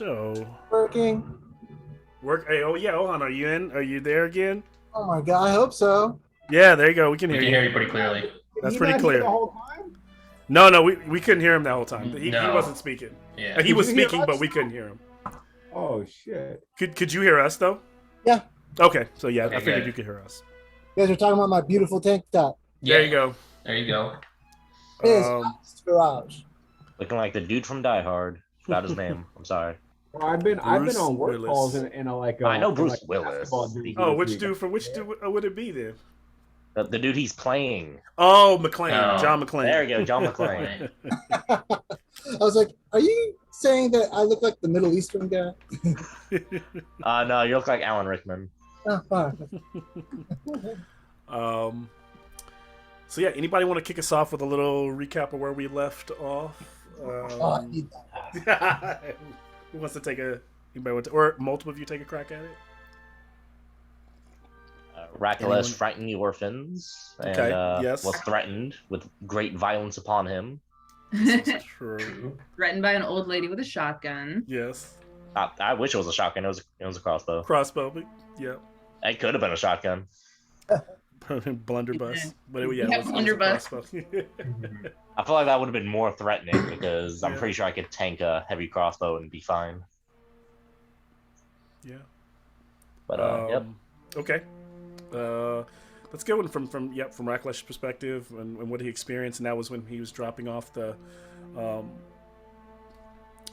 So, Working. work. Hey, oh yeah, Ohan, are you in? Are you there again? Oh my god, I hope so. Yeah, there you go. We can We hear can you. hear you pretty clearly. Did That's he pretty not hear clear. the whole time? No, we couldn't hear him the whole time. He No. wasn't speaking. Yeah. He Did was you hear speaking, us? but we couldn't hear him. Oh shit. Could you hear us though? Yeah. Okay, so yeah, Okay, I figured good. you could hear us. You guys are talking about my beautiful tank top. Yeah. There you go. There you go. His Um, garage. Looking like the dude from Die Hard. Forgot his name. I'm sorry. Well, I've been Bruce on work Willis. calls in a like. I know in, Bruce like, Willis. basketball dude oh, this which week. dude? For which dude would it be then? The dude he's playing. Oh, McClane, Oh. John McClane. There you go, John McClane. I was like, are you saying that I look like the Middle Eastern guy? No, you look like Alan Rickman. Oh, fine. So yeah, anybody want to kick us off with a little recap of where we left off? Oh, I need that. Who wants to take a? Anybody want to, or multiple of you take a crack at it? Rakulas Anyone? frightened the orphans and Okay, yes. was threatened with great violence upon him. True. Threatened by an old lady with a shotgun. Yes. I wish it was a shotgun. It was a crossbow. Crossbow. But yeah. It could have been a shotgun. Blunderbuss. But yeah, Yeah, it was a blunderbuss. crossbow. I feel like that would have been more threatening because I'm Yeah. pretty sure I could tank a heavy crossbow and be fine. Yeah. But yep. Okay. Let's go in from Raklesh's perspective and what he experienced, and that was when he was dropping off the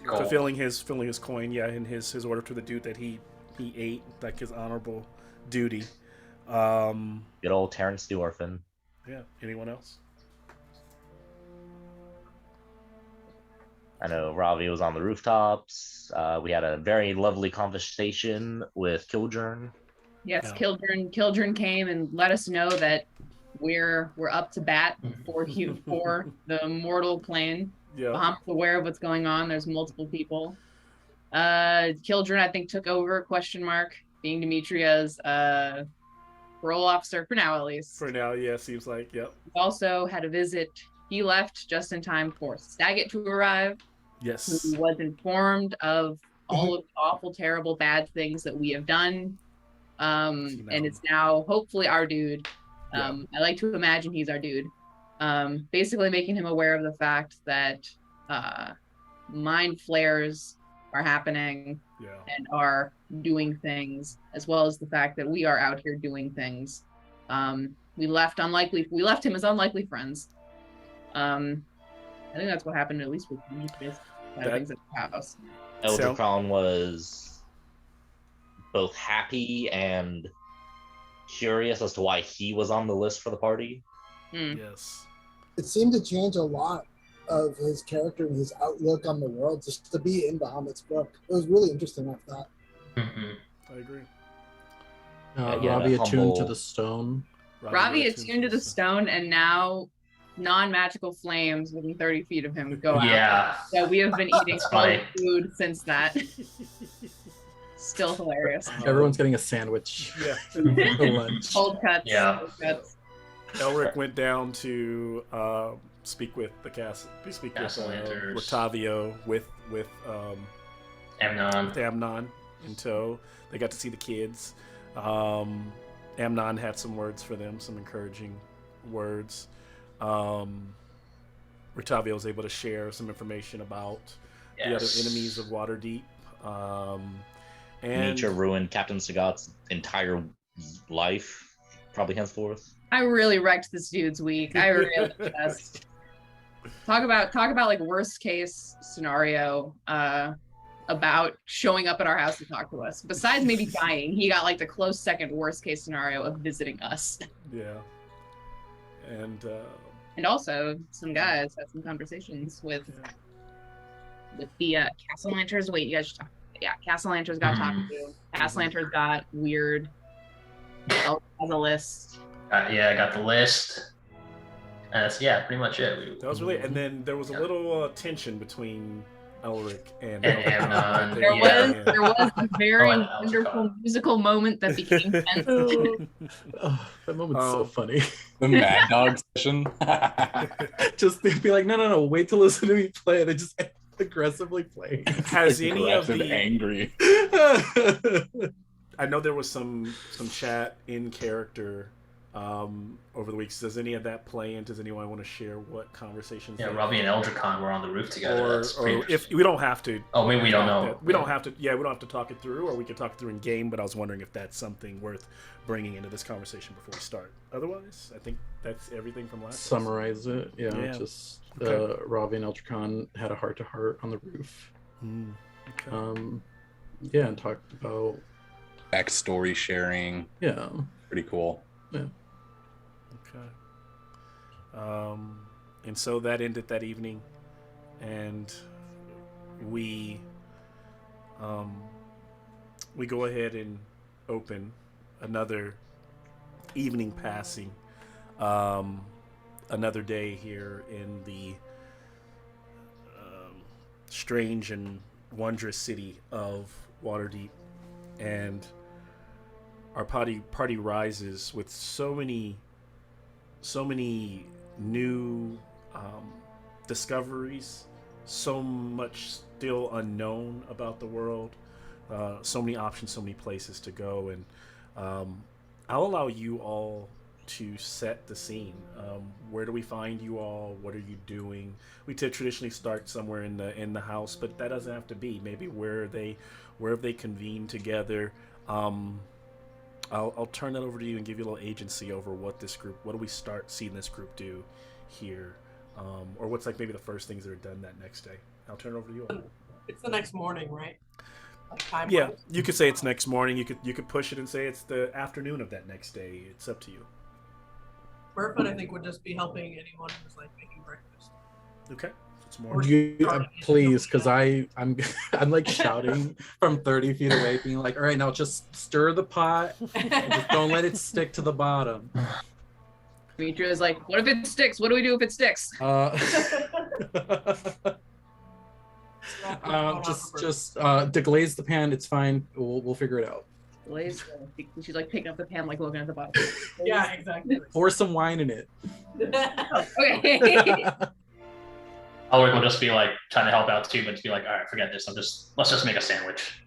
fulfilling his coin, and his order to the dude that he ate, like his honorable duty. Good old Terrence the orphan. Yeah. Anyone else? I know Ravi was on the rooftops. We had a very lovely conversation with Kildren. Yes, Yeah. Kildren came and let us know that we're up to bat for the mortal plane. Yeah. Bahamut's aware of what's going on. There's multiple people. Kildren, I think, took over ? Being Demetria's parole officer for now, at least. For now, yeah, seems like, yep. He also had a visit. He left just in time for Saget to arrive, Yes. who was informed of all of the awful, terrible, bad things that we have done. And it's now hopefully our dude. I like to imagine he's our dude. Basically making him aware of the fact that mind flares are happening Yeah. and are doing things, as well as the fact that we are out here doing things. We left him as unlikely friends. I think that's what happened, at least with Demetrius. Things at the house. Eldricron was both happy and curious as to why he was on the list for the party. Yes. It seemed to change a lot of his character and his outlook on the world just to be in Bahamut's book. It was really interesting, I thought. I agree. Yeah, Ravi attuned to humble- the stone. Ravi attuned to the stone, and now non-magical flames within 30 feet of him go out. Yeah. So we have been eating all funny. food since that. Still hilarious. Everyone's getting a sandwich Yeah. for lunch. Cold cuts. Yeah. Cold cuts. Elric went down to speak with the castle. Speak with Castellanters. Rotavio with Amnon. Amnon in tow. They got to see the kids. Amnon had some words for them, some encouraging words. Rotavio was able to share some information about the other enemies of Waterdeep. And Nature ruined Captain Sagat's entire life, probably henceforth. I really wrecked this dude's week. I really just talk about like worst case scenario about showing up at our house to talk to us. Besides maybe dying, he got like the close second worst case scenario of visiting us. Yeah. And also some guys had some conversations with the Castellanters. Wait, you guys should talk. Yeah, Castellanters got talked to. Castellanters got weird. Has a list. Yeah, I got the list. And that's pretty much it. That was really, and then there was a little tension between Elric and Amnon. There Yeah. was a very Oh, and wonderful musical moment that became tense. Oh, that moment's so funny. The Mad Dog session. Just they'd be like, no, wait to listen to me play. They just aggressively playing. Has any of Aggressive, the angry. I know there was some chat in character over the weeks. Does any of that play in? Does anyone want to share what conversations? Yeah, they Robbie and Eldricon were on the roof together. or That's pretty if we don't have to. Oh, maybe we don't talk know. that- we don't have to. Yeah, we don't have to talk it through, or we can talk it through in game. But I was wondering if that's something worth bringing into this conversation before we start. Otherwise, I think that's everything from last. Summarize it. Yeah, Yeah. just Okay. Ravi and Eltricon had a heart-to-heart on the roof. Okay. Yeah, and talked about Backstory sharing. yeah. Pretty cool. Okay. And so that ended that evening, and we go ahead and open another evening passing, another day here in the strange and wondrous city of Waterdeep, and our party rises with so many new discoveries, so much still unknown about the world, so many options, so many places to go, and I'll allow you all to set the scene. Where do we find you all? What are you doing? We traditionally start somewhere in the house, but that doesn't have to be. Maybe where have they convened together. I'll turn that over to you and give you a little agency over what do we start seeing this group do here, or what's like maybe the first things that are done that next day. I'll turn it over to you all. It's the next morning, right? Like time Yeah, wise? you could say it's next morning. You could push it and say it's the afternoon of that next day. It's up to you. Burfoot, I think, would just be helping anyone who's like making breakfast. Okay, so it's Or morning. Please, because I'm like shouting from 30 feet away, being like, all right, now just stir the pot and just don't let it stick to the bottom. Demetria is like, what if it sticks? What do we do if it sticks? Just deglaze the pan. It's fine. We'll figure it out. Blaze, she's like picking up the pan, like looking at the bottom. Yeah, exactly. Pour some wine in it. Okay. Ulrich will just be like trying to help out too, but to be like, all right, forget this. Let's just make a sandwich.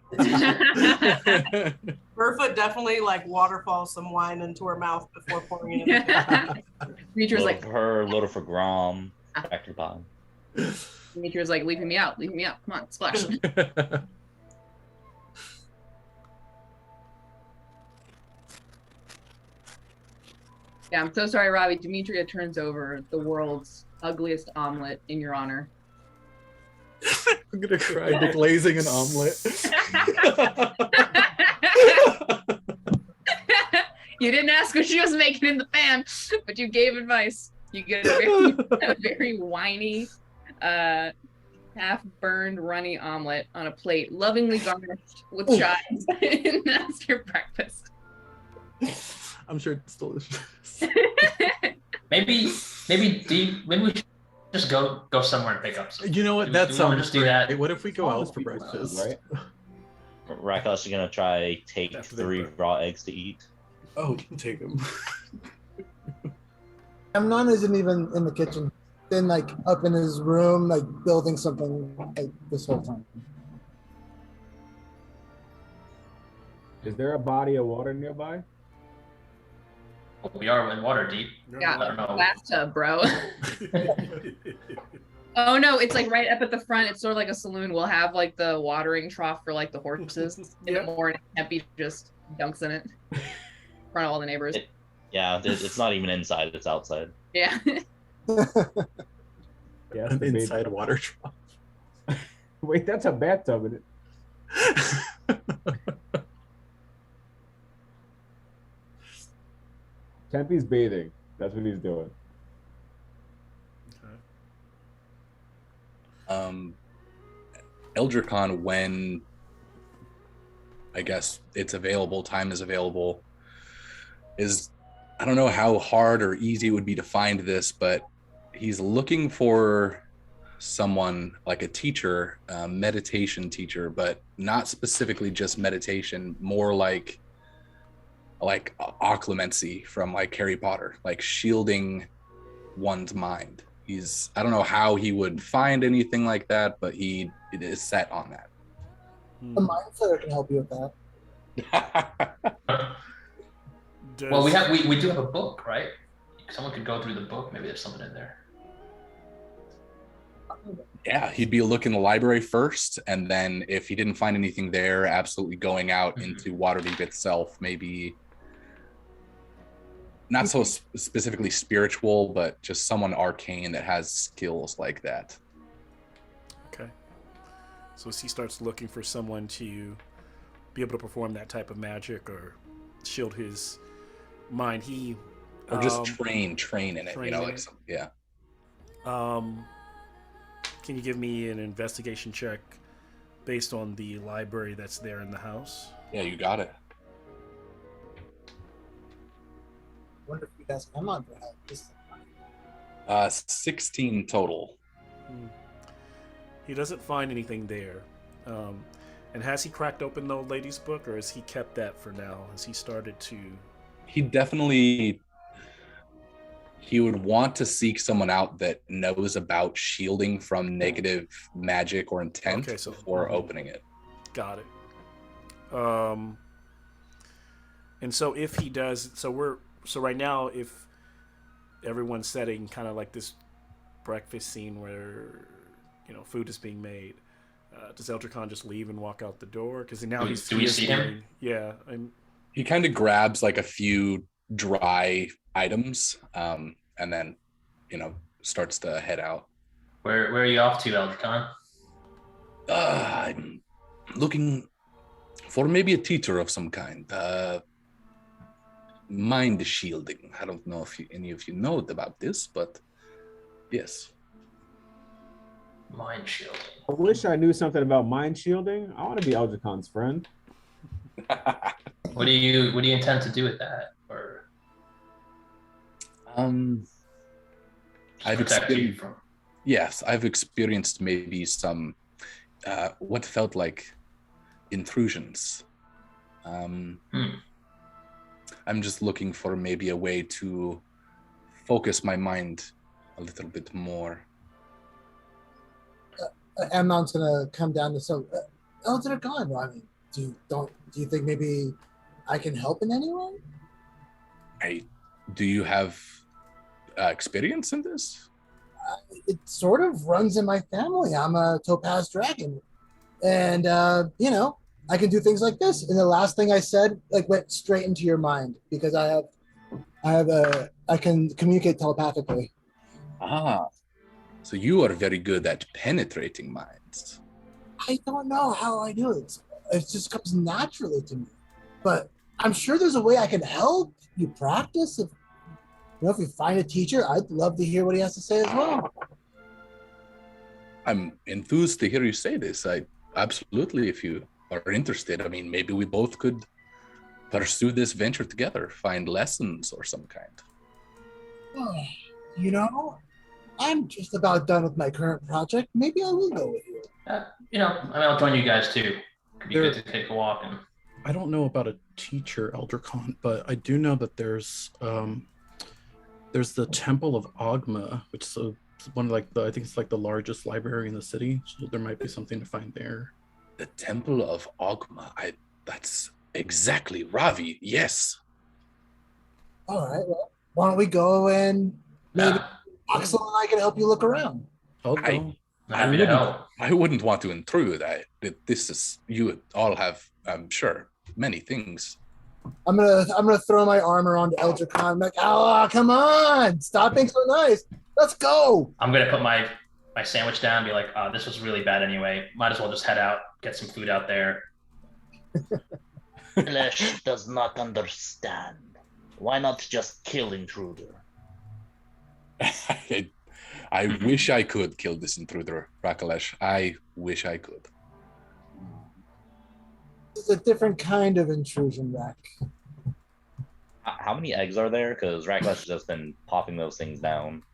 Burfoot definitely like waterfalls some wine into her mouth before pouring it in. Demetria's Load like, for her, load for Grom, back to the bottom. Demetria's like, leaving me out. Come on, splash. Yeah, I'm so sorry, Robbie. Demetria turns over the world's ugliest omelet in your honor. I'm gonna cry deglazing an omelet. You didn't ask what she was making in the pan, but you gave advice. You get a very whiny, half-burned, runny omelet on a plate, lovingly garnished with chives, and that's your breakfast. I'm sure it's delicious. Maybe we should just go somewhere and pick up some. You know what? Do That we wanna sounds just do great. that? What if we go out for People breakfast? right? Rakos is gonna try take After they 3 burn. raw eggs to eat. Oh, take them. Amnon isn't even in the kitchen. Been like up in his room, like building something like this whole time. Is there a body of water nearby? We are in water deep. Yeah, I don't know. bathtub, bro. Oh no, it's like right up at the front. It's sort of like a saloon. We'll have like the watering trough for like the horses in the Yeah. morning. Happy just dunks in it in front of all the neighbors. Yeah, it's not even inside; it's outside. Yeah. Yeah, An inside water trough. Wait, that's a bathtub in it. Tempe's bathing. That's what he's doing. Eldricon, when I guess it's available, time is available, is, I don't know how hard or easy it would be to find this, but he's looking for someone like a teacher, a meditation teacher, but not specifically just meditation, more like occlumency from like Harry Potter, like shielding one's mind. I don't know how he would find anything like that, but it is set on that. A mind flayer can help you with that. Well, we do have a book, right? Someone could go through the book. Maybe there's something in there. Yeah, he'd be looking in the library first, and then if he didn't find anything there, absolutely going out into Waterdeep itself, maybe not so specifically spiritual, but just someone arcane that has skills like that. Okay. So as he starts looking for someone to be able to perform that type of magic or shield his mind, or just train in it, yeah. Can you give me an investigation check based on the library that's there in the house? Yeah, you got it. I wonder if you guys come on for help. 16 total. He doesn't find anything there. And has he cracked open the old lady's book, or has he kept that for now? Has he started to... He would want to seek someone out that knows about shielding from negative magic or intent before opening it. Got it. And so if he does, so right now, if everyone's setting kind of like this breakfast scene where, food is being made, does Eldricon just leave and walk out the door? Because now he's... Do we see him? Yeah. He kind of grabs like a few dry items, and then, starts to head out. Where are you off to, Eldricon? I'm looking for maybe a teacher of some kind. Mind shielding. I don't know if any of you know about this, but yes. Mind shielding. I wish I knew something about mind shielding. I want to be Eldricon's friend. What do you intend to do with that? Or I've experienced maybe some what felt like intrusions. I'm just looking for maybe a way to focus my mind a little bit more. Amnon's gonna come down to Eldricon. I mean, do you think maybe I can help in any way? Do you have experience in this? It sort of runs in my family. I'm a topaz dragon, and I can do things like this. And the last thing I said went straight into your mind because I can communicate telepathically. So you are very good at penetrating minds. I don't know how I do it. It just comes naturally to me. But I'm sure there's a way I can help you practice. If you find a teacher, I'd love to hear what he has to say as well. I'm enthused to hear you say this. I absolutely, if you are interested, I mean, maybe we both could pursue this venture together, find lessons or some kind. I'm just about done with my current project. Maybe I will go with you. I'll join you guys too. Could be good to take a walk. And I don't know about a teacher, Eldricon, but I do know that there's the Temple of Ogma, which is one of I think it's like the largest library in the city. So there might be something to find there. The Temple of Ogma. That's exactly Ravi. Yes. All right. Well, why don't we go and maybe Axel and I can help you look around. Okay. I wouldn't want to intrude. You all have, I'm sure, many things. I'm gonna throw my armor onto Eldricon. I'm like, come on, stop being so nice. Let's go. I'm gonna put my sandwich down and be like, this was really bad anyway. Might as well just head out, get some food out there. Flesh does not understand. Why not just kill intruder? I wish I could kill this intruder, Rakalesh. I wish I could. It's a different kind of intrusion, Rak. How many eggs are there? Because Rakalesh has just been popping those things down.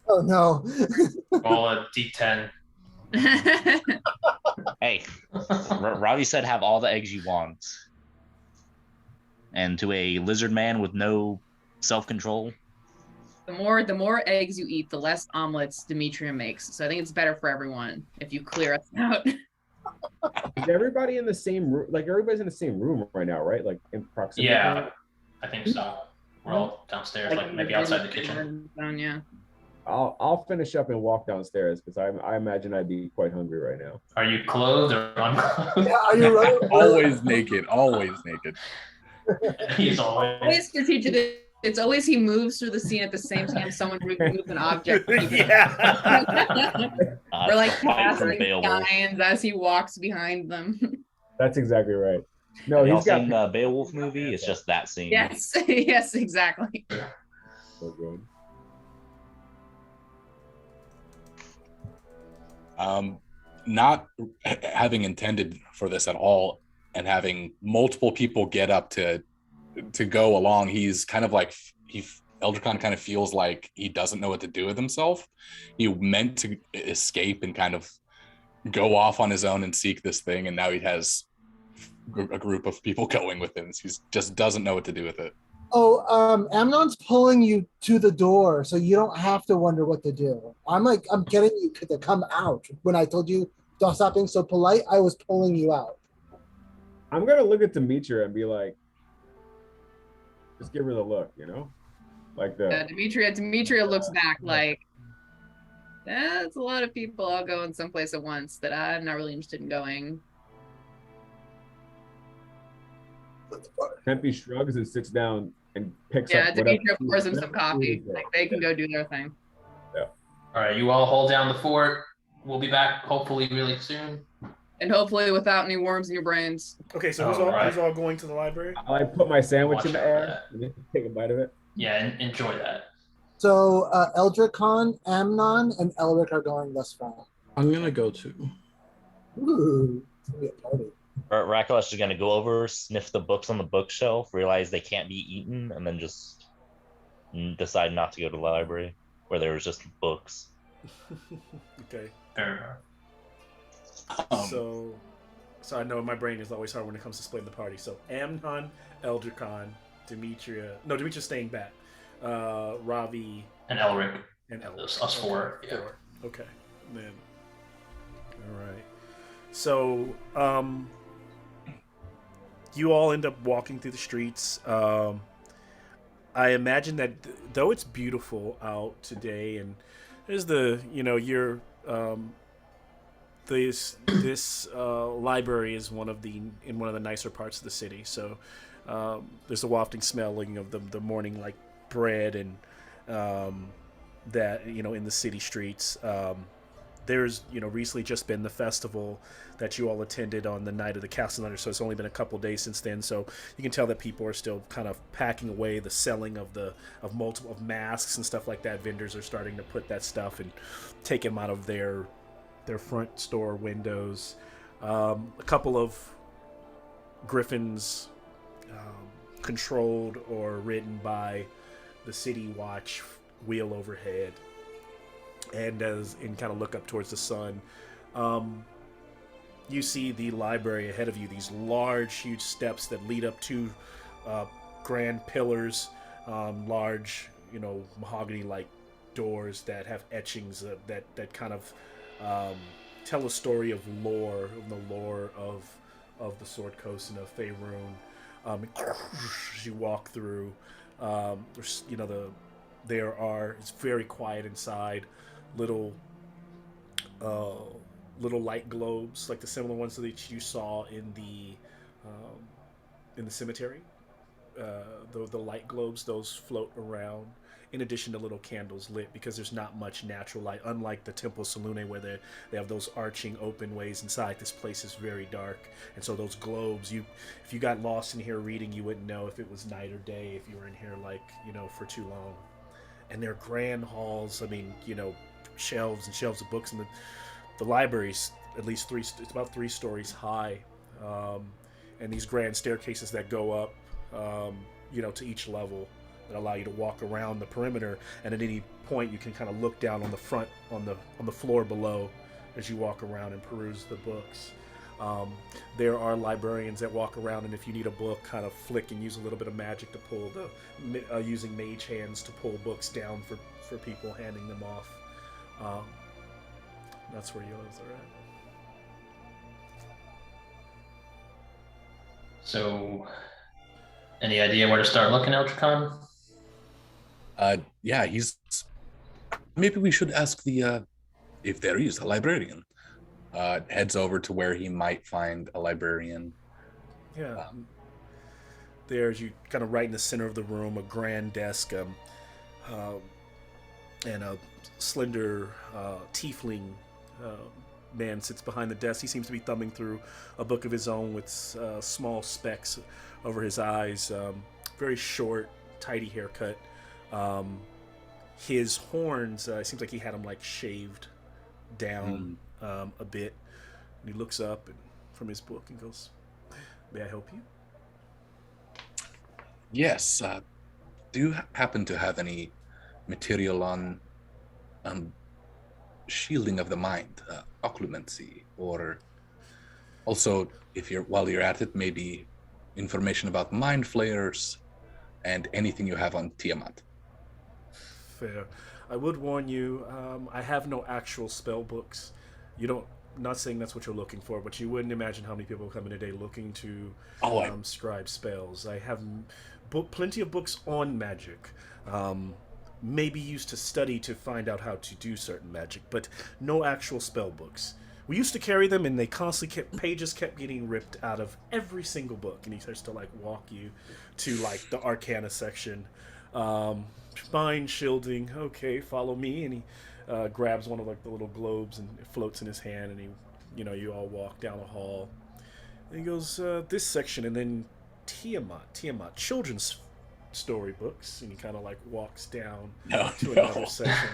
Oh no. Roll a D10. Hey, Ravi said have all the eggs you want. And to a lizard man with no self-control, The more eggs you eat, the less omelets Demetria makes. So I think it's better for everyone if you clear us out. Is everybody in the same room? Like everybody's in the same room right now, right? Like in proximity. Yeah, I think so. We're all downstairs, like maybe outside the kitchen. Yeah. I'll finish up and walk downstairs because I imagine I'd be quite hungry right now. Are you clothed or unclothed? Yeah, are you running? Always naked. Always naked. He's Always always. strategic. It's always he moves through the scene at the same time someone moves an object. Yeah. We're like fight from passing Beowulf. signs as he walks behind them. That's exactly right. No, Have y'all he's got seen the Beowulf movie? It's just that scene. Yes, yes, exactly. so good. Not having intended for this at all, and having multiple people get up to go along, he's kind of like Eldricon kind of feels like he doesn't know what to do with himself. He meant to escape and kind of go off on his own and seek this thing, and now he has a group of people going with him. He just doesn't know what to do with it. Oh, Amnon's pulling you to the door, so you don't have to wonder what to do. I'm getting you to come out. When I told you don't stop being so polite, I was pulling you out. I'm gonna look at Demetria and be like, just give her the look, you know, like the. Yeah, Demetria looks back like, that's a lot of people all going someplace at once that I'm not really interested in going. Tempe shrugs and sits down and picks Yeah, up. Demetria pours them some coffee. Like they can go do their thing. Yeah. All right, you all hold down the fort. We'll be back hopefully really soon. And hopefully without any worms in your brains. Okay, so who's all going to the library? I like put my sandwich Watch in the out for air that. and then take a bite of it. Yeah, and enjoy that. So Eldricon, Amnon, and Elric are going thus far. I'm gonna go too. Ooh, it's gonna be a party. Rakulesh is gonna go over, sniff the books on the bookshelf, realize they can't be eaten, and then just decide not to go to the library where there was just books. Okay. Fair Um, So I know my brain is always hard when it comes to splitting the party. So Amnon, Eldricon, Demetria. No, Demetria's staying back. Ravi and Elric. and Elric. Us four. Yeah. Okay. Then. All right. So you all end up walking through the streets. I imagine that though it's beautiful out today, and there's your this library is one of the nicer parts of the city. So there's a wafting smelling of the morning like bread and that in the city streets. There's recently just been the festival that you all attended on the night of the Castellunder, so it's only been a couple days since then. So you can tell that people are still kind of packing away the selling of multiple masks and stuff like that. Vendors are starting to put that stuff and take them out of their front store windows. A couple of griffins controlled or ridden by the city watch wheel overhead and kind of look up towards the sun. You see the library ahead of you, these large, huge steps that lead up to grand pillars, large, mahogany-like doors that have etchings that kind of tell a story of the lore of the Sword Coast and of Faerun. As you walk through, it's very quiet inside. Little light globes, like the similar ones that you saw in the cemetery. The light globes, those float around, in addition to little candles lit, because there's not much natural light. Unlike the Temple Salune, where they have those arching open ways inside, this place is very dark, and so those globes, if you got lost in here reading, you wouldn't know if it was night or day if you were in here for too long. And they're grand halls. I mean, shelves and shelves of books, and the library's at least it's about 3 stories high, and these grand staircases that go up to each level that allow you to walk around the perimeter, and at any point you can kind of look down on the floor below as you walk around and peruse the books. There are librarians that walk around, and if you need a book, kind of flick and use a little bit of magic to pull using mage hands to pull books down for people, handing them off. Um, that's where yours are at. So, any idea where to start looking, Eltricon? Yeah, he's. Maybe we should ask the if there is a librarian. Heads over to where he might find a librarian. Yeah. There's you kind of right in the center of the room, a grand desk, and a slender tiefling man sits behind the desk. He seems to be thumbing through a book of his own with small specks over his eyes. Very short, tidy haircut. His horns, it seems like he had them like shaved down a bit. And he looks up from his book and goes, "May I help you?" Yes. Do you happen to have any material on shielding of the mind, occlumency, or also, if while you're at it, maybe information about mind flayers and anything you have on Tiamat? Fair. I would warn you, I have no actual spell books. You don't. Not saying that's what you're looking for, but you wouldn't imagine how many people come in a day looking to scribe spells. I have plenty of books on magic. Maybe used to study to find out how to do certain magic, but no actual spell books. We used to carry them, and they constantly pages kept getting ripped out of every single book. And he starts to like walk you to like the Arcana section. Mind shielding. Okay, follow me. And he grabs one of like the little globes and it floats in his hand. And you all walk down a hall. And he goes, this section, and then Tiamat, children's storybooks. And he kind of like walks down to another section.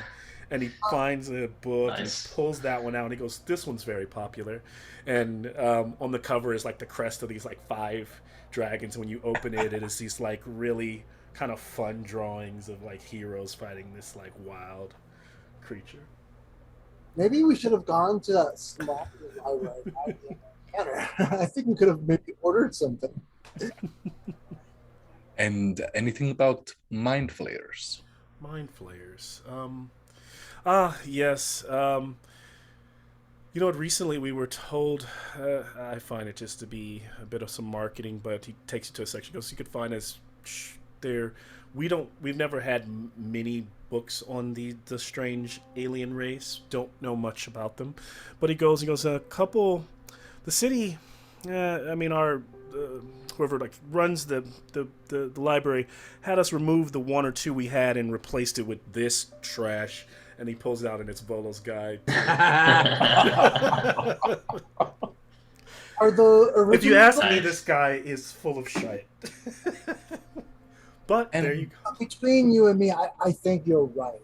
And he finds a book and pulls that one out, and he goes, "This one's very popular." And on the cover is like the crest of these like 5 dragons. When you open it, it is these like really kind of fun drawings of like heroes fighting this like wild creature. Maybe we should have gone to that small library. I think we could have maybe ordered something. And anything about mind flayers? Mind flayers. Yes. You know what? Recently we were told. I find it just to be a bit of some marketing, but he takes you to a section. Goes, you could find us there. We've never had many books on the strange alien race. Don't know much about them, but he goes. A couple. The city. I mean, our whoever like runs the library had us remove the 1 or 2 we had and replaced it with this trash. And he pulls it out and it's Volo's guide. Are the original If you ask me, this guy is full of shite. But there you go. Between you and me, I think you're right.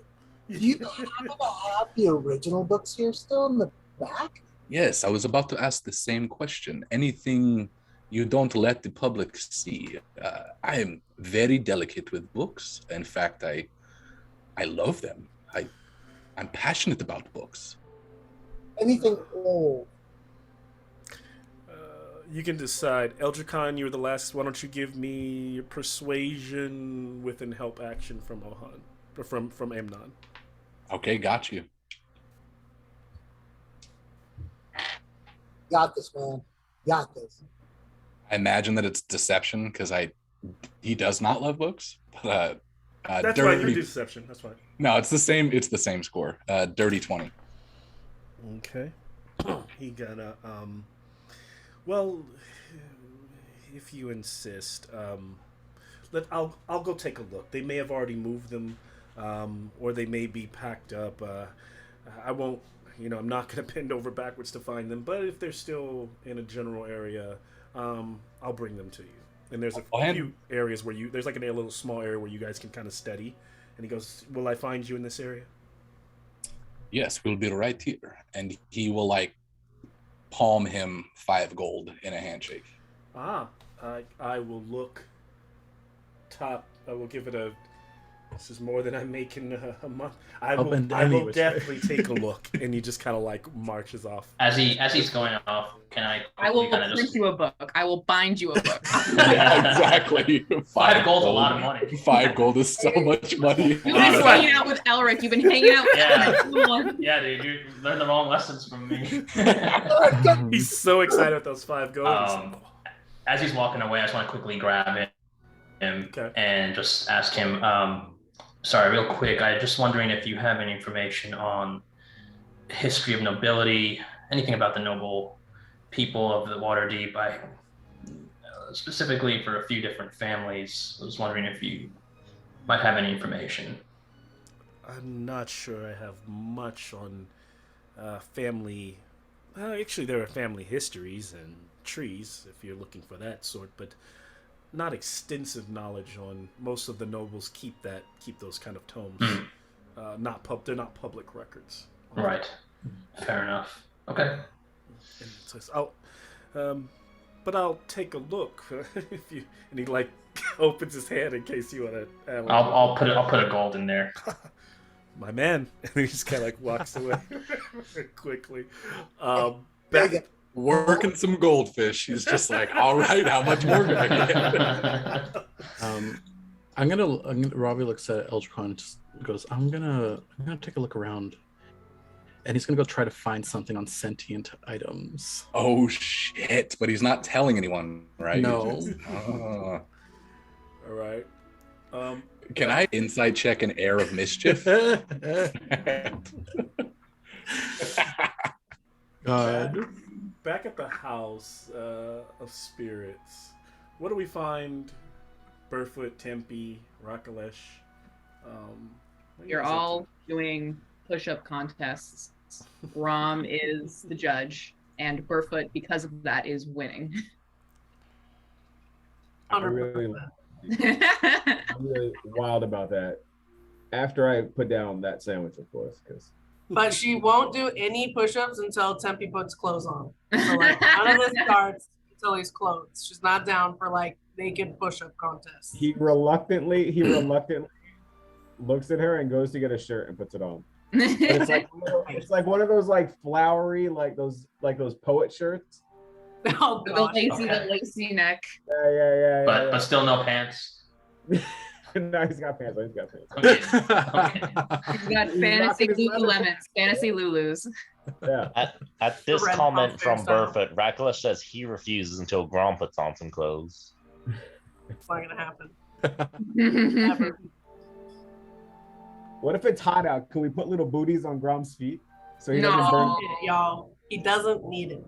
Do you happen to have the original books here still in the back? Yes, I was about to ask the same question. Anything you don't let the public see? I am very delicate with books. In fact, I love them. I'm passionate about books. Anything old? You can decide. Eldricon, you're the last. Why don't you give me your persuasion with an help action from Ohan, or from Amnon? Okay, got you. Got this, man. Got this. I imagine that it's deception because he does not love books. But that's right. You do deception. That's fine. No, it's the same. It's the same score. Dirty 20. Okay. He got a well, if you insist, I'll go take a look. They may have already moved them, or they may be packed up. I won't. I'm not going to bend over backwards to find them. But if they're still in a general area, I'll bring them to you. And there's a few areas where there's like a little small area where you guys can kind of study. And he goes, "Will I find you in this area?" Yes, we'll be right here. And he will like palm him 5 gold in a handshake. I will look top. I will give it a This is more than I make in a month. I Up will, and I will anyway. definitely take a look. And he just kind of like marches off. As he's going off, can I will kind of print you a book. I will bind you a book. Yeah, exactly. 5 gold's a lot of money. 5 gold is so much money. You've been hanging out with Elric. You've been hanging out with Yeah. Yeah, dude, you learned the wrong lessons from me. He's so excited with those 5 gold. As he's walking away, I just want to quickly grab him and just ask him, sorry, real quick, I'm just wondering if you have any information on history of nobility, anything about the noble people of the Waterdeep. I specifically for a few different families. I was wondering if you might have any information. I'm not sure I have much on family. Actually, there are family histories and trees, if you're looking for that sort, but not extensive knowledge on. Most of the nobles keep those kind of tomes. They're not public records. Right. Fair enough. Okay. And it says, but I'll take a look if you. And he like opens his hand in case you want to. I'll put a gold in there. My man, and he just kind of like walks away quickly. Working some goldfish. He's just like, all right, how much more can I get? Robbie looks at Eldricon and just goes, I'm gonna take a look around. And he's gonna go try to find something on sentient items. Oh shit! But he's not telling anyone, right? No. Oh. All right. Can I insight check an air of mischief? God. Back at the house of spirits, what do we find? Burfoot, Tempe, Rakalesh. You're all doing push-up contests. Rom is the judge, and Burfoot, because of that, is winning. I'm really wild about that. After I put down that sandwich, of course, because. But she won't do any push-ups until Tempe puts clothes on. So like none of this starts until he's clothed. She's not down for like naked push-up contests. He reluctantly looks at her and goes to get a shirt and puts it on. But it's like one of those like flowery like those poet shirts. Oh gosh. The lacy neck. Yeah. But still no pants. No, he's got pants. He's got pants. Okay. He's got fantasy Lululemons, fantasy Lulus. Yeah. At this Red comment Fox from hairstyle. Burfoot, Rakalesh says he refuses until Grom puts on some clothes. It's not gonna happen. Never. Never. What if it's hot out? Can we put little booties on Grom's feet so he No. doesn't burn? Y'all. He doesn't need it.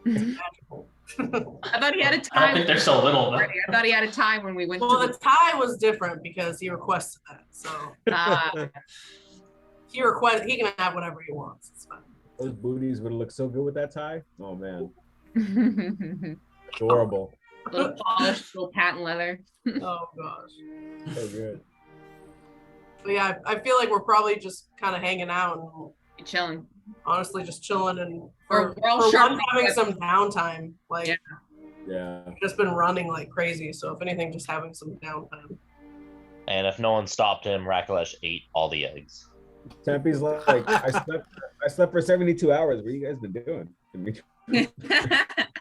It's magical. I thought he had a I don't time. think they're so little though. I thought he had a time when we went Well, to the tie was different because he requested that. So he can have whatever he wants. It's fine. Those booties would look so good with that tie. Oh man, the adorable. little polished, little patent leather. Oh gosh. So good. But yeah, I feel like we're probably just kind of hanging out and Chilling. honestly just chilling and We're for all sharp. once having some downtime. Like Yeah. Yeah. we've just been running like crazy. So if anything, just having some downtime. And if no one stopped him, Rakalesh ate all the eggs. Tempe's like, I slept for 72 hours. What you guys been doing?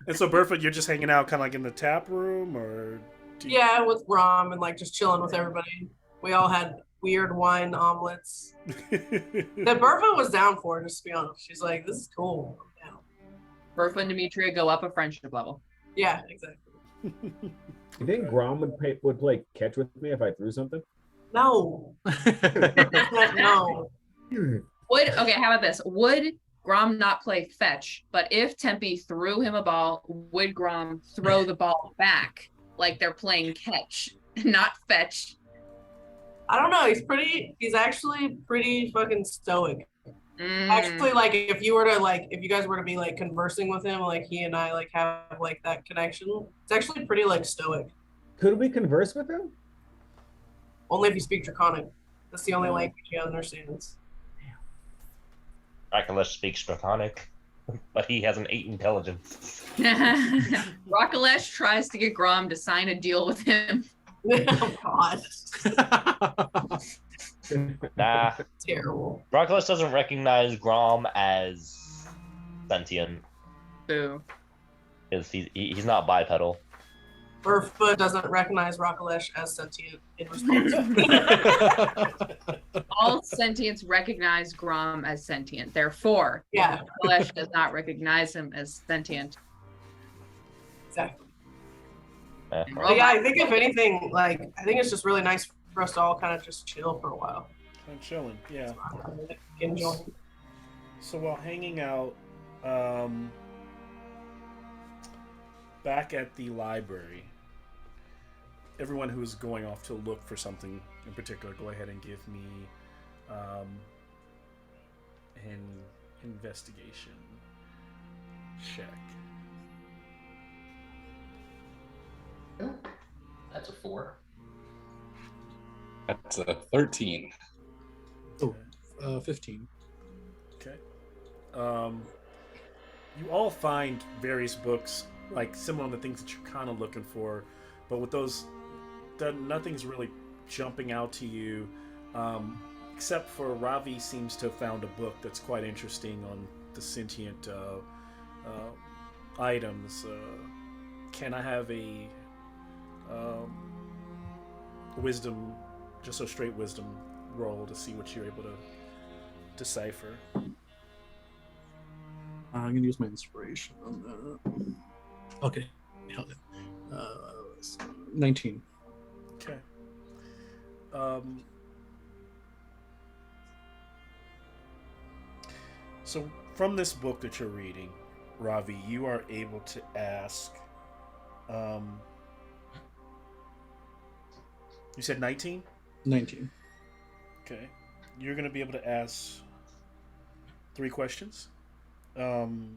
And so, Burfoot, you're just hanging out kind of like in the tap room, or? Yeah, with Rom and like just chilling with everybody. We all had weird wine omelets that Burfoot was down for, just to be honest. She's like, this is cool. I'm down. Burfoot and Demetria go up a friendship level. Yeah, exactly. You think Grom would play catch with me if I threw something? No. No. Okay, how about this? Would Grom not play fetch, but if Tempe threw him a ball, would Grom throw the ball back like they're playing catch, not fetch? I don't know. He's actually pretty fucking stoic. Actually, like if you guys were to be like conversing with him, like he and I like have like that connection, it's actually pretty like stoic. Could we converse with him? Only if you speak Draconic. That's the only language he understands. Rakalesh speaks Draconic, but he has an 8 intelligence. Rakalesh tries to get Grom to sign a deal with him. Oh God. Nah. Terrible. Rocklush doesn't recognize Grom as sentient. Boo. Because he's not bipedal. Burfoot doesn't recognize Rockalesh as sentient in response. All sentients recognize Grom as sentient. Therefore, Yeah. Rockalesh does not recognize him as sentient. Exactly. Yeah. But yeah, I think if anything, like I think it's just really nice for us to all kind of just chill for a while. I'm chilling, yeah. Enjoy. So while hanging out, back at the library, everyone who's going off to look for something in particular, go ahead and give me an investigation check. That's a 4. That's a 13. Oh, 15. Okay. You all find various books, like similar to the things that you're kind of looking for, but with those, nothing's really jumping out to you, except for Ravi seems to have found a book that's quite interesting on the sentient items. Can I have a wisdom, just a straight wisdom roll to see what you're able to decipher? I'm gonna use my inspiration on that. Okay, hell yeah. 19. Okay. So from this book that you're reading, Ravi, you are able to ask. You said 19? 19. Okay. You're going to be able to ask 3 questions. You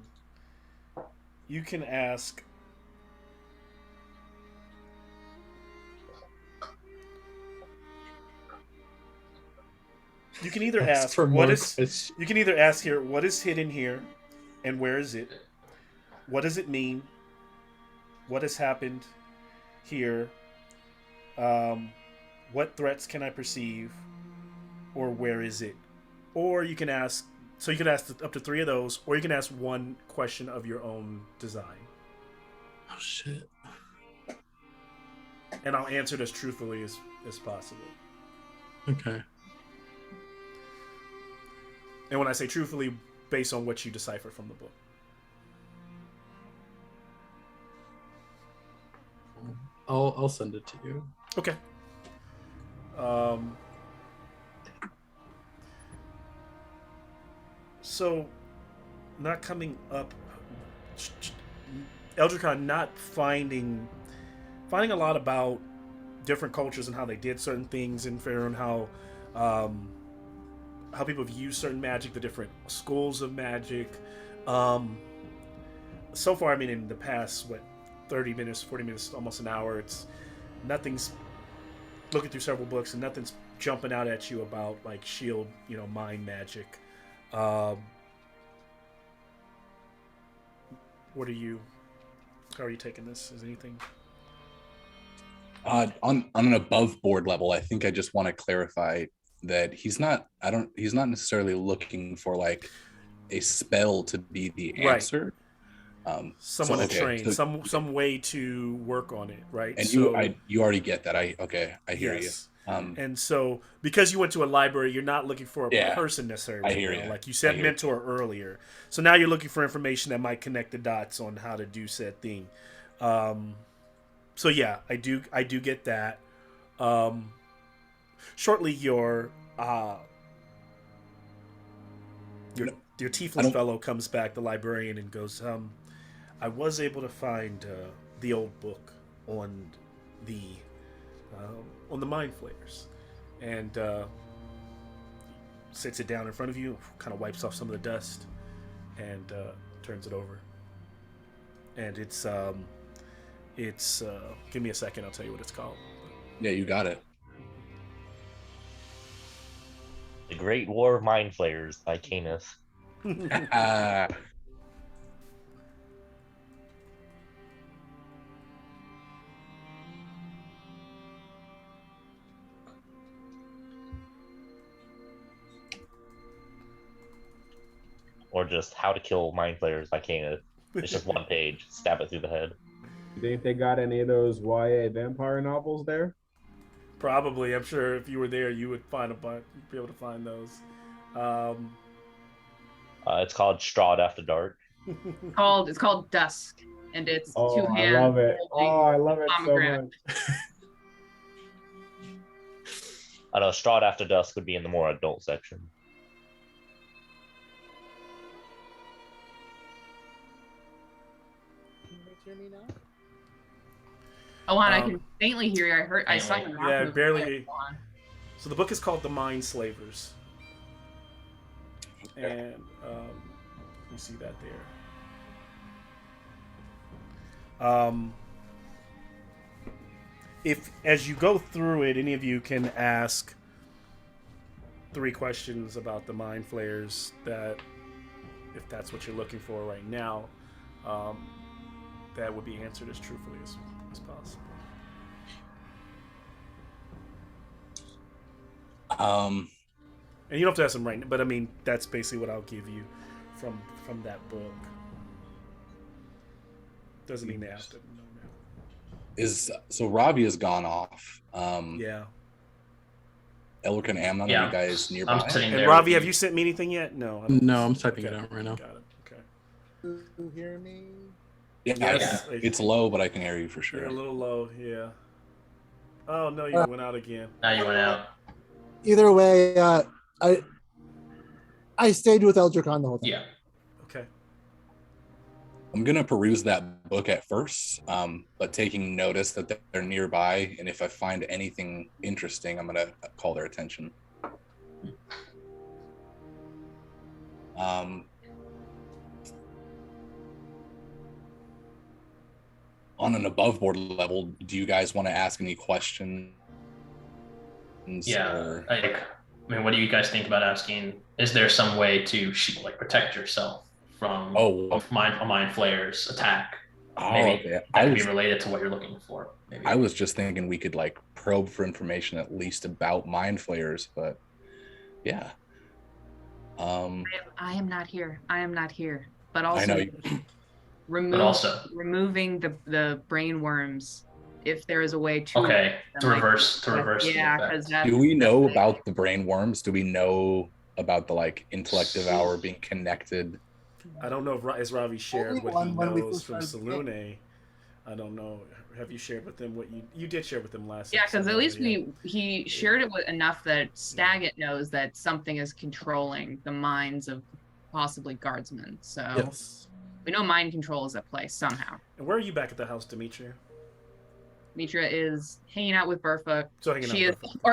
can ask. You can either ask what is. You can either ask here what is hidden here, and where is it? What does it mean? What has happened here? What threats can I perceive? Or where is it? Or you can ask. So you can ask up to 3 of those, or you can ask 1 question of your own design. Oh shit. And I'll answer it as truthfully as possible. Okay. And when I say truthfully, based on what you decipher from the book. I'll send it to you. Okay. So, not coming up, Eldricon not finding a lot about different cultures and how they did certain things in Faerun, and how people view certain magic, the different schools of magic. So far, I mean, in the past, 30 minutes, 40 minutes, almost an hour, nothing's looking through several books and nothing's jumping out at you about like shield, mind magic. How are you taking this? Is anything? On an above board level, I think I just want to clarify that he's not necessarily looking for like a spell to be the answer. Right. Someone to train, some way to work on it, right? And you already get that. I hear you. And so, because you went to a library, you're not looking for a person necessarily. I hear you. Like you said, mentor earlier. So now you're looking for information that might connect the dots on how to do said thing. So yeah, I do get that. Shortly, your tiefling fellow comes back, the librarian, and goes, I was able to find the old book on the mind flayers, and sits it down in front of you, kind of wipes off some of the dust, and turns it over. And it's give me a second, I'll tell you what it's called. Yeah, you got it. The Great War of Mind Flayers by Canis. or just how to kill mind flayers by Kenneth. It's just one page. Stab it through the head. You think they got any of those YA vampire novels there? Probably. I'm sure if you were there, you would find a bunch. You'd be able to find those. It's called Strawed After Dark. It's called Dusk, and it's two I hands. love it. Oh, I love it so pomegranate. much. I know Strawed After Dusk would be in the more adult section. Can you guys hear me now? Oh, and I can faintly hear you. I saw you. Yeah, barely. So the book is called The Mind Slavers. And you see that there. If as you go through it, any of you can ask 3 questions about the Mind Flayers that, if that's what you're looking for right now, that would be answered as truthfully as possible. And you don't have to ask them right now, but I mean that's basically what I'll give you from that book. Doesn't mean they have to know now. So Robbie has gone off. Yeah. Elric and Amnon, are you guys nearby? I'm sitting there. And Robbie, have you sent me anything yet? No. No, I'm typing it out right now. Got it. Okay. You hear me? Yeah, Yes. it's low, but I can hear you for sure. You're a little low, yeah. Oh no, you went out again. Now you went out. Either way, I stayed with Eldricon the whole time. Yeah. Okay. I'm gonna peruse that book at first, but taking notice that they're nearby, and if I find anything interesting, I'm gonna call their attention. On an above board level, do you guys want to ask any questions? Yeah. I mean, what do you guys think about asking? Is there some way to protect yourself from a mind flayer's attack? Maybe that could be related to what you're looking for. Maybe. I was just thinking we could probe for information at least about mind flayers, but yeah. I am not here. But also, I know removing the brain worms, if there is a way to reverse. Yeah, because do we know about the brain worms? Do we know about the intellect devour being connected? I don't know if as Ravi shared what he knows from Salune. I don't know. Have you shared with them what you did share with them last? Yeah, because at least he shared it with enough that Staggett knows that something is controlling the minds of possibly guardsmen. So yes. We know mind control is at play somehow. And where are you back at the house, Demetria? Demetria is hanging out with Burfoot. So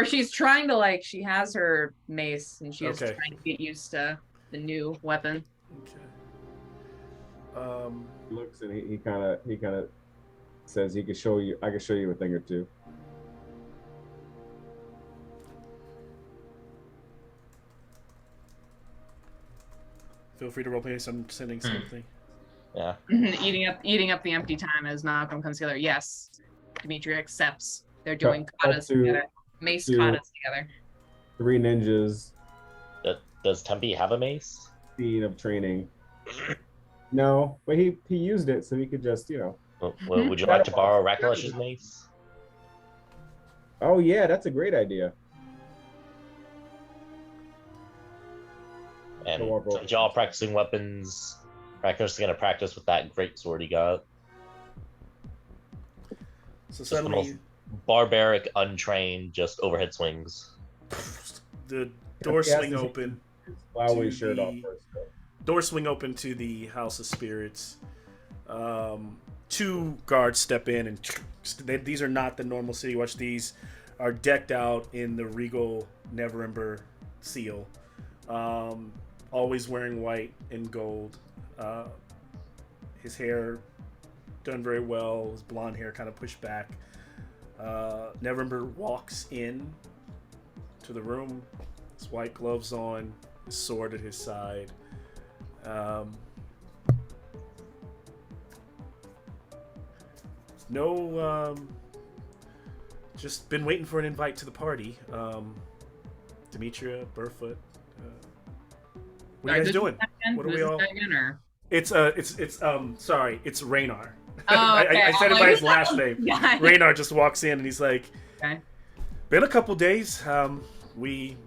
she's trying to she has her mace and she is trying to get used to the new weapon. Okay. Looks and he kind of says I can show you a thing or two. Feel free to roleplay some sending something. Yeah. Eating up the empty time as Malcolm comes together. Yes. Demetria accepts. They're doing katas together. Mace katas together. 3 ninjas. Does Tempe have a mace? Speed of training. No, but he used it, so he could just, Would you like to borrow Rakalish's mace? Oh yeah, that's a great idea. And since y'all practicing weapons, Rakalish is gonna practice with that great sword he got. So suddenly, the most barbaric, untrained, just overhead swings. The door swing open. Flowery shirt off first. Door swing open to the House of Spirits. 2 guards step in, and these are not the normal City Watch. These are decked out in the regal Neverember seal. Always wearing white and gold. His hair done very well. His blonde hair kind of pushed back. Neverember walks in to the room. His white gloves on. His sword at his side. Just been waiting for an invite to the party. Demetria, Burfoot, What are you guys doing? What are Who's we this all? guy again, or? Sorry, it's Raynar. Oh, okay. I said it by his last name. Yeah. Raynar just walks in and he's like, Okay. been a couple days. We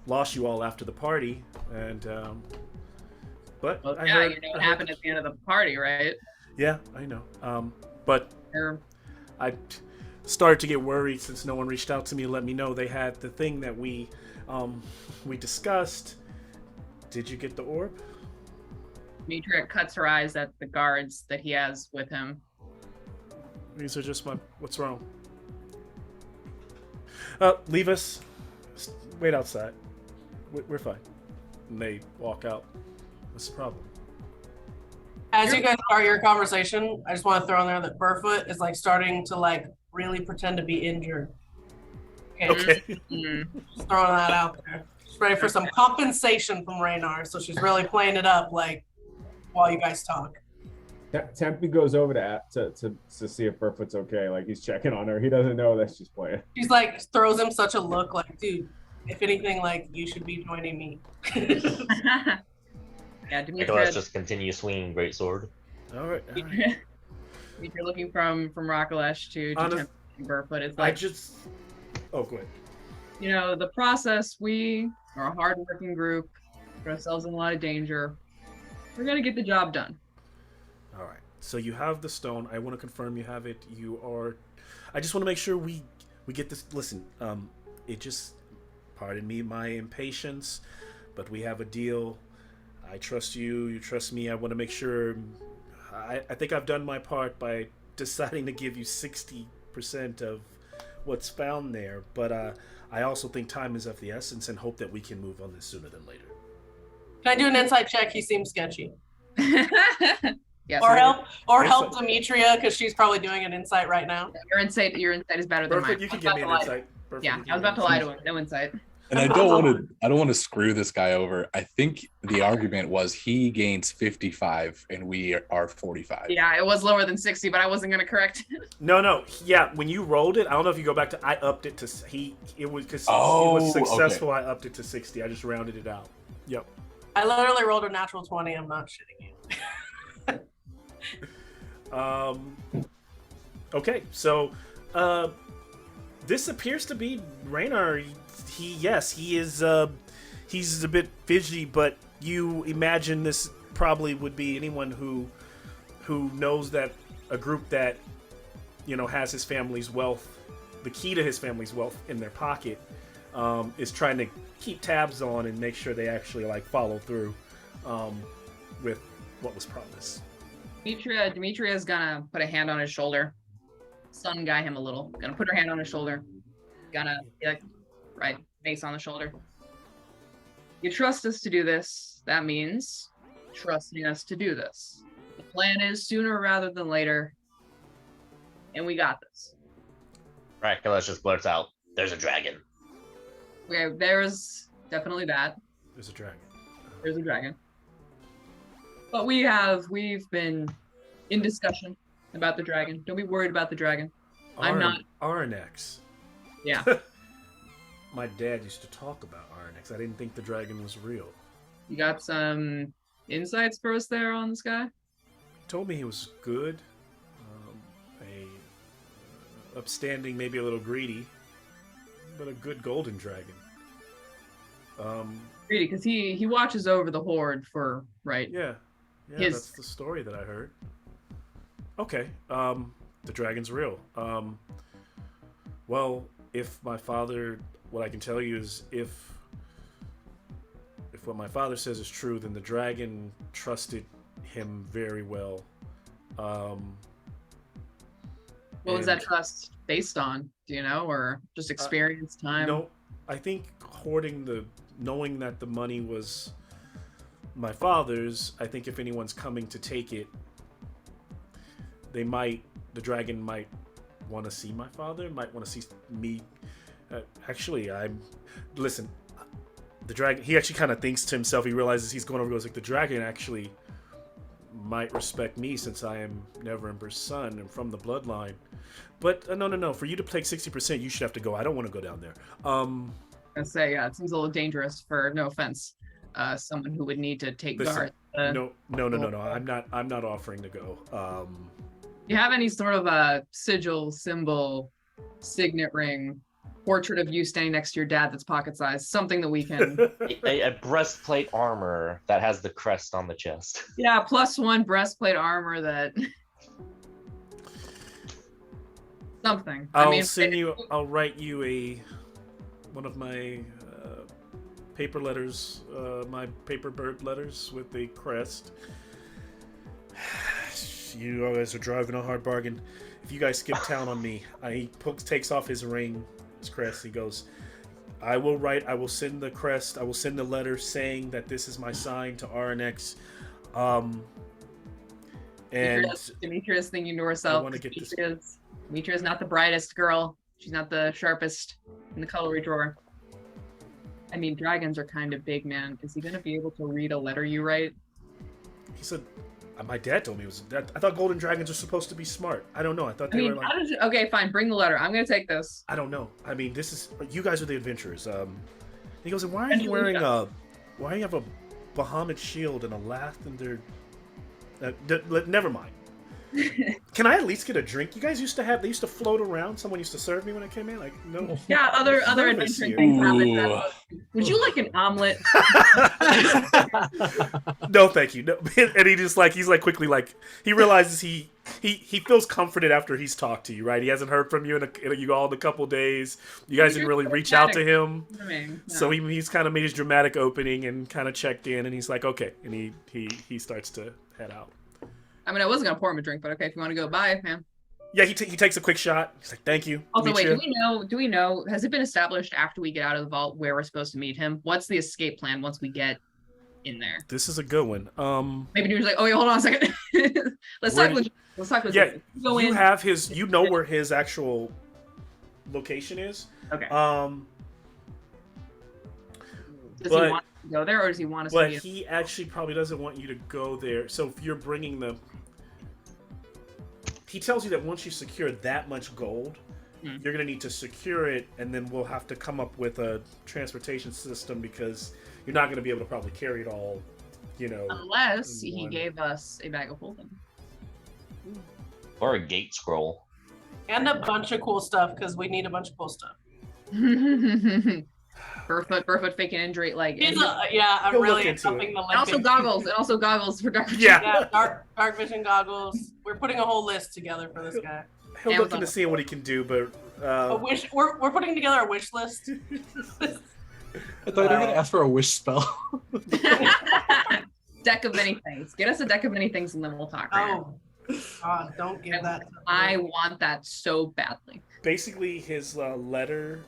lost you all after the party, and but Well, I yeah, heard, you know what happened at the end of the party, right? Yeah, I know. But Or, I started to get worried since no one reached out to me to let me know they had the thing that we discussed. Did you get the orb? Demetria cuts her eyes at the guards that he has with him. These are just my. What's wrong? Leave us. Wait outside. We're fine. And they walk out. What's the problem? As you guys start your conversation, I just want to throw in there that Burfoot is like starting to like really pretend to be injured. Okay. Just throwing that out there. She's ready for some compensation from Raynar, so she's really playing it up like while you guys talk. Tempe goes over to see if Burfoot's okay. Like he's checking on her. He doesn't know that she's playing. She's like throws him such a look like, dude, if anything, like you should be joining me. Yeah, Nicholas just continue swinging great sword. All right. If you're looking from Rakalesh to Burfoot, it's like Oh, go ahead. You know, the process. We are a hard-working group. Put ourselves in a lot of danger. We're gonna get the job done. All right. So you have the stone. I want to confirm you have it. You are. I just want to make sure we get this. Listen. It just. Pardon me, my impatience, but we have a deal. I trust you. You trust me. I want to make sure. I think I've done my part by deciding to give you 60% of what's found there. But I also think time is of the essence and hope that we can move on this sooner than later. Can I do an insight check? He seems sketchy. Yes, Or help Demetria because she's probably doing an insight right now. Your insight is better than Perfect. mine. You can give me an insight. Yeah, I was about to lie to him. No insight. And I don't want to screw this guy over. I think the argument was he gains 55 and we are 45. Yeah, it was lower than 60, but I wasn't gonna correct it. No. Yeah, when you rolled it, I don't know if you go back to. I upped it to it was successful. Okay. I upped it to 60. I just rounded it out. Yep. I literally rolled a natural 20. I'm not shitting you. Okay, so this appears to be Raynar. He is he's a bit fidgety, but you imagine this probably would be anyone who knows that a group that has his family's wealth, the key to his family's wealth in their pocket, is trying to keep tabs on and make sure they actually follow through with what was promised. Demetria is gonna put a hand on his shoulder, sun guy him a little. Gonna put her hand on his shoulder. Gonna be like, right, face on the shoulder. You trust us to do this. That means trusting us to do this. The plan is sooner rather than later, and we got this. Right, let's just blurts out, there's a dragon. Okay, there's definitely that. There's a dragon. There's a dragon. But we've been in discussion about the dragon. Don't be worried about the dragon. I'm not. Arnex. Yeah. My dad used to talk about Arnex. I didn't think the dragon was real. You got some insights for us there on this guy? He told me he was good, upstanding, maybe a little greedy, but a good golden dragon. Greedy, because he watches over the horde for, right? Yeah, that's the story that I heard. Okay, the dragon's real. Well, if my father, what I can tell you is if what my father says is true, then the dragon trusted him very well. What was that trust based on? Do you know, or just experience, time? No, I think knowing that the money was my father's, I think if anyone's coming to take it, the dragon might want to see my father, might want to see me. Listen, the dragon, he actually kind of thinks to himself, he realizes he's going over, goes like, the dragon actually might respect me since I am Neverember's son and from the bloodline. But no, for you to take 60%, you should have to go. I don't want to go down there. I say, yeah, it seems a little dangerous, for no offense. someone who would need to take Listen, guard. No. I'm not offering to go. You have any sort of a sigil, symbol, signet ring, portrait of you standing next to your dad that's pocket sized, something that we can. a breastplate armor that has the crest on the chest. Yeah, +1 breastplate armor that. Something. I'll write you one of my paper letters, my paper bird letters with the crest. You guys are driving a hard bargain. If you guys skip town on me, he takes off his ring, his crest. He goes, I will send the crest. I will send the letter saying that this is my sign to RNX. And Demetria's thinking to herself, Demetria's not the brightest girl. She's not the sharpest in the cutlery drawer. I mean, dragons are kind of big, man. Is he going to be able to read a letter you write? He said, my dad told me it was that. I thought golden dragons are supposed to be smart. I don't know. I thought they were like... Okay, fine. Bring the letter. I'm going to take this. I don't know. I mean, you guys are the adventurers. He goes, why are you wearing why do you have a Bahamut shield and a Lathander? Never mind. Can I at least get a drink? You guys they used to float around. Someone used to serve me when I came in. Like, no. Yeah, other adventuring things happen. Would you like an omelet? No, thank you. No. And he's quickly he realizes he feels comforted after he's talked to you, right? He hasn't heard from you in a couple days. You guys didn't really reach out to him. So he's kind of made his dramatic opening and kind of checked in, and he's like, okay, and he starts to head out. I mean, I wasn't gonna pour him a drink, but okay, if you want to go, bye, man. Yeah, he takes a quick shot. He's like, thank you. Also, wait, do we know, has it been established after we get out of the vault where we're supposed to meet him? What's the escape plan once we get in there? This is a good one. Maybe he was like, oh, wait, hold on a second. Let's talk legit. Yeah, you have you know where his actual location is. Okay. Does he want to go there, or does he want us to? But he actually probably doesn't want you to go there. So if you're bringing he tells you that once you secure that much gold, you're going to need to secure it, and then we'll have to come up with a transportation system because you're not going to be able to probably carry it all, Unless he gave us a bag of holding. Or a gate scroll. And a bunch of cool stuff, because we need a bunch of cool stuff. Burfoot faking injury, I'm really helping the and also goggles for dark vision. Yeah, dark vision goggles. We're putting a whole list together for this guy. He'll look into seeing what he can do, but a wish. We're putting together a wish list. I thought you were gonna ask for a wish spell. Deck of many things. Get us a deck of many things, and then we'll talk. God, don't give that. I want that so badly. Basically, his letter.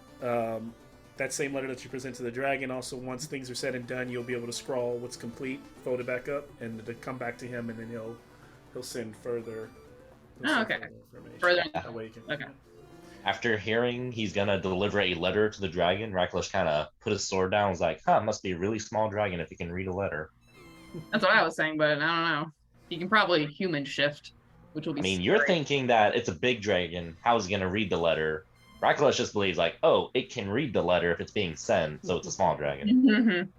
That same letter that you present to the dragon, also once things are said and done, you'll be able to scrawl what's complete, fold it back up, and to come back to him, and then he'll send further. Further. Okay. After hearing he's gonna deliver a letter to the dragon, Reckless kind of put his sword down. Was like, it must be a really small dragon if he can read a letter. That's what I was saying, but I don't know. He can probably human shift, which will be. I mean, you're thinking that it's a big dragon. How is he gonna read the letter? Reckless just believes it can read the letter if it's being sent, so it's a small dragon.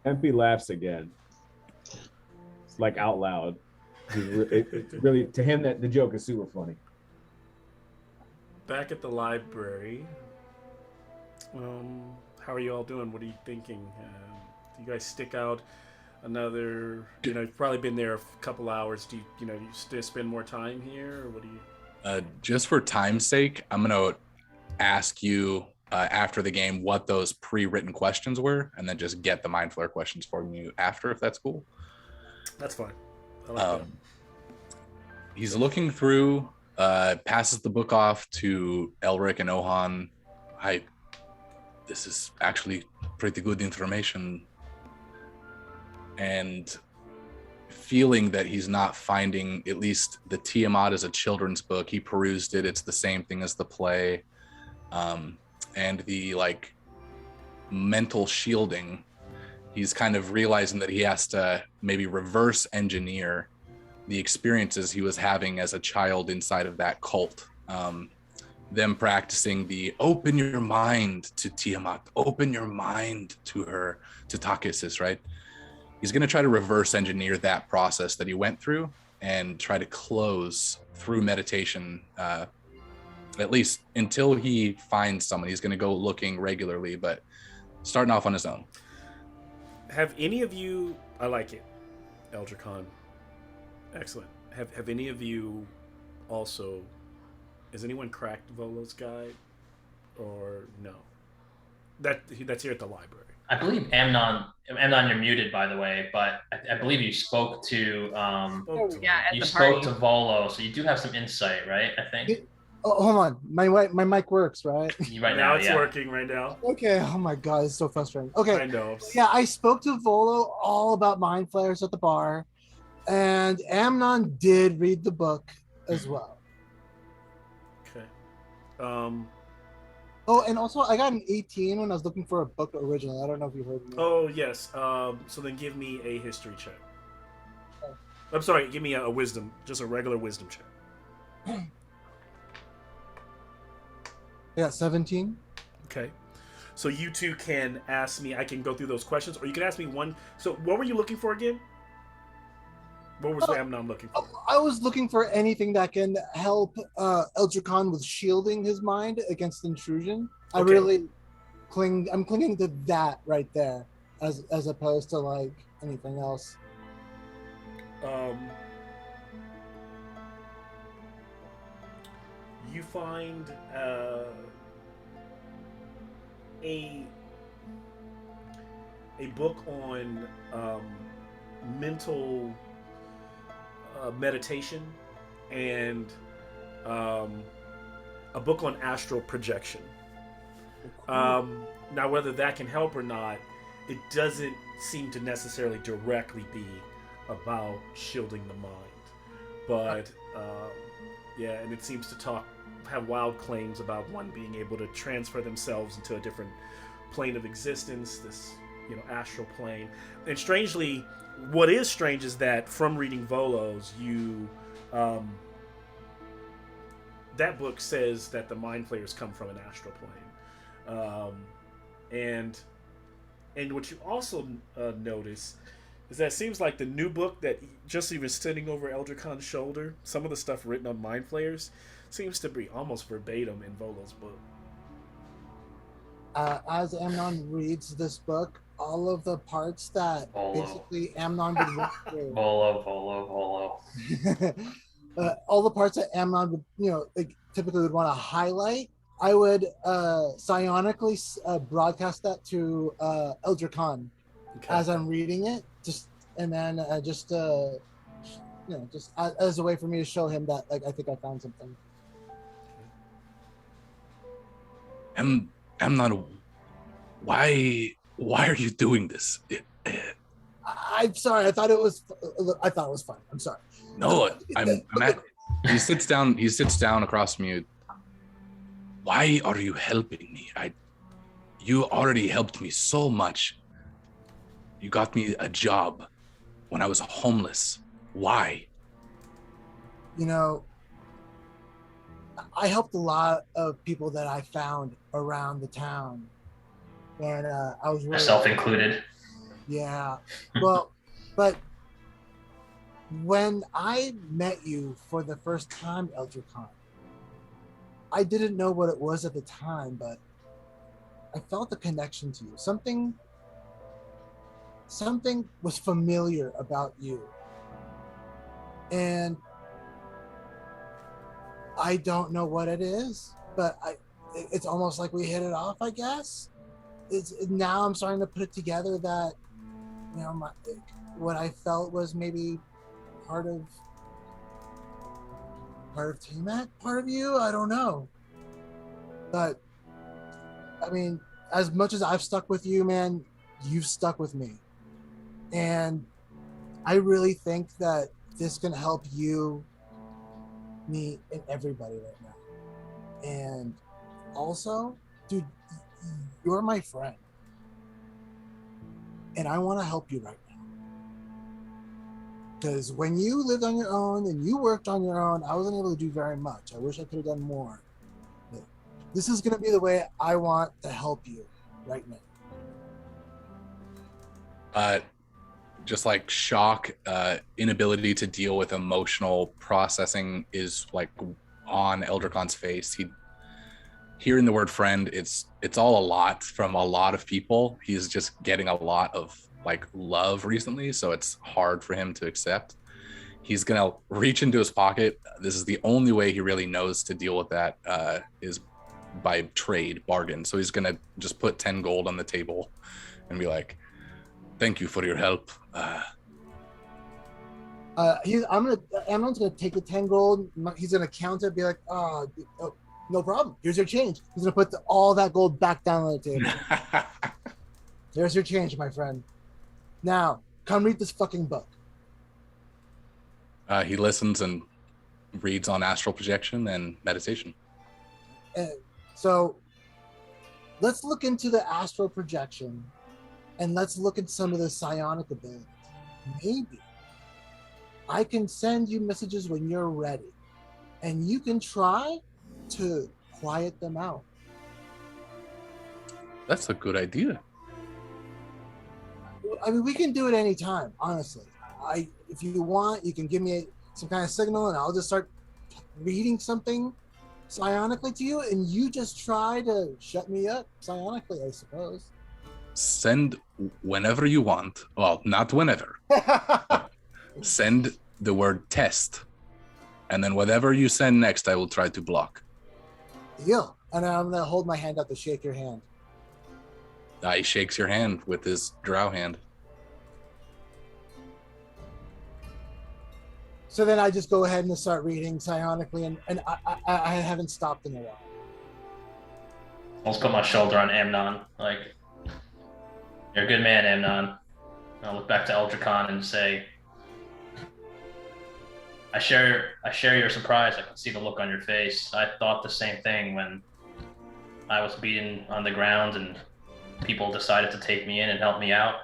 MP laughs again. It's out loud. It's really, to him, that the joke is super funny. Back at the library, how are you all doing? What are you thinking? Do you guys stick out another? You've probably been there a couple hours. Do you still spend more time here, or what do you? Just for time's sake, I'm gonna ask you after the game what those pre-written questions were, and then just get the mind flare questions from you after, if that's cool. That's fine. I like that. He's looking through, passes the book off to Elric and Ohan. This is actually pretty good information. And feeling that he's not finding, at least the Tiamat is a children's book. He perused it. It's the same thing as the play. And the mental shielding, he's kind of realizing that he has to maybe reverse engineer the experiences he was having as a child inside of that cult. Them practicing the open your mind to Tiamat, open your mind to her, to Takesis, right? he's going to try to reverse engineer that process that he went through and try to close through meditation, at least until he finds someone. He's going to go looking regularly, but starting off on his own. Have any of you? I like it, Elder Khan. Excellent. Have any of you also? Has anyone cracked Volo's guide, or no? That's here at the library. I believe Amnon, you're muted, by the way, but I believe you spoke to you spoke to Volo, so you do have some insight, right? I think. Oh, hold on, my mic works, right? Right now, it's working right now. Okay. Oh my god, it's so frustrating. Okay. I know. Yeah, I spoke to Volo all about mind flayers at the bar, and Amnon did read the book as well. Okay. Oh, and also I got an 18 when I was looking for a book originally. I don't know if you heard me. Oh yes. So then give me a history check. Okay. I'm sorry. Give me a wisdom, just a regular wisdom check. Yeah, 17. Okay. So you two can ask me. I can go through those questions, or you can ask me one. So what were you looking for again? What was Amnon looking for? I was looking for anything that can help Eldra Khan with shielding his mind against intrusion. Okay. I'm clinging to that right there, as opposed to like anything else. You find a book on mental meditation and a book on astral projection. Now, whether that can help or not, it doesn't seem to necessarily directly be about shielding the mind, but yeah, and it seems to have wild claims about one being able to transfer themselves into a different plane of existence, this astral plane. And strangely, what is strange is that from reading Volo's, that book says that the mind flayers come from an astral plane, and what you also notice is that it seems like the new book that just even sitting over Elder Khan's shoulder, some of the stuff written on mind flayers seems to be almost verbatim in Volo's book. As Amnon reads this book, all of the parts that basically Amnon would walk through. Volo. All the parts that Amnon would, typically would want to highlight, I would psionically broadcast that to Elder Khan as I'm reading it, just as a way for me to show him that I think I found something. Amnon, why are you doing this? I'm sorry. I thought it was fun. I'm sorry. No, he sits down across from you. Why are you helping me? You already helped me so much. You got me a job when I was homeless. Why? I helped a lot of people that I found around the town, and I was really, myself included. Yeah, well, but when I met you for the first time, Elder Khan, I didn't know what it was at the time, but I felt a connection to you. Something was familiar about you, and I don't know what it is, but it's almost like we hit it off, I guess. Now I'm starting to put it together that, what I felt was maybe part of T-Mac, part of you, I don't know. But, I mean, as much as I've stuck with you, man, you've stuck with me. And I really think that this can help you, me, and everybody right now. And also, dude, you're my friend. And I want to help you right now. Because when you lived on your own and you worked on your own, I wasn't able to do very much. I wish I could have done more. But this is going to be the way I want to help you right now. just like shock, inability to deal with emotional processing is like on Eldricon's face. Hearing the word friend, it's all a lot from a lot of people. He's just getting a lot of like love recently, so it's hard for him to accept. He's gonna reach into his pocket. This is the only way he really knows to deal with that, is by trade, bargain. So he's gonna just put 10 gold on the table and be like, thank you for your help. Amnon's gonna take the 10 gold. He's gonna count it, be like, oh, no problem. Here's your change. He's gonna put all that gold back down on the table. There's your change, my friend. Now, come read this fucking book. He listens and reads on astral projection and meditation. So let's look into the astral projection and let's look at some of the psionic abilities. Maybe I can send you messages when you're ready and you can try to quiet them out. That's a good idea. I mean, we can do it anytime, honestly. If you want, you can give me some kind of signal and I'll just start reading something psionically to you and you just try to shut me up psionically, I suppose. Send whenever you want. Well, not whenever. Send the word test. And then whatever you send next, I will try to block. Deal. And I'm going to hold my hand up to shake your hand. He shakes your hand with his drow hand. So then I just go ahead and start reading psionically, and I haven't stopped in a while. I'll just put my shoulder on Amnon, like, you're a good man, Amnon. I'll look back to Eldricon and say, I share your surprise. I can see the look on your face. I thought the same thing when I was beaten on the ground and people decided to take me in and help me out.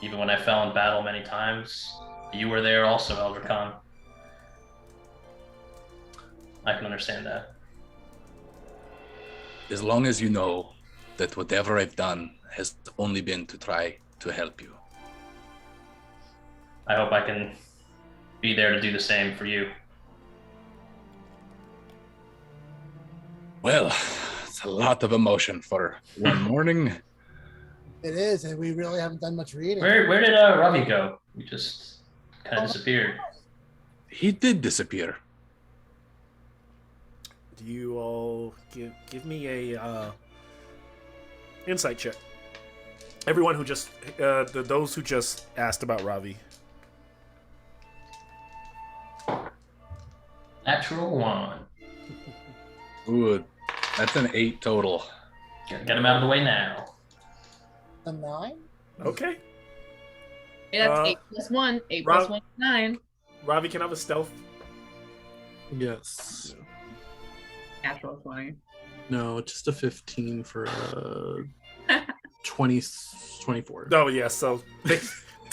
Even when I fell in battle many times, you were there also, Eldricon. I can understand that. As long as you know that whatever I've done has only been to try to help you. I hope I can be there to do the same for you. Well, it's a lot of emotion for one morning. It is, and we really haven't done much reading. Where did Ravi go? He just kind of disappeared. He did disappear. Do you all give me a insight check? Everyone who just those who just asked about Ravi. Natural 1. Ooh, that's an 8 total. Get him out of the way now. A 9? Okay. Yeah, that's 8 plus 1. 8 plus 1 is 9. Ravi, can I have a stealth? Yes. Natural 20. No, just a 15 for 24. Oh yeah, so they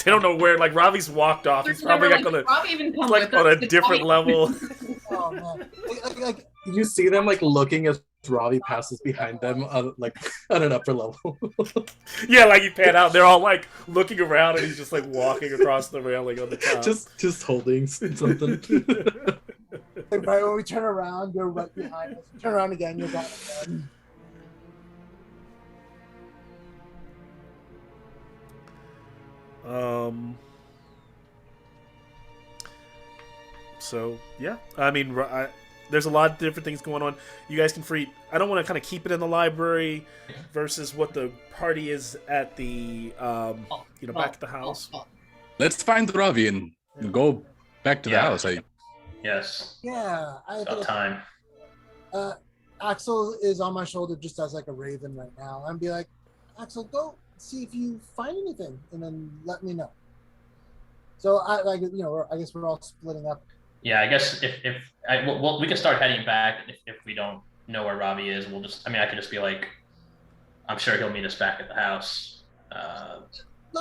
don't know where. Like Ravi's walked off. He's probably not gonna. Ravi even come like with on us a to different Ravi- level. Oh man! Like, You see them like looking as Ravi passes behind them, like on an upper level. Yeah, like you pan out, they're all like looking around, and he's just like walking across the railing on the top. just holding something. like right when we turn around, you're right behind us. Turn around again, you're gone again. So yeah, I mean, there's a lot of different things going on. You guys can free. I don't want to kind of keep it in the library versus what the party is at the back at the house. Let's find Ravi and go back to the house. Yes. Yeah, About time. Axel is on my shoulder just as like a raven right now. And be like, Axel, go see if you find anything, and then let me know. So I guess we're all splitting up. Yeah, I guess if we can start heading back. If we don't know where Ravi is, we'll just. I mean, I could just be like, I'm sure he'll meet us back at the house.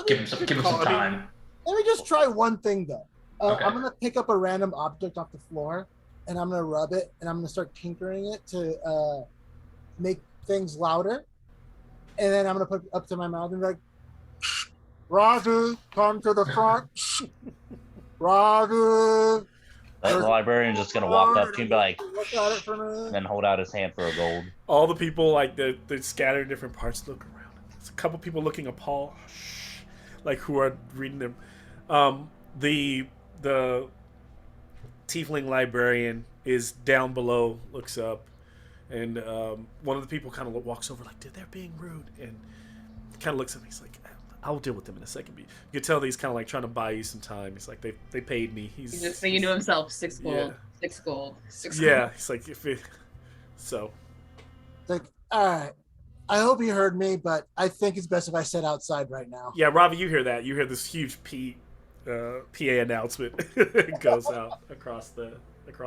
Give him some time. Let me just try one thing though. Okay. I'm gonna pick up a random object off the floor, and I'm gonna rub it, and I'm gonna start tinkering it to make things louder, and then I'm gonna put it up to my mouth and be like, Ravi, come to the front. Ravi. The librarian's just gonna walk up to him and be like, Look at it for me. and then hold out his hand for a gold. All the people, like, they're scattered in different parts, look around. There's a couple people looking appalled, like, who are reading them. The tiefling librarian is down below, looks up, and one of the people kind of walks over, like, they're being rude, and kind of looks at me. He's like, I'll deal with them in a second. You can tell that he's kind of like trying to buy you some time. He's like, they paid me. He's just thinking to himself, 6 gold, yeah. 6 gold, 6 Yeah, gold. he's like, so. It's like, all right. I hope you heard me, but I think it's best if I sit outside right now. Yeah, Robbie, you hear that? You hear this huge PA announcement goes out across the.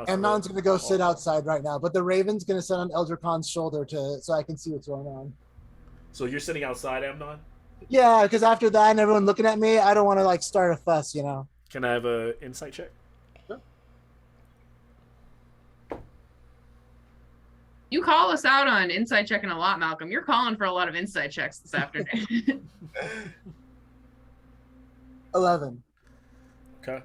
Amnon's going to go sit outside right now, but the Raven's going to sit on Elder Khan's shoulder so I can see what's going on. So you're sitting outside, Amnon? Yeah, because after that and everyone looking at me, I don't want to like start a fuss, you know. Can I have an insight check? Sure. You call us out on insight checking a lot, Malcolm. You're calling for a lot of insight checks this afternoon. 11. Okay.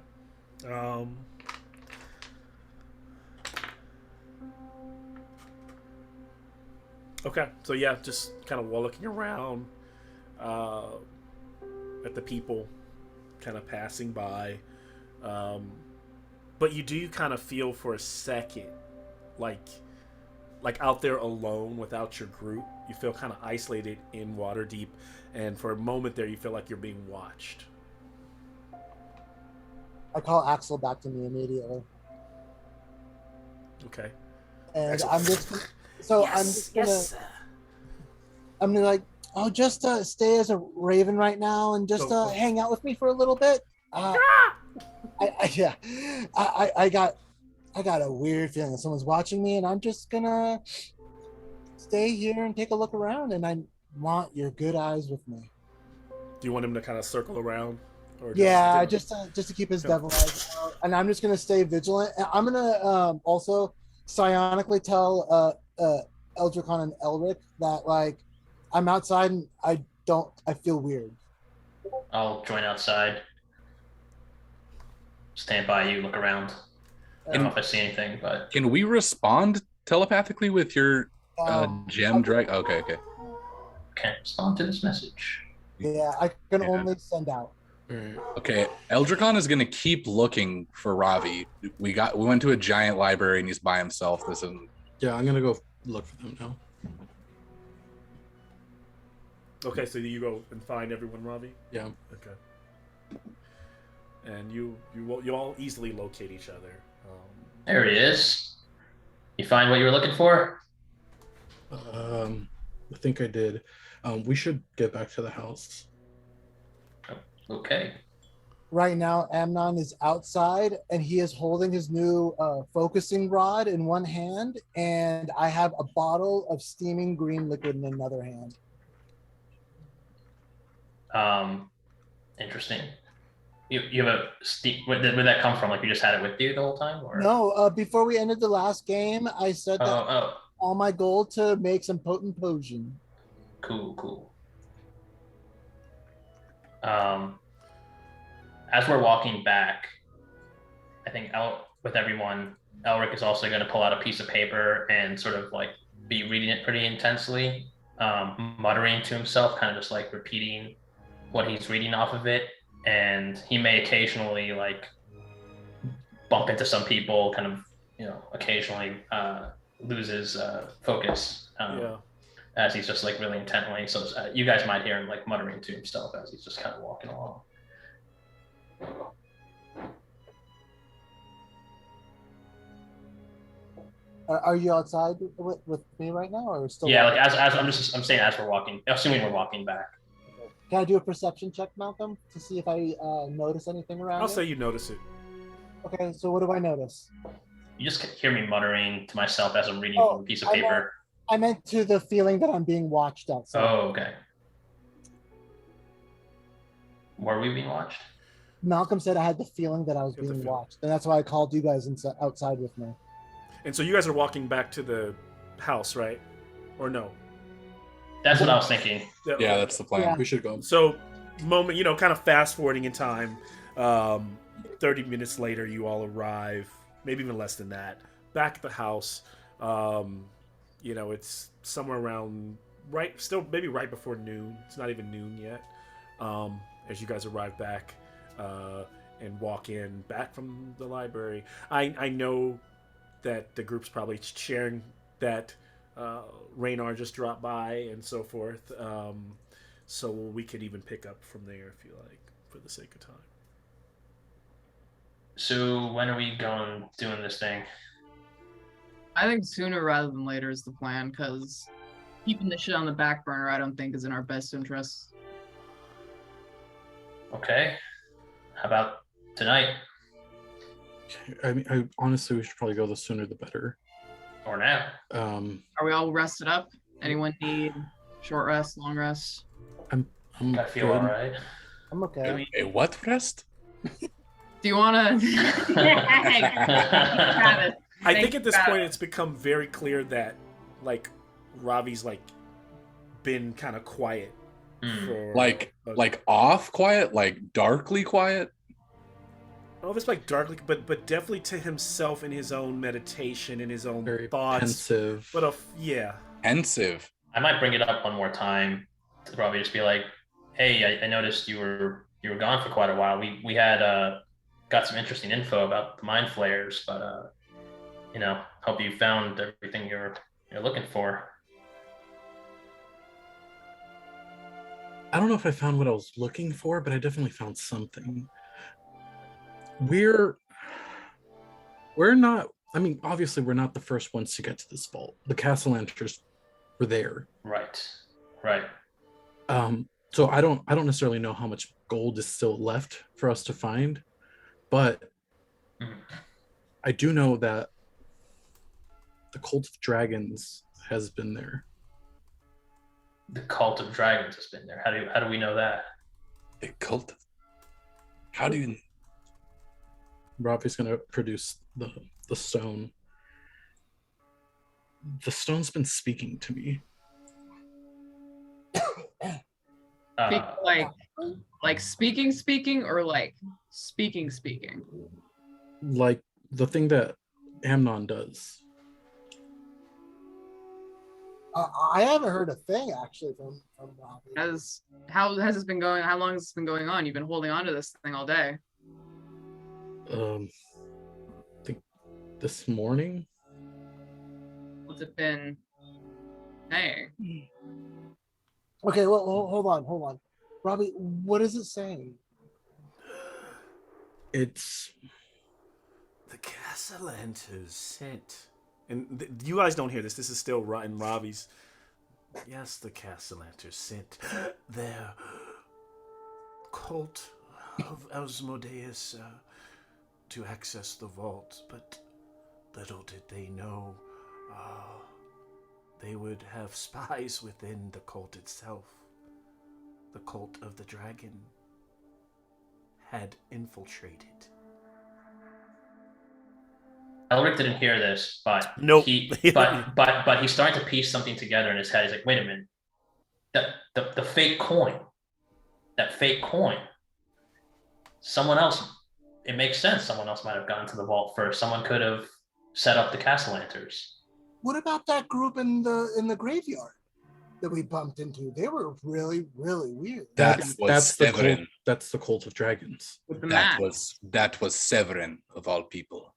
Okay, so yeah, just kind of looking around at the people kind of passing by. But you do kind of feel for a second like out there alone without your group. You feel kind of isolated in Waterdeep, and for a moment there you feel like you're being watched. I call Axel back to me immediately. Okay. And Axel. I'm just so Yes, I'm just gonna yes. I'm gonna like, oh, just stay as a raven right now and just hang out with me for a little bit. I got a weird feeling that someone's watching me, and I'm just gonna stay here and take a look around, and I want your good eyes with me. Do you want him to kind of circle around? Or Just to keep his devil eyes out, and I'm just gonna stay vigilant. And I'm gonna also psionically tell Eldra Khan and Elric that like I'm outside and I feel weird. I'll join outside. Stand by you, look around. I don't know if I see anything, but Can we respond telepathically with your gem drag? Okay. can't respond to this message. Yeah, I can only send out. Okay, Eldricon is gonna keep looking for Ravi. We went to a giant library and he's by himself. This isn't. Yeah, I'm gonna go look for them now. Okay, so you go and find everyone, Ravi? Yeah. Okay. And you all easily locate each other. There he is. You find what you were looking for? I think I did. We should get back to the house. Okay. Right now, Amnon is outside and he is holding his new focusing rod in one hand, and I have a bottle of steaming green liquid in another hand. Interesting. You have a steep. Where did that come from? Like you just had it with you the whole time, or No, before we ended the last game, I said that Oh, all my gold to make some potent potion. cool. As we're walking back, I think with everyone, Elric is also going to pull out a piece of paper and sort of like be reading it pretty intensely, muttering to himself, kind of just like repeating what he's reading off of it. And he may occasionally like bump into some people, kind of, occasionally loses focus as he's just like really intently. So you guys might hear him like muttering to himself as he's just kind of walking along. Are you outside with me right now, or still? Yeah, like as I'm saying, as we're walking, assuming we're walking back. Can I do a perception check, Malcolm, to see if I notice anything around? I'll say you notice it. Okay, so what do I notice? You just hear me muttering to myself as I'm reading from a piece of paper. I meant to the feeling that I'm being watched outside. Oh, okay. Were we being watched? Malcolm said I had the feeling that I was being watched, and that's why I called you guys outside with me. And so you guys are walking back to the house, right? Or no? That's what I was thinking. Yeah, that's the plan. Yeah. We should go. So moment, kind of fast forwarding in time. 30 minutes later, you all arrive, maybe even less than that, back at the house. It's somewhere around maybe right before noon. It's not even noon yet. As you guys arrive back and walk in back from the library, I know that the group's probably sharing that Raynar just dropped by and so forth. So we could even pick up from there if you like, for the sake of time. So when are we doing this thing? I think sooner rather than later is the plan, because keeping the shit on the back burner I don't think is in our best interest. Okay. How about tonight? I mean, honestly, we should probably go the sooner the better. Or now? Are we all rested up? Anyone need short rest, long rest? I feel all right. I'm okay. A what rest? Do you want to? I think at this point it's become very clear that, like, Ravi's like been kind of quiet. For, like off quiet, like darkly quiet. I don't know if it's like darkly, but definitely to himself in his own meditation, in his own Very thoughts. pensive. But yeah, pensive. I might bring it up one more time to probably just be like, "Hey, I noticed you were gone for quite a while. We had got some interesting info about the mind flayers, but hope you found everything you're looking for." I don't know if I found what I was looking for, but I definitely found something. We're not, I mean, obviously we're not the first ones to get to this vault. The Castellanters were there. Right. So I don't necessarily know how much gold is still left for us to find, but I do know that the Cult of Dragons has been there. The Cult of Dragons has been there. How do we know that? The cult. How do you? Ravi's gonna produce the stone. The stone's been speaking to me. Like speaking, or like speaking? Like the thing that Amnon does. I haven't heard a thing actually from Ravi. How has this been going? How long has this been going on? You've been holding on to this thing all day. I think this morning. What's it been? Hey. Okay, well, hold on. Robbie, what is it saying? It's the Castellanters sent. And you guys don't hear this. This is still in Ravi's. Yes, the Castellanters sent their cult of Asmodeus to access the vault, but little did they know they would have spies within the cult itself. The cult of the dragon had infiltrated. Elric didn't hear this, but nope. but he's starting to piece something together in his head. He's like, wait a minute, the fake coin, someone else. It makes sense. Someone else might have gone to the vault first. Someone could have set up the Castellanters. What about that group in the graveyard that we bumped into? They were really, really weird. That's Severin. That's the Cult of Dragons. That was Severin of all people.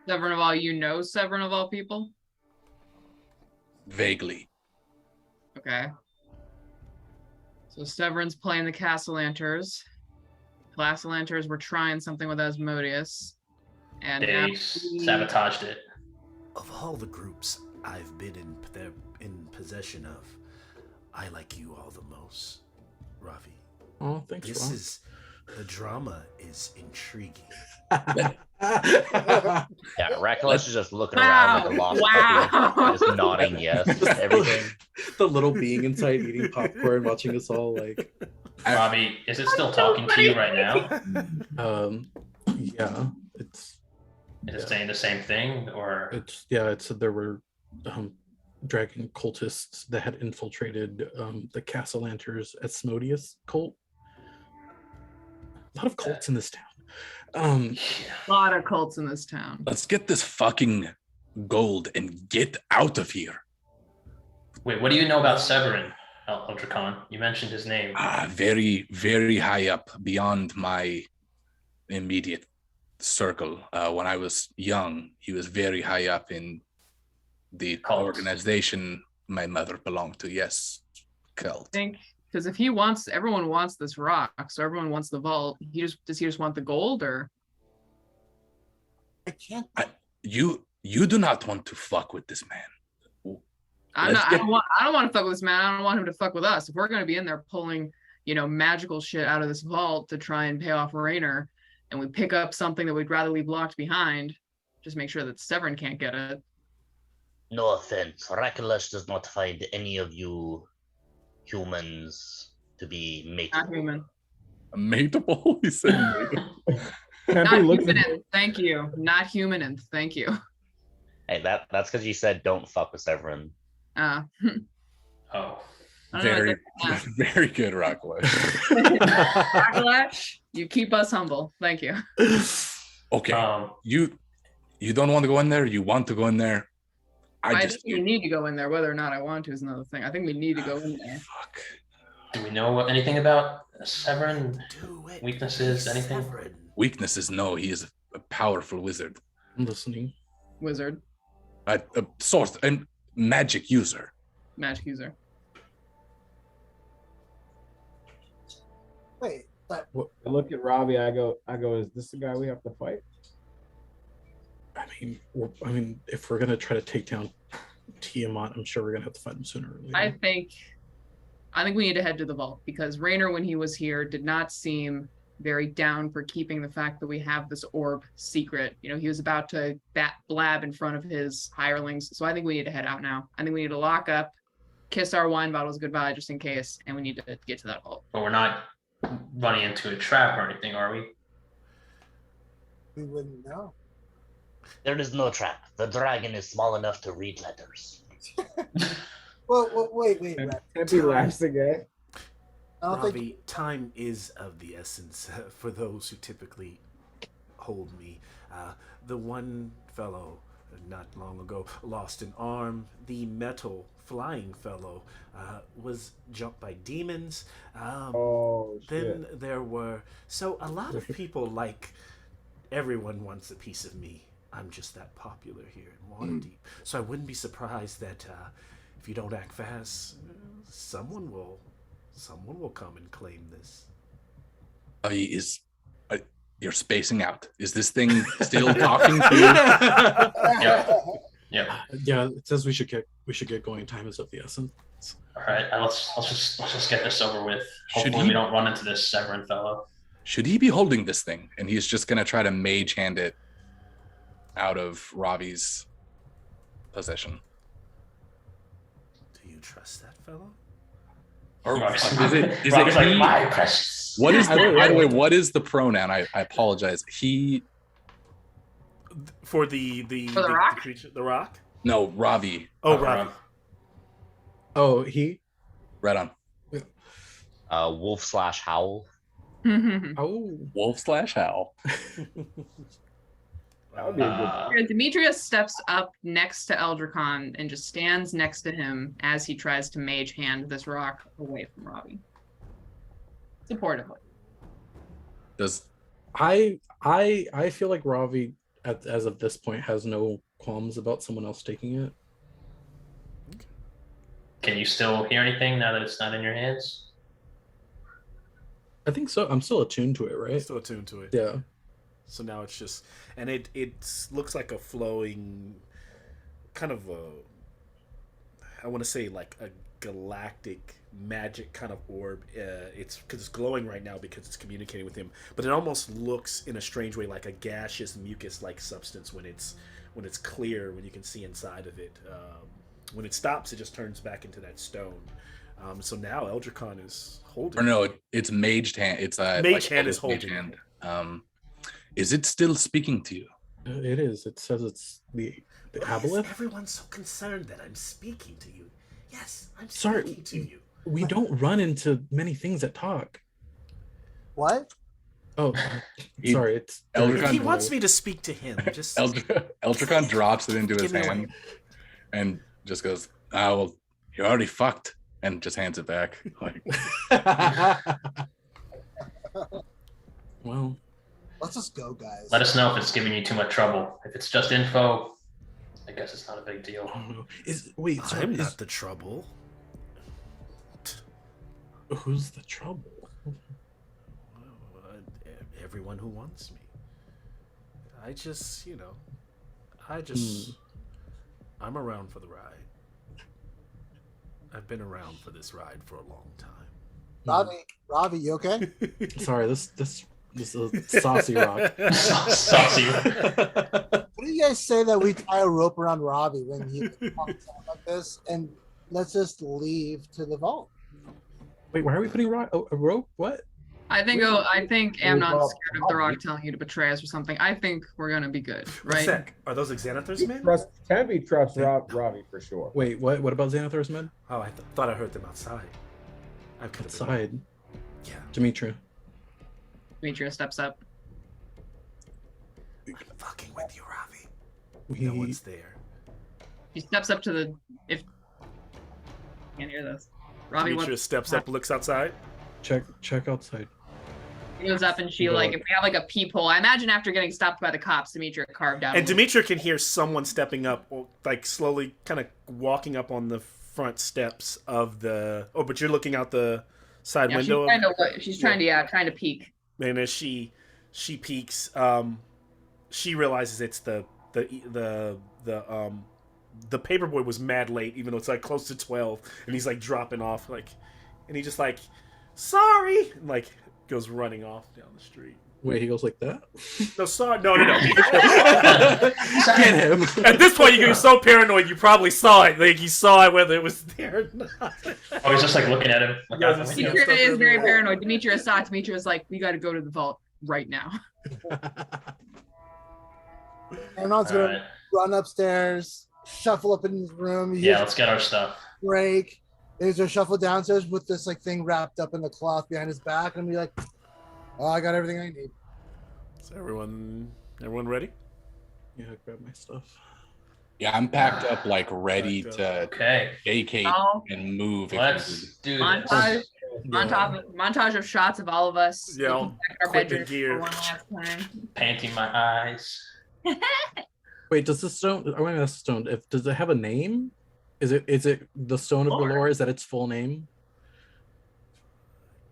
Severin of all, Severin of all people? Vaguely. Okay. So Severin's playing the Castellanters. Castellanters were trying something with Asmodeus. And they sabotaged it. Of all the groups I've been in possession of, I like you all the most, Ravi. Oh, thanks, The drama is intriguing. Yeah, Rakulesh is just looking around like a lost puppy, just nodding yes, just everything. The little being inside eating popcorn, watching us all like. Robbie, is it still talking to you right now? Yeah, it's. Is it saying the same thing, or it said there were dragon cultists that had infiltrated the Castellanters Asmodeus cult. A lot of cults in this town. A lot of cults in this town. Let's get this fucking gold and get out of here. Wait, what do you know about Severin, Ultracon? You mentioned his name. Very, very high up beyond my immediate circle. When I was young, he was very high up in the organization my mother belonged to. Yes, cult. I think because if everyone wants this rock, so everyone wants the vault. Does he just want the gold, or? I can't. You do not want to fuck with this man. I don't want to fuck with this man. I don't want him to fuck with us. If we're going to be in there pulling, magical shit out of this vault to try and pay off Raynor, and we pick up something that we'd rather leave locked behind, just make sure that Severin can't get it. No offense, Rakalash does not find any of you humans to be mateable. Not human. Mateable? He said mateable. Not human, and thank you. Not human, and thank you. Hey, that's because you said don't fuck with Severin. Oh. Very, very good, Rockalash. Rockalash, you keep us humble. Thank you. Okay. You don't want to go in there? You want to go in there? I think we need to go in there. Whether or not I want to is another thing. I think we need to go in there. Fuck. Do we know anything about Severin? Weaknesses? Anything? Weaknesses? No. He is a powerful wizard. I'm listening. Wizard. A source and magic user. Magic user. Wait, but I look at Robbie. I go. Is this the guy we have to fight? I mean, if we're gonna try to take down Tiamat, I'm sure we're gonna have to fight him sooner or later. I think we need to head to the vault because Raynor, when he was here, did not seem very down for keeping the fact that we have this orb secret. He was about to blab in front of his hirelings. So I think we need to head out now. I think we need to lock up, kiss our wine bottles goodbye just in case, and we need to get to that vault. But we're not running into a trap or anything, are we? we wouldn't know. There is no trap. The dragon is small enough to read letters. Well, wait. Tempe laughs again. Robbie, time is of the essence for those who typically hold me. The one fellow not long ago lost an arm. The metal flying fellow was jumped by demons. Then there were... So a lot of people everyone wants a piece of me. I'm just that popular here in Waterdeep. So I wouldn't be surprised that if you don't act fast, someone will come and claim this. You're spacing out. Is this thing still talking to you? Yeah. Yeah, it says we should get going. Time is of the essence. All right, let's just get this over with. Hopefully we don't run into this Severin fellow. Should he be holding this thing? And he's just gonna try to mage hand it out of Robbie's possession. Do you trust that fellow? Or Robbie's is it like my precious? What is by the way, what is the pronoun? I apologize. He for the rock? Creature, the rock? No, Robbie. Oh, Robbie. Oh, he? Right on. Wolf/howl. Oh, Wolf/howl. That would be a good. Demetrius steps up next to Eldricon and just stands next to him as he tries to mage hand this rock away from Robbie. Supportively. Does I feel like Ravi as of this point has no qualms about someone else taking it. Can you still hear anything now that it's not in your hands? I think so. I'm still attuned to it, right? Still attuned to it. Yeah. So now it's just, and it looks like a flowing, kind of I want to say like a galactic magic kind of orb. It's because it's glowing right now because it's communicating with him, but it almost looks in a strange way like a gaseous mucus-like substance when it's clear, when you can see inside of it. When it stops, it just turns back into that stone. So now Eldricon is holding. Or no, it's maged hand. It's mage hand is holding. Hand. Is it still speaking to you? It is. It says it's the Why is aboleth. everyone so concerned that I'm speaking to you? Yes, I'm Sorry, speaking to you. we don't run into many things that talk. What? Oh, He- sorry. It's Eldricon- If he wants me to speak to him, just Eldricon drops it into his Give me hand away. and just goes, "Ah, well, you already fucked," and just hands it back. Like, well, Let's just go, guys. Let us know if it's giving you too much trouble. If it's just info, I guess it's not a big deal. I don't know. Wait? Sorry, I'm not the trouble. who's the trouble? Everyone who wants me. I just, I'm around for the ride. I've been around for this ride for a long time. Ravi, you okay? Sorry, this is a saucy rock. Saucy. What do you guys say that we tie a rope around Ravi when he talks out like this, and let's just leave to the vault? Wait, why are we putting a rope? What? I think Amnon's scared of the rock telling you to betray us or something. I think we're gonna be good, What's right? that? Are those Xanathars men? Tempe trusts Ravi for sure. Wait, what? What about Xanathars men? Oh, I thought I heard them outside. I could have been. Outside. Yeah. Demetra. Demetria steps up. I'm fucking with you, Ravi. We... No one's there. He steps up to the. If can't hear this. Ravi Demetria steps up, looks outside. Check outside. She goes up and she if we have like a peephole. I imagine after getting stopped by the cops, Demetria carved out. And Demetria can hear someone stepping up, like slowly, kind of walking up on the front steps of the. Oh, but you're looking out the side window. She's trying to peek. And as she peeks, she realizes it's the paperboy was mad late, even though it's like close to 12, and he's like dropping off, like, and he just like, sorry, and like goes running off down the street. Wait, he goes like that? No, sorry, no. Get him. At this point, you're so paranoid, you probably saw it. Like you saw it whether it was there or not. Oh, he's just like looking at him. Like, Demetria is very paranoid. Demetria saw it. Demetria's like, we got to go to the vault right now. Amnon's gonna run upstairs, shuffle up in his room. Yeah, let's get our stuff. Break. He's gonna shuffle downstairs with this like thing wrapped up in the cloth behind his back, and be like, "Oh, I got everything I need." Is everyone ready? Yeah, grab my stuff. Yeah, I'm packed up, like ready to vacate and move. Let's do this. Montage of shots of all of us. Yeah, our bedrooms for one last time. Painting my eyes. Wait, does the stone? I want to ask the stone. Does it have a name? Is it the Stone of Galore? Is that its full name?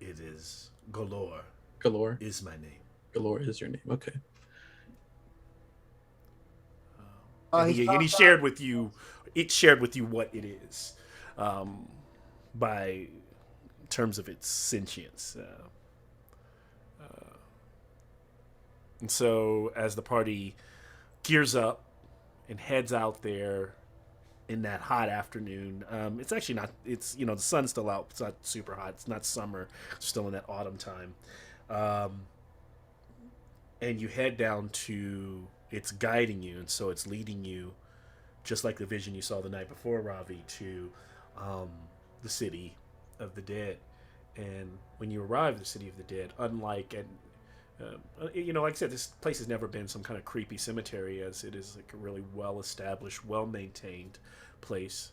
It is Galore. Galore is my name. Galore is your name. Okay. And he shared with you. It shared with you what it is, by terms of its sentience. And so, as the party gears up and heads out there in that hot afternoon, it's actually not. It's the sun's still out. It's not super hot. It's not summer. It's still in that autumn time. And you head down to. It's guiding you, and so it's leading you, just like the vision you saw the night before, Ravi, to the city of the dead. And when you arrive at the city of the dead, unlike like I said, this place has never been some kind of creepy cemetery, as it is like a really well-established, well-maintained place.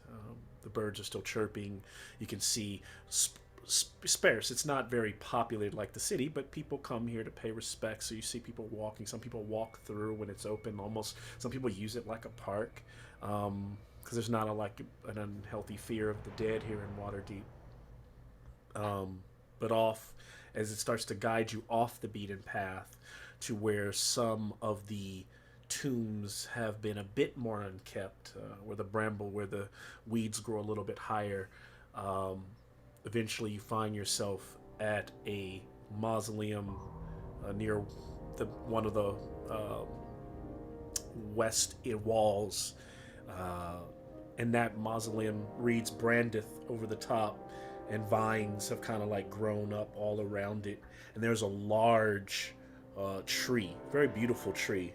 The birds are still chirping. You can see sparse. It's not very populated like the city, but people come here to pay respect. So you see people walking. Some people walk through when it's open. Almost some people use it like a park, because there's not an unhealthy fear of the dead here in Waterdeep. But as it starts to guide you off the beaten path to where some of the tombs have been a bit more unkept, where the weeds grow a little bit higher. Eventually you find yourself at a mausoleum near one of the west walls, and that mausoleum reads Brandith over the top, and vines have kind of like grown up all around it, and there's a large tree, very beautiful tree,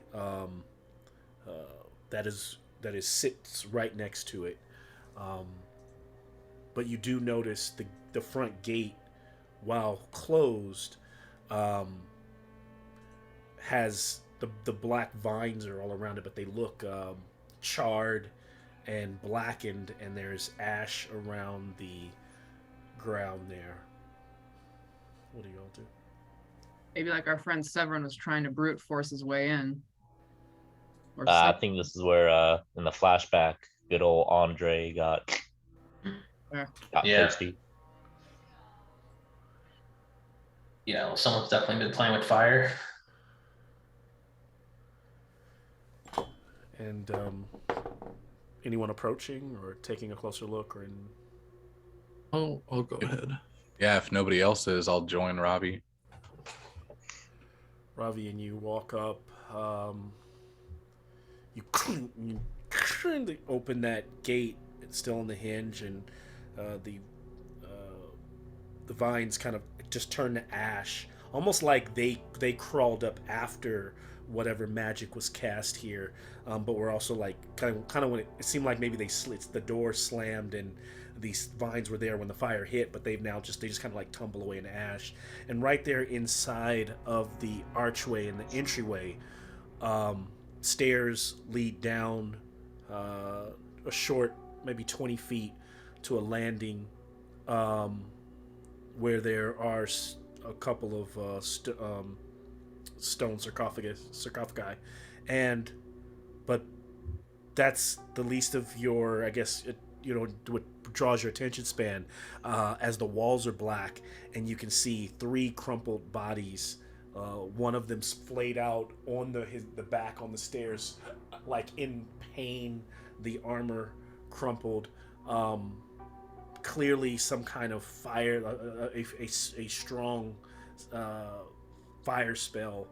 that sits right next to it. Um, but you do notice the front gate, while closed, um, has the black vines are all around it, but they look charred and blackened, and there's ash around the ground there. What do you all do? Maybe like our friend Severin was trying to brute force his way in. I think this is where, in the flashback, good old Andre got thirsty. Yeah, well, someone's definitely been playing with fire. And anyone approaching or taking a closer look, or in? I'll go ahead. Yeah, if nobody else is, I'll join Ravi. Ravi and you walk up. You open that gate. It's still on the hinge, and the vines kind of just turn to ash, almost like they crawled up after whatever magic was cast here. But we're also like kind of when it seemed like maybe the door slammed and these vines were there when the fire hit, but they just kind of like tumble away in ash. And right there inside of the archway and the entryway, stairs lead down a short, maybe 20 feet, to a landing where there are a couple of stone sarcophagi, but that's the least of your, I guess, what draws your attention span, as the walls are black and you can see 3 crumpled bodies. One of them splayed out on the back on the stairs, like in pain. The armor crumpled. Clearly, some kind of fire, a strong fire spell,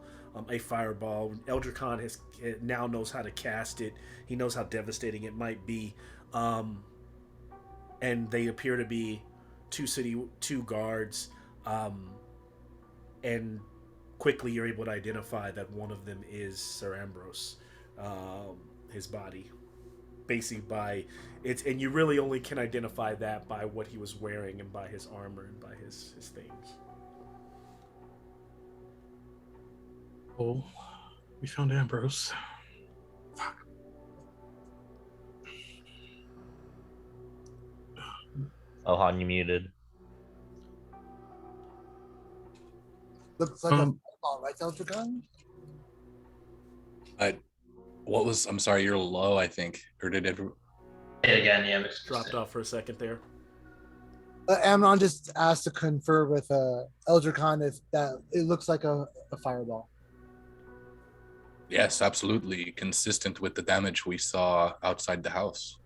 a fireball. Eldricon now knows how to cast it. He knows how devastating it might be. And they appear to be two guards. And quickly you're able to identify that one of them is Sir Ambrose, his body, basically by it's, and you really only can identify that by what he was wearing and by his armor and by his things. Oh, we found Ambrose. Fuck. Oh, Han, you muted. Looks like a fireball, right, Eldricon? What was? I'm sorry, you're low, I think, or did it? Again, yeah, dropped off for a second there. Amnon just asked to confer with Eldricon if that it looks like a fireball. Yes, absolutely, consistent with the damage we saw outside the house.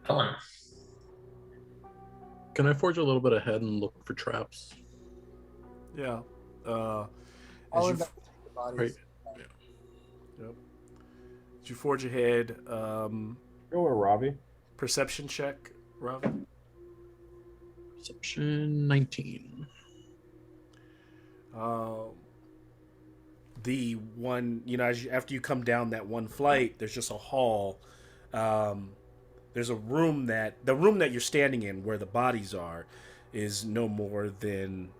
Helen. Can I forge a little bit ahead and look for traps? Yeah. Right. Yep. As you forge ahead, go where Ravi. Perception check, Ravi. Perception 19. The one, after you come down that one flight, there's just a hall. There's a room the room that you're standing in, where the bodies are, is no more than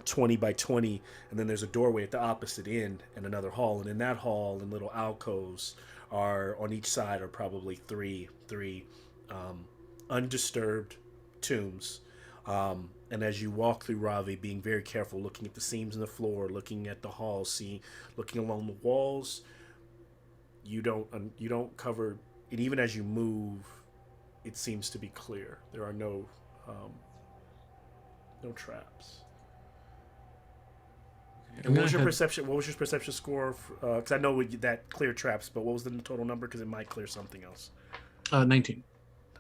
20 by 20, and then there's a doorway at the opposite end and another hall, and in that hall, in little alcoves, are on each side are probably three undisturbed tombs. And as you walk through, Ravi, being very careful, looking at the seams in the floor, looking at the hall, looking along the walls, you don't cover. And even as you move, it seems to be clear. There are no traps. And what was your perception? What was your perception score? Because I know that clear traps, but what was the total number? Because it might clear something else. 19.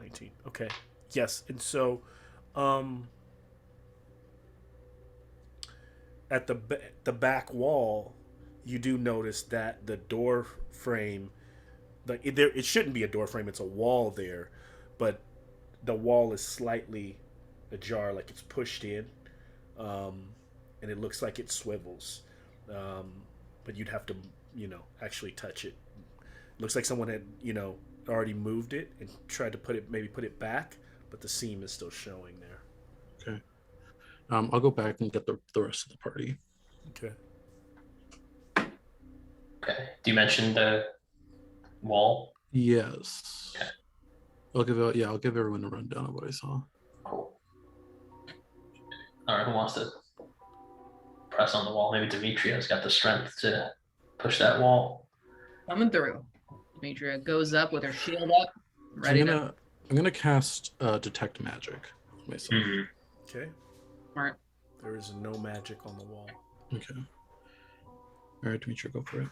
19. Okay. Yes. And so, at the back wall, you do notice that the door frame, it shouldn't be a door frame. It's a wall there, but the wall is slightly ajar, like it's pushed in. And it looks like it swivels. but you'd have to, actually touch it. Looks like someone had, already moved it and tried to put it back, but the seam is still showing there. Okay. I'll go back and get the rest of the party. Okay. Okay. Do you mention the wall? Yes. Okay. I'll give everyone a rundown of what I saw. Cool. All right, who wants to press on the wall? Maybe Demetria's got the strength to push that wall. Coming through. Demetria goes up with her shield up, ready I'm gonna cast detect magic myself. Mm-hmm. Okay. Smart. There is no magic on the wall. Okay. All right, Demetria, go for it.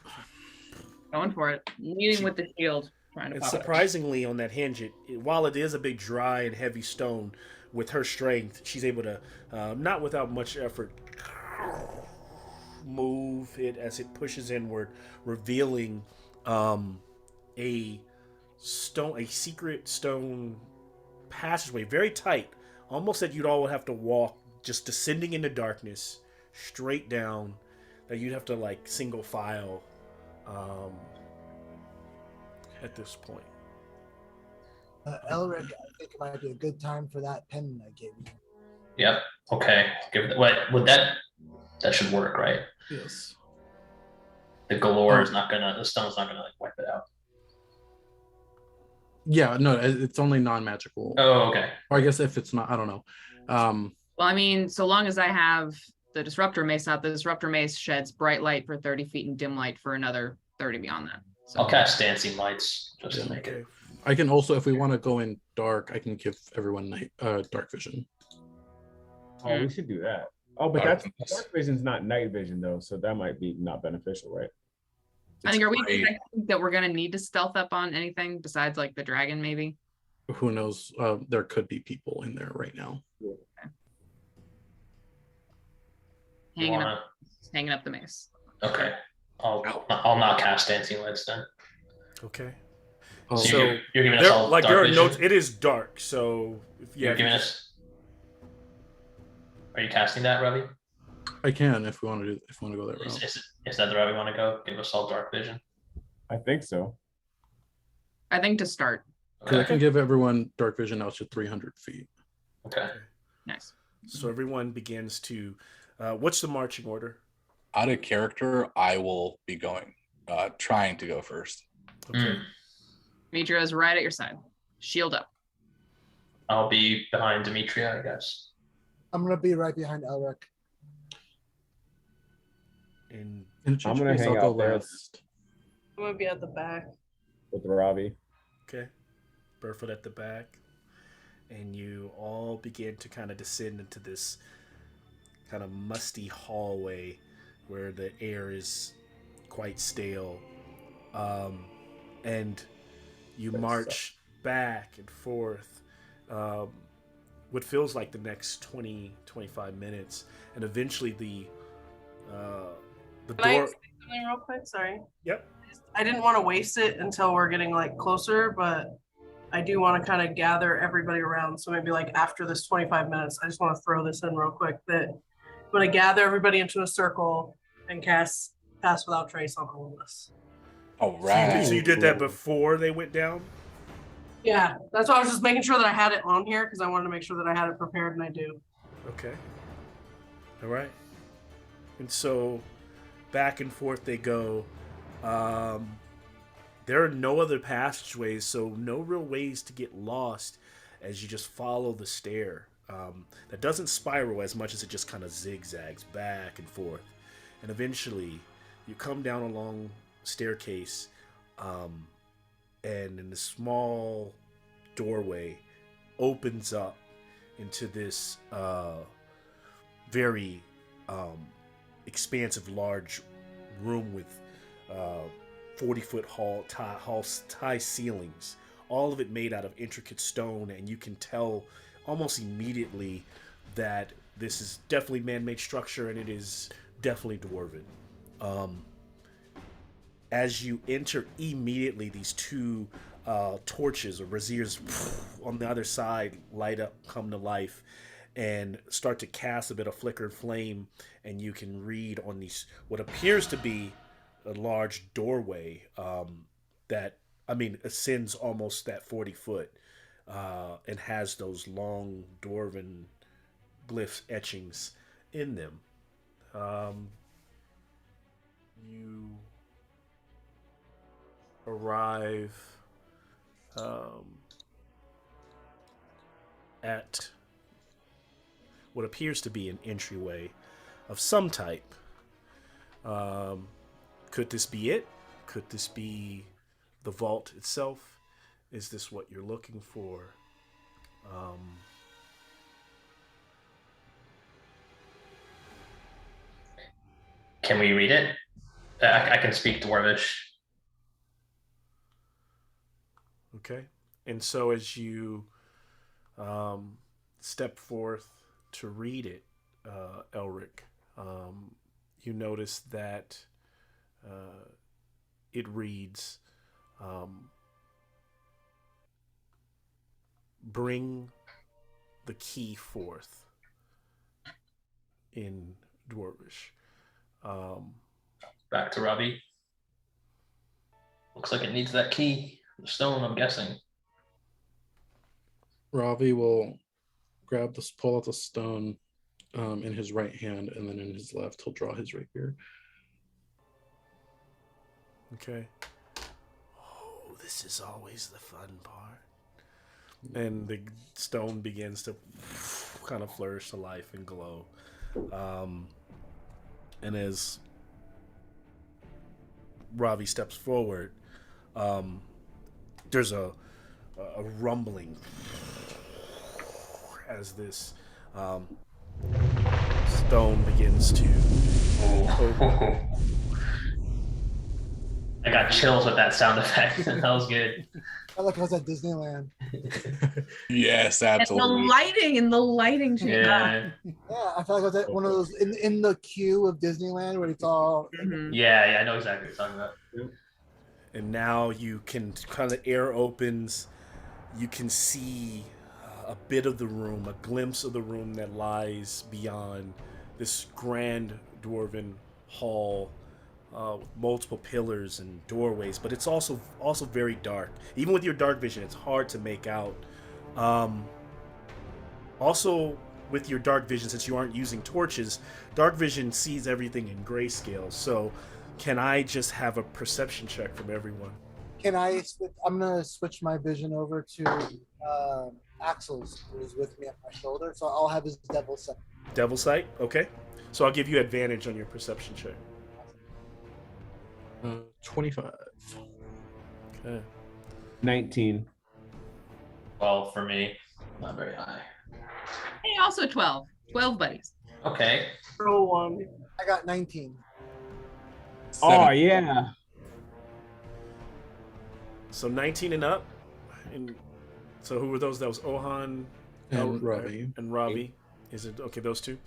Going for it. Leading with the shield, trying to And pop it. surprisingly, on that hinge, while it is a big dry and heavy stone, with her strength, she's able to, not without much effort, move it as it pushes inward, revealing a secret stone passageway, very tight, almost that you'd all have to walk, just descending into darkness, straight down, that you'd have to like single file at this point. Elric, I think it might be a good time for that pen I gave you. Yep. Okay. That should work, right? Yes. The galore is not gonna. The stone's not gonna like wipe it out. Yeah, no, it's only non-magical. Oh, okay. Or I guess if it's not, I don't know. Well, I mean, so long as I have the disruptor mace out, the disruptor mace sheds bright light for 30 feet and dim light for another 30 beyond that. So I'll cast dancing lights just to make it. I can also, if we want to go in dark, I can give everyone dark vision. Oh, we should do that. Oh, but dark vision's not night vision though, so that might be not beneficial, right? I think, are we expecting that we're gonna need to stealth up on anything besides like the dragon, maybe? Who knows? There could be people in there right now. Okay. Hanging up the mace. Okay. I'll not cast dancing lights then. Okay. So you're giving us all like dark there are vision? notes. It is dark, so You're giving us. Are you casting that, Ravi? I can if we want to go that route. Is that the route we want to go? Give us all dark vision. I think so. I think to start. Because I can give everyone dark vision out to 300 feet. Okay. Nice. So everyone begins to. What's the marching order? Out of character, I will be going, trying to go first. Okay. Demetria is right at your side. Shield up. I'll be behind Demetria, I guess. I'm gonna be right behind Elric. And I'm gonna hang out there last. I'm gonna be at the back with Robbie. Okay. Barefoot at the back. And you all begin to kind of descend into this kind of musty hallway where the air is quite stale. And you march back and forth what feels like the next 20-25 minutes, and eventually the Can door. I say something real quick? Sorry. Yep. I didn't want to waste it until we're getting like closer, but I do want to kind of gather everybody around. So maybe like after this 25 minutes, I just want to throw this in real quick that I'm going to gather everybody into a circle and cast Pass Without Trace on all of us. All right. So you did that before they went down? Yeah, that's why I was just making sure that I had it on here because I wanted to make sure that I had it prepared, and I do. Okay. All right. And so back and forth they go. There are no other passageways, so no real ways to get lost as you just follow the stair. That doesn't spiral as much as it just kind of zigzags back and forth. And eventually you come down a long staircase, and in the small doorway opens up into this very expansive, large room with 40-foot high ceilings, all of it made out of intricate stone, and you can tell almost immediately that this is definitely man-made structure, and it is definitely dwarven. As you enter, immediately these two torches or braziers on the other side light up, come to life, and start to cast a bit of flickered flame, and you can read on these what appears to be a large doorway that ascends almost that 40 foot and has those long dwarven glyphs etchings in them. You arrive at what appears to be an entryway of some type. Could this be it? Could this be the vault itself? Is this what you're looking for? Can we read it? I can speak Dwarvish. Okay. And so as you step forth to read it, Elric, you notice that it reads, bring the key forth in Dwarvish. Back to Robbie. Looks like it needs that key. The stone, I'm guessing. Ravi will pull out the stone in his right hand, and then in his left, he'll draw his rapier. Okay. Oh, this is always the fun part. And the stone begins to kind of flourish to life and glow. And as Ravi steps forward, there's a rumbling as this stone begins to open. I got chills with that sound effect. That was good. I like I was at Disneyland. Yes, absolutely. And the lighting change. Yeah. Yeah, I feel like I was at one of those in the queue of Disneyland where it's all. Mhm. Yeah, I know exactly what you're talking about. And now you can kind of air opens. You can see a bit of the room, a glimpse of the room that lies beyond this grand dwarven hall with multiple pillars and doorways. But it's also very dark. Even with your dark vision, it's hard to make out. Also, with your dark vision, since you aren't using torches, dark vision sees everything in grayscale. So, can I just have a perception check from everyone? Can I? I'm gonna switch my vision over to Axel's, who's with me at my shoulder. So I'll have his devil sight. Devil sight, okay. So I'll give you advantage on your perception check. 25. Okay. 19. 12 for me. Not very high. Hey, also 12. 12 buddies. Okay. Roll one. I got 19. Oh, yeah. So 19 and up. And so who were those? That was Ohan And Ravi. And Ravi. Is it okay, those two?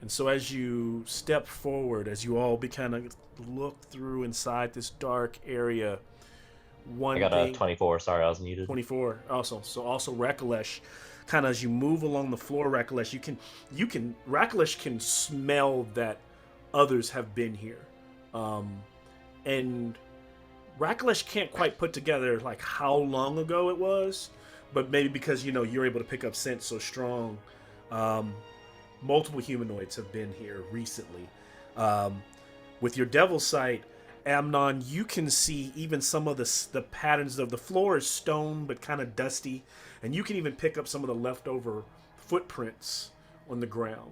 And so as you step forward, as you all kind of look through inside this dark area, I got a 24. Sorry, I was muted. 24. Also Rakulesh, kind of as you move along the floor, Rakulesh, Rakulesh can smell that others have been here. And Rakulesh can't quite put together like how long ago it was, but maybe because you're able to pick up scent so strong. Multiple humanoids have been here recently. With your devil sight, Amnon, you can see even some of the patterns of the floor is stone but kind of dusty, and you can even pick up some of the leftover footprints on the ground.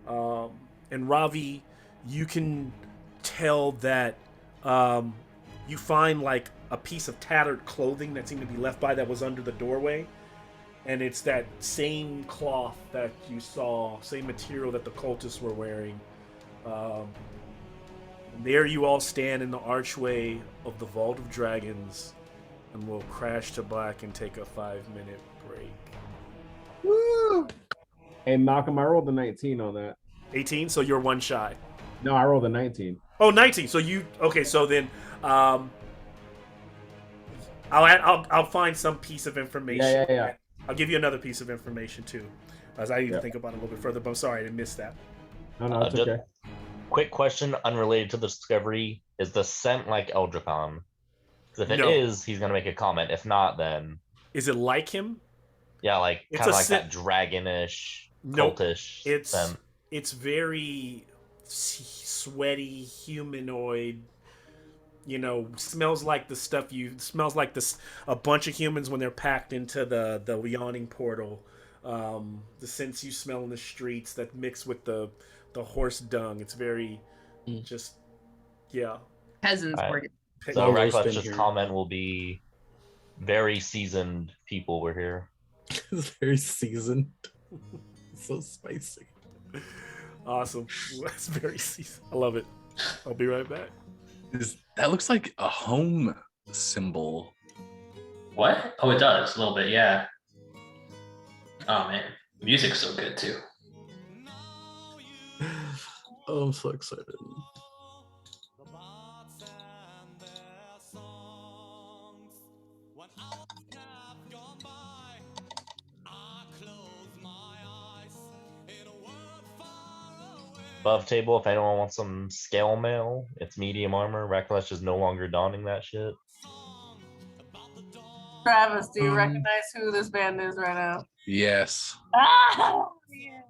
And Ravi, you can tell that you find like a piece of tattered clothing that seemed to be left by that was under the doorway. And it's that same cloth that you saw, same material that the cultists were wearing. And there you all stand in the archway of the Vault of Dragons, and we'll crash to black and take a 5-minute break. Woo! Hey, Malcolm, I rolled a 19 on that. 18, so you're one shy. No, I rolled a 19. Oh, 19. So so then I'll find some piece of information. Yeah. I'll give you another piece of information too. as I need to think about it a little bit further. But I'm sorry I didn't miss that. No, it's okay. Quick question, unrelated to the discovery: is the scent like Eldricon? Because if it No. is, he's gonna make a comment. If not, then is it like him? Yeah, like It's kind of a like scent- that dragonish, Nope. cultish scent. It's very sweaty, humanoid. You know, smells like the stuff smells like this a bunch of humans when they're packed into the yawning portal. The scents you smell in the streets that mix with the horse dung. It's very just Peasants Right. were So Roast in Recollection's here. comment will be very seasoned people were here. It's very seasoned. So spicy. awesome. That's very seasoned. I love it. I'll be right back. That looks like a home symbol. What? Oh, it does a little bit, yeah. Oh man, music's so good too. Oh, I'm so excited. Above table, if anyone wants some scale mail, it's medium armor. Recollection is no longer donning that shit. Travis, do you recognize who this band is right now? Yes. Ah, yes.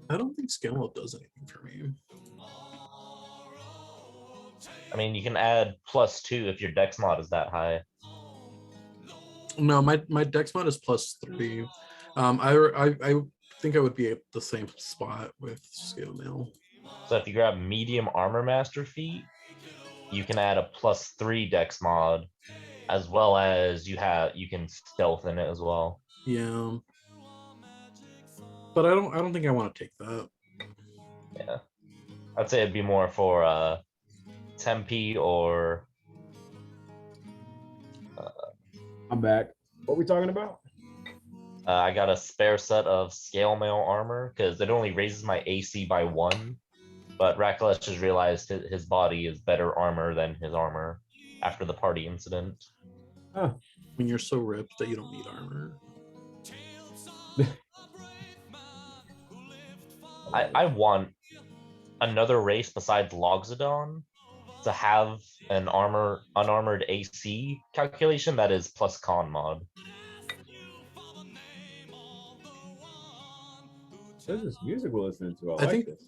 I don't think scale up does anything for me. I mean, you can add +2 if your dex mod is that high. No, my dex mod is +3. I think I would be at the same spot with scale mail. So if you grab medium armor master feat, you can add a +3 dex mod, as well as you can stealth in it as well. Yeah. But I don't think I want to take that. Yeah. I'd say it'd be more for Tempe or I'm back. What are we talking about? I got a spare set of scale mail armor because it only raises my AC by 1. But Rakalesh just realized his body is better armor than his armor after the party incident. Huh. When you're so ripped that you don't need armor. I want another race besides Loxodon to have an unarmored AC calculation that is plus con mod. There's this music we're listening to. I think this.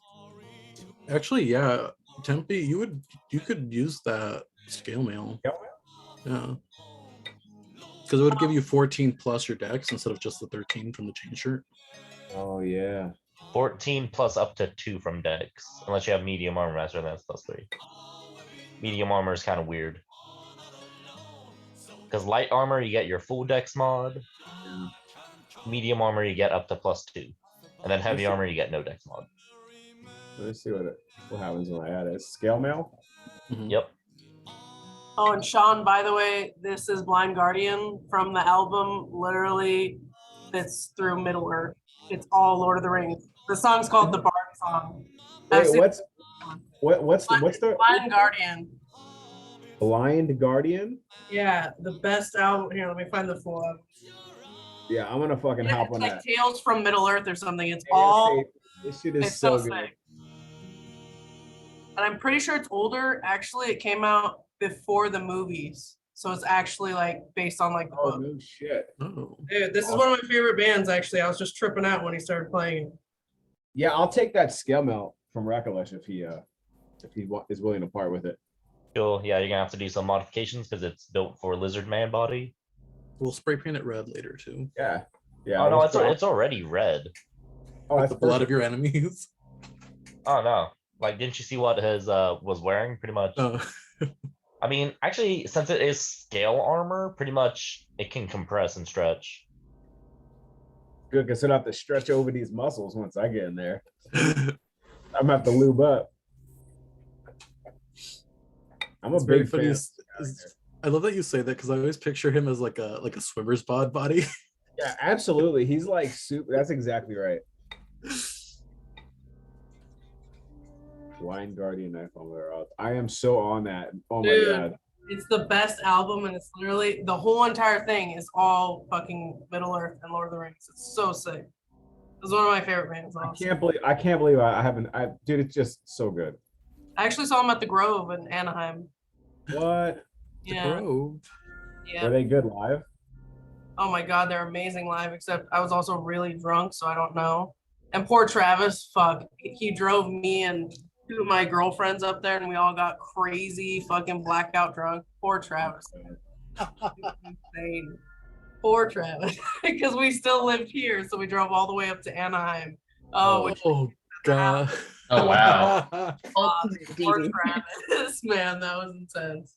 Actually, yeah, Tempe, you could use that scale mail. Yeah. Because it would give you 14 plus your dex instead of just the 13 from the chain shirt. Oh yeah. 14 plus up to 2 from dex, unless you have medium armor master, then it's +3. Medium armor is kind of weird. Because light armor, you get your full dex mod. Medium armor, you get up to +2. And then heavy armor, you get no dex mod. Let's see what happens when I add it. Scale mail? Mm-hmm. Yep. Oh, and Sean, by the way, this is Blind Guardian from the album. Literally, it's through Middle Earth. It's all Lord of the Rings. The song's called the Bard Song. Wait, what's the Blind Guardian? Blind Guardian? Yeah, the best album. Here, let me find the full album. Yeah, I'm gonna fucking hop It's on like that. Tales from Middle Earth or something. It's all. This shit is It's so so good. sick. And I'm pretty sure it's older. Actually, it came out before the movies. So it's actually like based on like the Oh book. no shit. Oh. Dude, this is one of my favorite bands, actually. I was just tripping out when he started playing it. Yeah, I'll take that scale mail from Rakalesh if he is willing to part with it. Cool. Yeah, you're gonna have to do some modifications because it's built for lizard man body. We'll spray paint it red later too. Yeah. Yeah. Oh no, it's already red. Oh, With that's the blood of your enemies. Oh no. Like, didn't you see what his was wearing? Pretty much. Oh. I mean, actually, since it is scale armor, pretty much it can compress and stretch. good because I don't have to stretch over these muscles once I get in there. I'm gonna have to lube up. I'm a big fan. I love that you say that because I always picture him as like a swimmer's bod body. Yeah, absolutely. He's like super. That's exactly right. Blind Guardian Knife on Wear. I am so on that. Oh my god. It's the best album, and it's literally the whole entire thing is all fucking Middle Earth and Lord of the Rings. It's so sick. was one of my favorite bands. I can't believe I haven't. Dude, it's just so good. I actually saw them at the Grove in Anaheim. What? Yeah. The Grove. Yeah. Were they good live? Oh my God, they're amazing live. Except I was also really drunk, so I don't know. And poor Travis, fuck, he drove me and two of my girlfriends up there, and we all got crazy fucking blackout drunk. Poor Travis. Insane. Poor Travis, because we still lived here, so we drove all the way up to Anaheim. Oh God. Oh wow. Poor Travis, man, that was intense.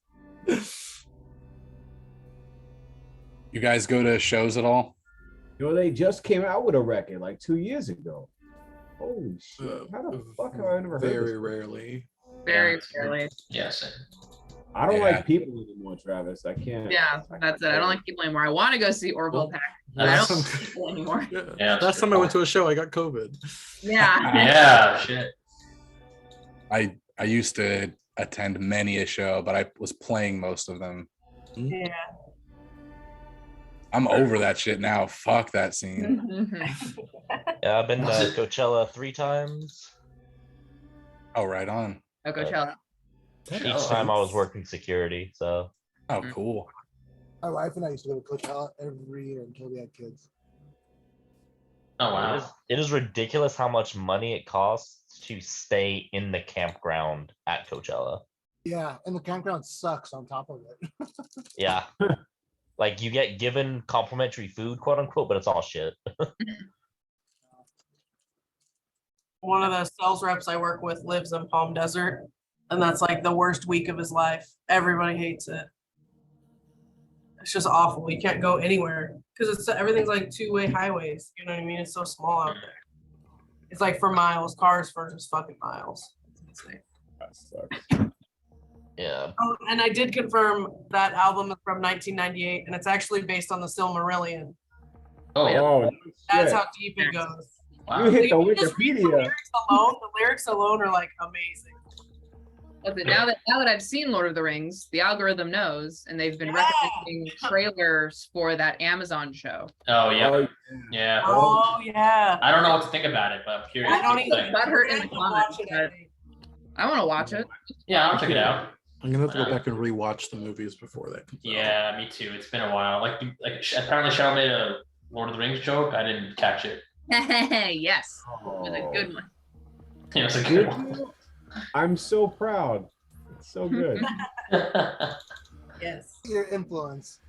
You guys go to shows at all? You know, they just came out with a record like 2 years ago. Holy shit! How the fuck have I never heard this? Very rarely. Very rarely. Yes. I don't Yeah. like people anymore, Travis. I can't. Yeah, that's it. I don't like people anymore. I want to go see Orville Pack, but I don't like people anymore. Yeah, Last time I went to a show, I got COVID. Yeah. Yeah, shit. I used to attend many a show, but I was playing most of them. Yeah. I'm over that shit now. Fuck that scene. Yeah, I've been to Coachella 3 times. Oh, right on. Oh, Coachella. Each time I was working security, so. Oh, cool. My wife and I used to go to Coachella every year until we had kids. Oh wow. It is ridiculous how much money it costs to stay in the campground at Coachella. Yeah, and the campground sucks on top of it. Yeah. Like you get given complimentary food, quote unquote, but it's all shit. One of the sales reps I work with lives in Palm Desert, and that's like the worst week of his life. Everybody hates it. It's just awful. You can't go anywhere because everything's like two-way highways. You know what I mean? It's so small out there. It's like for miles, cars for just fucking miles. It's insane. That sucks. Yeah. Oh, and I did confirm that album is from 1998, and it's actually based on the Silmarillion. Oh, That's shit. how deep it goes. wow. You hit the If you just read Wikipedia. the lyrics alone are like amazing. Listen, now that I've seen Lord of the Rings, the algorithm knows, and they've been recommending trailers for that Amazon show. Oh yeah. Oh, Yeah. Oh yeah. I don't know what to think about it, but I'm curious. I don't what you even think. Butthurt in the comments, watch it, but I want to watch it. Yeah, I'll check it out. I'm gonna have to go back and rewatch the movies before that comes out. Yeah, me too. It's been a while. Like apparently Cheryl made a Lord of the Rings joke. I didn't catch it. Yes, it was a Oh. good one. Yeah, it's a good one. I'm so proud. It's so good. Yes. Your influence.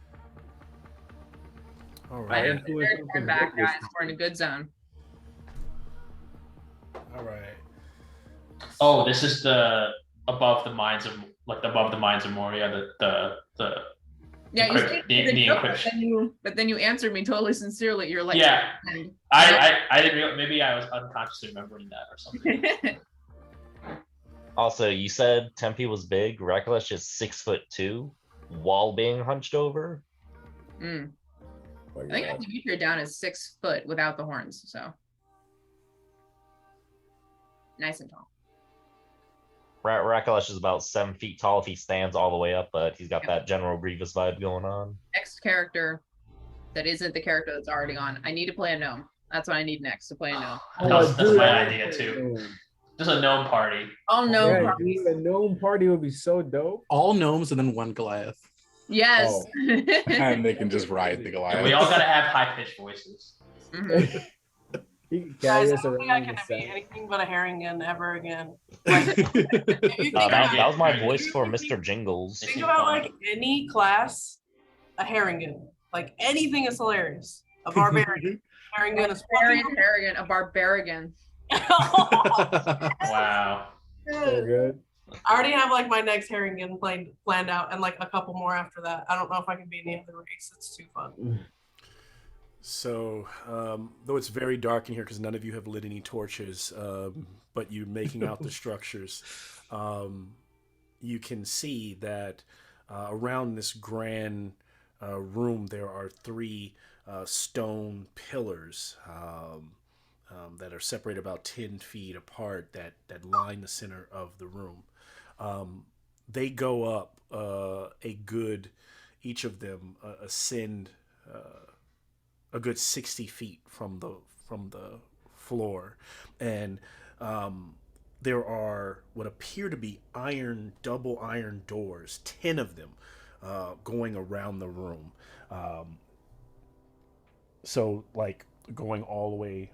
All Right. right. Turn back, guys. We're in a good zone. All right. Oh, this is the above the mines of Moria. The Yeah, you Encrypt- said the the joke, encryption. but then you answered me totally sincerely. You're like, Yeah. I didn't realize, maybe I was unconsciously remembering that or something. Also, you said Tempe was big. Reckless is 6'2" while being hunched over. Mm. Like I think that. Demetrius down is 6 foot without the horns, so nice and tall. Rakalesh is about 7 feet tall if he stands all the way up, but he's got that General Grievous vibe going on. Next character that isn't the character that's already on. I need to play a gnome. That's what I need next, to play a gnome. That's dude, my I idea like too. that. Just a gnome party. Oh no! Yeah, dude, a gnome party would be so dope. All gnomes and then one Goliath. Yes. Oh. And they can just ride the And Goliath. we all gotta have high pitched voices. Mhm. He can Guys, carry I us don't think I around can the be set. anything but a Haringen ever again. Like, if you think That was my Very voice for good. Mr. Jingles. Think about like any class, a Haringen. Like anything is hilarious. A barbarian. Haringen is Barbarian, arrogant, a barbarian. Wow. So good. I already have like my next Haringen planned out and like a couple more after that. I don't know if I can be any other race. It's too fun. So, though it's very dark in here because none of you have lit any torches, but you're making out the structures, you can see that around this grand room there are 3 stone pillars that are separated about 10 feet apart that line the center of the room. They go up each of them ascend a good 60 feet from the floor, and there are what appear to be double iron doors, 10 of them, going around the room. So like going all the way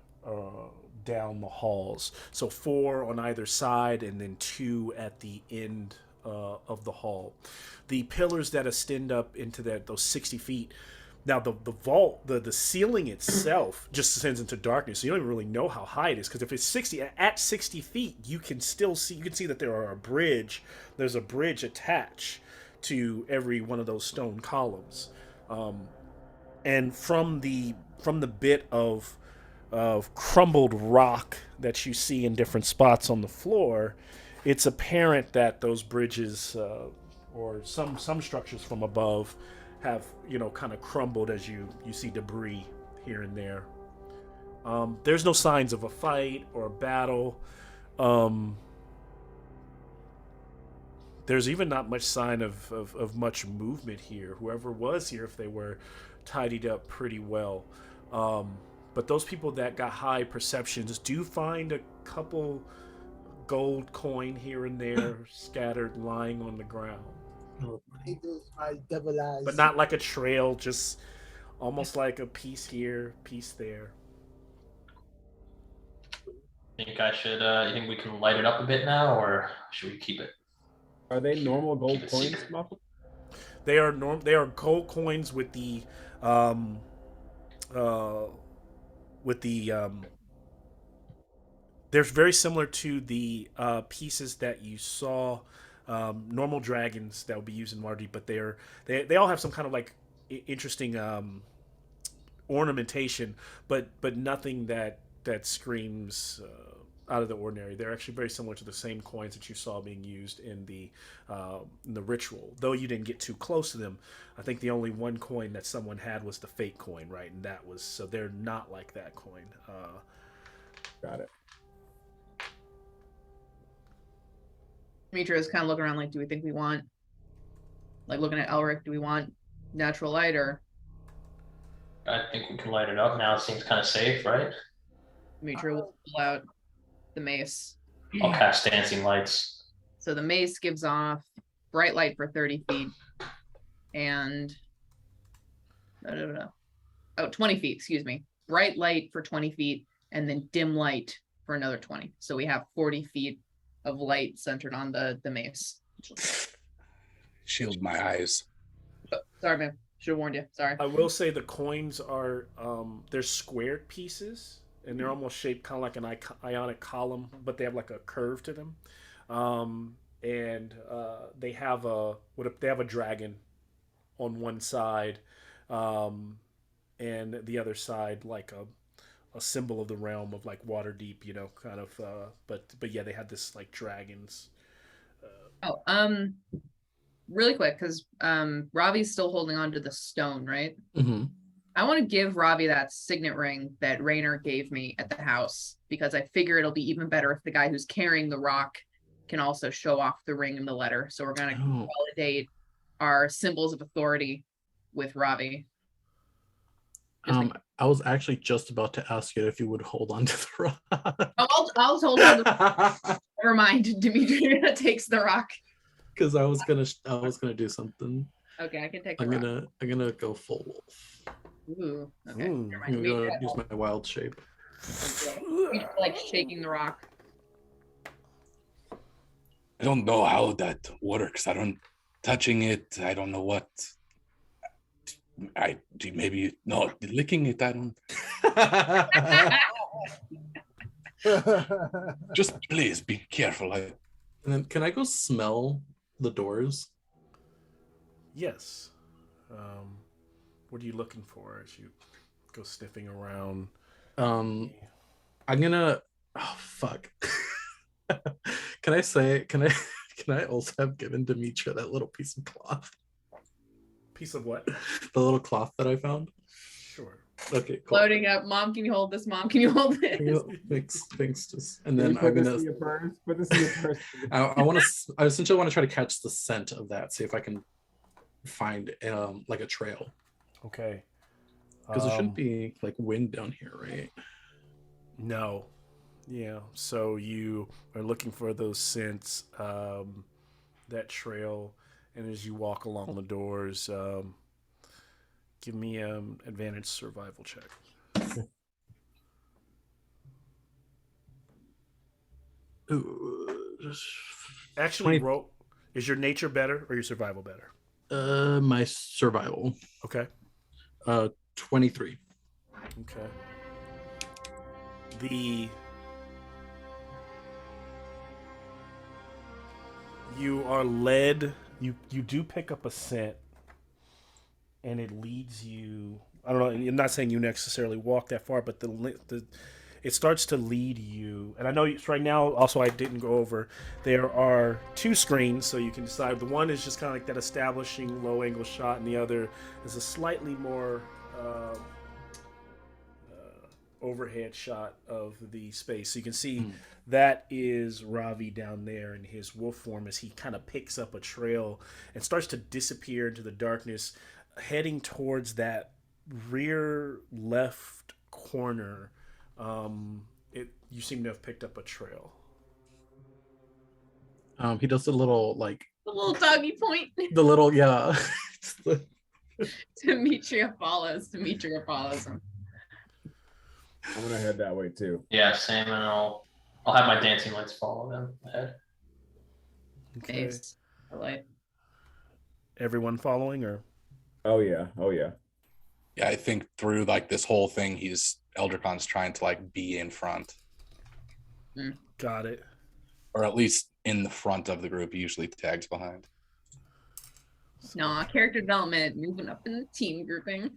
down the halls. So 4 on either side, and then 2 at the end of the hall. The pillars that extend up into those 60 feet. Now the vault, the ceiling itself just descends into darkness. So you don't even really know how high it is, because if it's 60 feet, you can see that there's a bridge attached to every one of those stone columns. And from the bit of crumbled rock that you see in different spots on the floor, it's apparent that those bridges or some structures from above have kind of crumbled as you see debris here and there. There's no signs of a fight or a battle. There's even not much sign of much movement here. Whoever was here, if they were tidied up pretty well. But those people that got high perceptions do find a couple gold coin here and there scattered lying on the ground. My devil eyes. But not like a trail, just almost like a piece here, piece there. You think we can light it up a bit now, or should we keep it? Are they normal gold coins, Muffle? They are gold coins with the they're very similar to the pieces that you saw, normal dragons that would be used in Waterdeep, but they all have some kind of like interesting ornamentation, but nothing that screams out of the ordinary. They're actually very similar to the same coins that you saw being used in the ritual. Though you didn't get too close to them, I think the only one coin that someone had was the fake coin, right? And that was, so they're not like that coin. Got it. Demetrius kind of looking around like, do we think we want, like looking at Elric, do we want natural light or? I think we can light it up now. It seems kind of safe, right? Demetrius will pull out the mace. I'll cast dancing lights. So the mace gives off bright light for 30 feet and 20 feet, excuse me. Bright light for 20 feet and then dim light for another 20. So we have 40 feet of light centered on the mace. Shield my eyes. Oh, sorry, man. Should have warned you. Sorry. I will say the coins are they're squared pieces, and they're almost shaped kind of like an ionic column, but they have like a curve to them. And they have a dragon on one side, and the other side like a symbol of the realm of like Waterdeep, kind of. But yeah, they had this like dragons. Really quick, because Ravi's still holding on to the stone, right? Mm-hmm. I want to give Ravi that signet ring that Raynor gave me at the house, because I figure it'll be even better if the guy who's carrying the rock can also show off the ring and the letter. So we're going to validate our symbols of authority with Ravi. I was actually just about to ask you if you would hold on to the rock. I'll hold on to the rock. Never mind. Demetria takes the rock. Because I was gonna do something. Okay, I can take. I'm gonna go full wolf. Ooh. Okay. I'm gonna use my wild shape. Like shaking the rock. I don't know how that works. Touching it. I don't know what. Maybe no licking it. I don't. Just please be careful. And then can I go smell the doors? Yes. What are you looking for as you go sniffing around? I'm gonna. Oh fuck. Can I also have given Demetria that little piece of cloth? Piece of what? The little cloth that I found. Sure. Okay, cool. Loading up. Mom, can you hold this? Mom, can you hold this? Thanks. Just and then I'm gonna put this in your purse. I essentially want to try to catch the scent of that. See if I can find like a trail. Okay. Because there shouldn't be like wind down here, right? No. Yeah. So you are looking for those scents, that trail, and as you walk along the doors, give me advantage survival check. Actually, 20, roll. Is your nature better or your survival better? my survival. Okay. 23. Okay. The you are led. You do pick up a scent, and it leads you. I don't know. I'm not saying you necessarily walk that far, but the it starts to lead you. And I know right now. Also, I didn't go over. There are two screens, so you can decide. The one is just kind of like that establishing low angle shot, and the other is a slightly more overhead shot of the space. So you can see that is Ravi down there in his wolf form as he kind of picks up a trail and starts to disappear into the darkness, heading towards that rear left corner. You seem to have picked up a trail. He does a little like The little doggy point. the little yeah. Demetria follows him. I'm gonna head that way too. Yeah, same, and I'll have my dancing lights follow them ahead. Okay. Nice. I like. Everyone following, or? Oh yeah. Yeah, I think through like this whole thing, Eldricon's trying to like be in front, Got it. or at least in the front of the group. He usually tags behind. Nah, character development, moving up in the team grouping.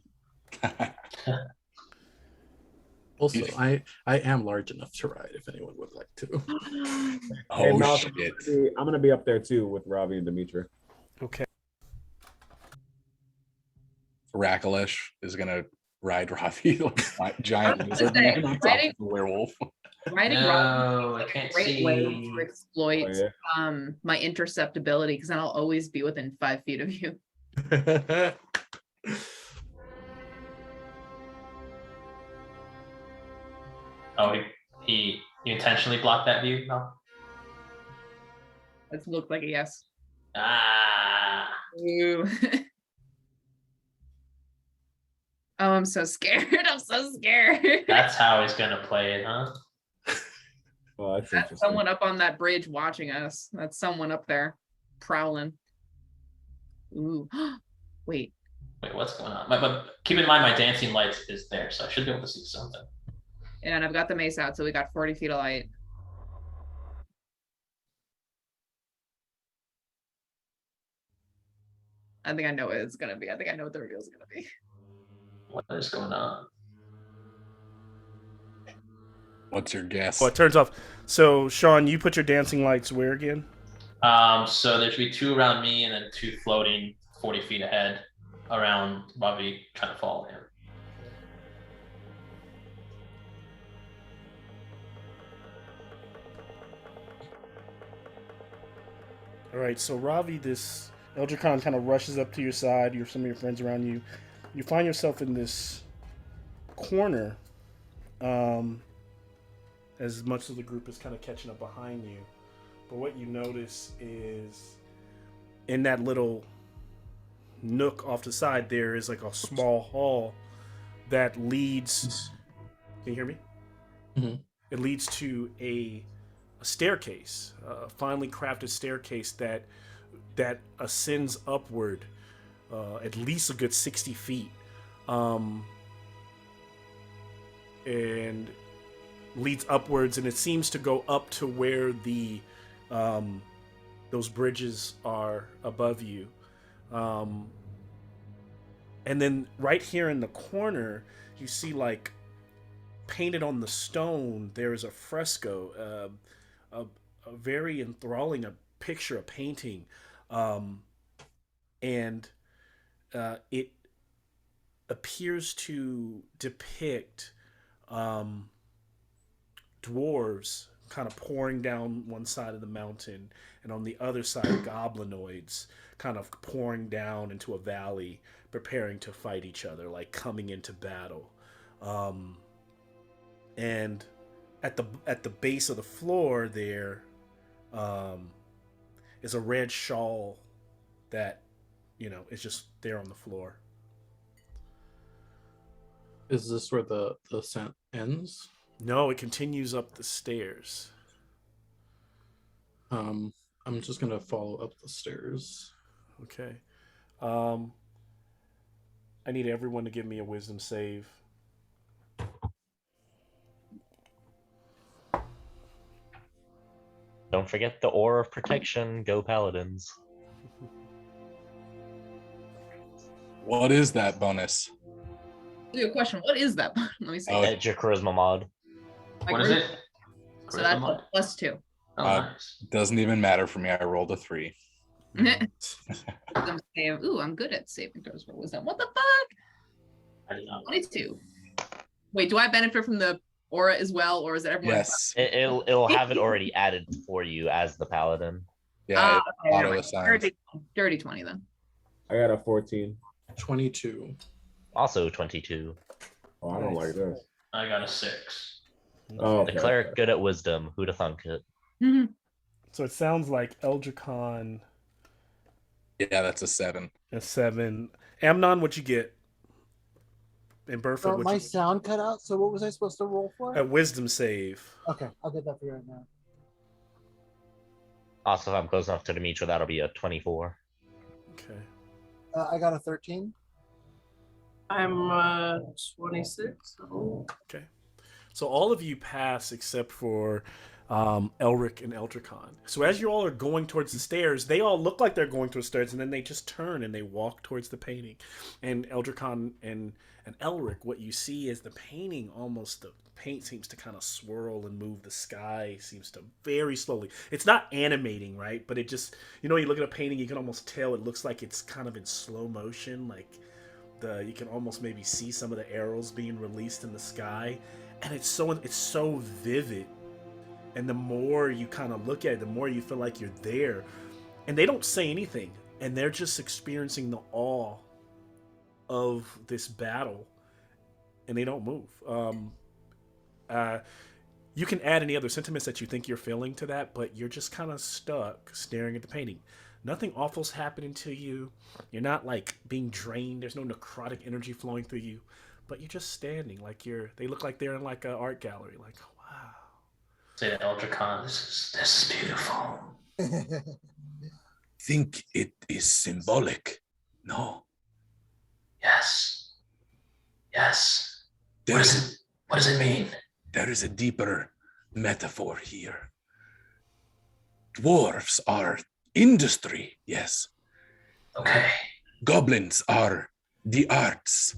Also, I am large enough to ride if anyone would like to. Oh, Hey, Malcolm, shit. I'm gonna be up there too with Ravi and Demetria. Okay. Rakalish is gonna ride Ravi like a giant lizard man on top of a werewolf. Riding No, I can't great see. way to exploit Oh, yeah. my interceptability, because then I'll always be within 5 feet of you. Oh, you intentionally blocked that view? No. That looked like a yes. Ah. Ooh. Oh, I'm so scared. I'm so scared. That's how he's gonna play it, huh? Oh, that's That's interesting. someone up on that bridge watching us. That's someone up there prowling. Ooh. Wait. Wait, what's going on? But keep in mind, my dancing lights is there, so I should be able to see something. And I've got the mace out, so we got 40 feet of light. I think I know what it's gonna be. I think I know what the reveal is gonna be. What is going on? What's your guess? Oh, it turns off. So, Sean, you put your dancing lights where again? So there should be 2 around me and then 2 floating 40 feet ahead around Ravi, trying to follow him. All right, so Ravi, this Eldricon kind of rushes up to your side. Some of your friends around you. You find yourself in this corner, as much of the group is kind of catching up behind you. But what you notice is, in that little nook off the side, there is like a small hall that leads. Can you hear me? Mm-hmm. It leads to a staircase, a finely crafted staircase that ascends upward at least a good 60 feet, and leads upwards, and it seems to go up to where the those bridges are above you, and then right here in the corner you see, like, painted on the stone, there is a fresco, a very enthralling picture, a painting, and it appears to depict dwarves kind of pouring down one side of the mountain, and on the other side, goblinoids kind of pouring down into a valley, preparing to fight each other, like coming into battle. And at the base of the floor there is a red shawl that is just there on the floor. Is this where the ascent ends? No, it continues up the stairs. I'm just gonna follow up the stairs. Okay. I need everyone to give me a wisdom save. Don't forget the aura of protection. Go Paladins. What is that bonus? Good question. What is that? Let me see. It's your charisma mod. What is it? So that's +2. Oh, nice. Doesn't even matter for me. I rolled a 3. Ooh, I'm good at saving throws for wisdom. What the fuck? I did not. 22. Wait, do I benefit from the aura as well, or is it everyone? Yes. It'll have it already added for you as the Paladin. Yeah. Okay, Auto assigned. dirty 20 then. I got a 14. 22. Also 22. Oh, I don't like this. I got a 6. Oh, The okay. cleric good at wisdom. Who'd have thunk it? So it sounds like Eldricon. Yeah, that's a 7. A 7. Amnon, what'd you get? And Burford, So what'd my you sound cut out. So what was I supposed to roll for? A wisdom save. Okay, I'll get that for you right now. Also, if I'm close enough to Demetra, that'll be a 24. Okay. I got a 13. I'm 26. Oh. Okay. So all of you pass except for Elric and Eldricon. So as you all are going towards the stairs, they all look like they're going towards the stairs, and then they just turn and they walk towards the painting. And Eldricon and Elric, what you see is the painting the paint seems to kind of swirl and move. The sky seems to very slowly. It's not animating, right? But it just, you look at a painting, you can almost tell it looks like it's kind of in slow motion. Like you can almost maybe see some of the arrows being released in the sky. And it's so vivid. And the more you kind of look at it, the more you feel like you're there. And they don't say anything. And they're just experiencing the awe of this battle. And they don't move. You can add any other sentiments that you think you're feeling to that, but you're just kind of stuck staring at the painting. Nothing awful's happening to you. You're not like being drained. There's no necrotic energy flowing through you. But you're just standing like they look like they're in like an art gallery. Like, wow. Say to Eldricon, this is beautiful. Think it is symbolic. No. Yes. What does it mean? There is a deeper metaphor here. Dwarves are industry, yes. Okay. Goblins are the arts.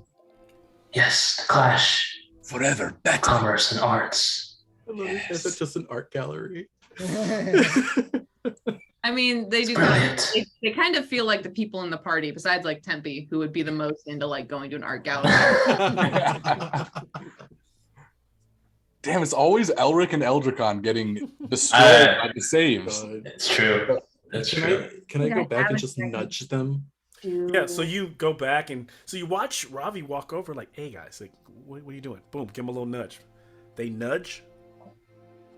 Yes, the clash. Forever better. Commerce and arts. Is it just an art gallery? I mean, they do. They kind of feel like the people in the party, besides like Tempe, who would be the most into like going to an art gallery. Damn, it's always Elric and Eldricon getting destroyed by the saves. It's true. That's true. Can I go back and just nudge them? Yeah, so you go back and so you watch Ravi walk over like, hey guys, like, what are you doing? Boom, give them a little nudge. They nudge,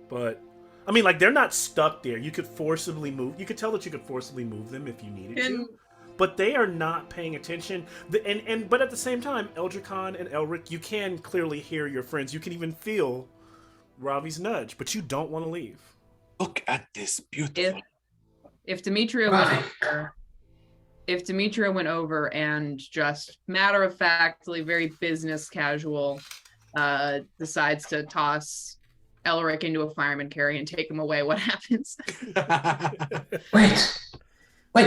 but I mean, like, they're not stuck there. You could forcibly move. You could tell that you could forcibly move them if you needed to, but they are not paying attention. But at the same time, Eldricon and Elric, you can clearly hear your friends. You can even feel Ravi's nudge, but you don't want to leave. Look at this beautiful. If Demetria went over and just matter of factly, very business casual, decides to toss Elric into a fireman carry and take him away, what happens? Wait,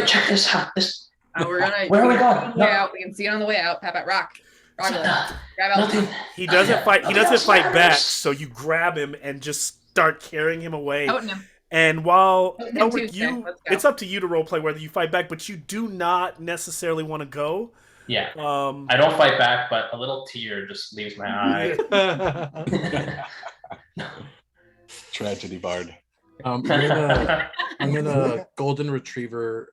check this out. Where are we going? We can see it on the way out. Pat, rock. Grab Elric. He doesn't fight. He doesn't fight back. So you grab him and just start carrying him away. And while Elric, it's up to you to roleplay whether you fight back, but you do not necessarily want to go. Yeah. I don't fight back, but a little tear just leaves my eye. Tragedy bard. I'm gonna golden retriever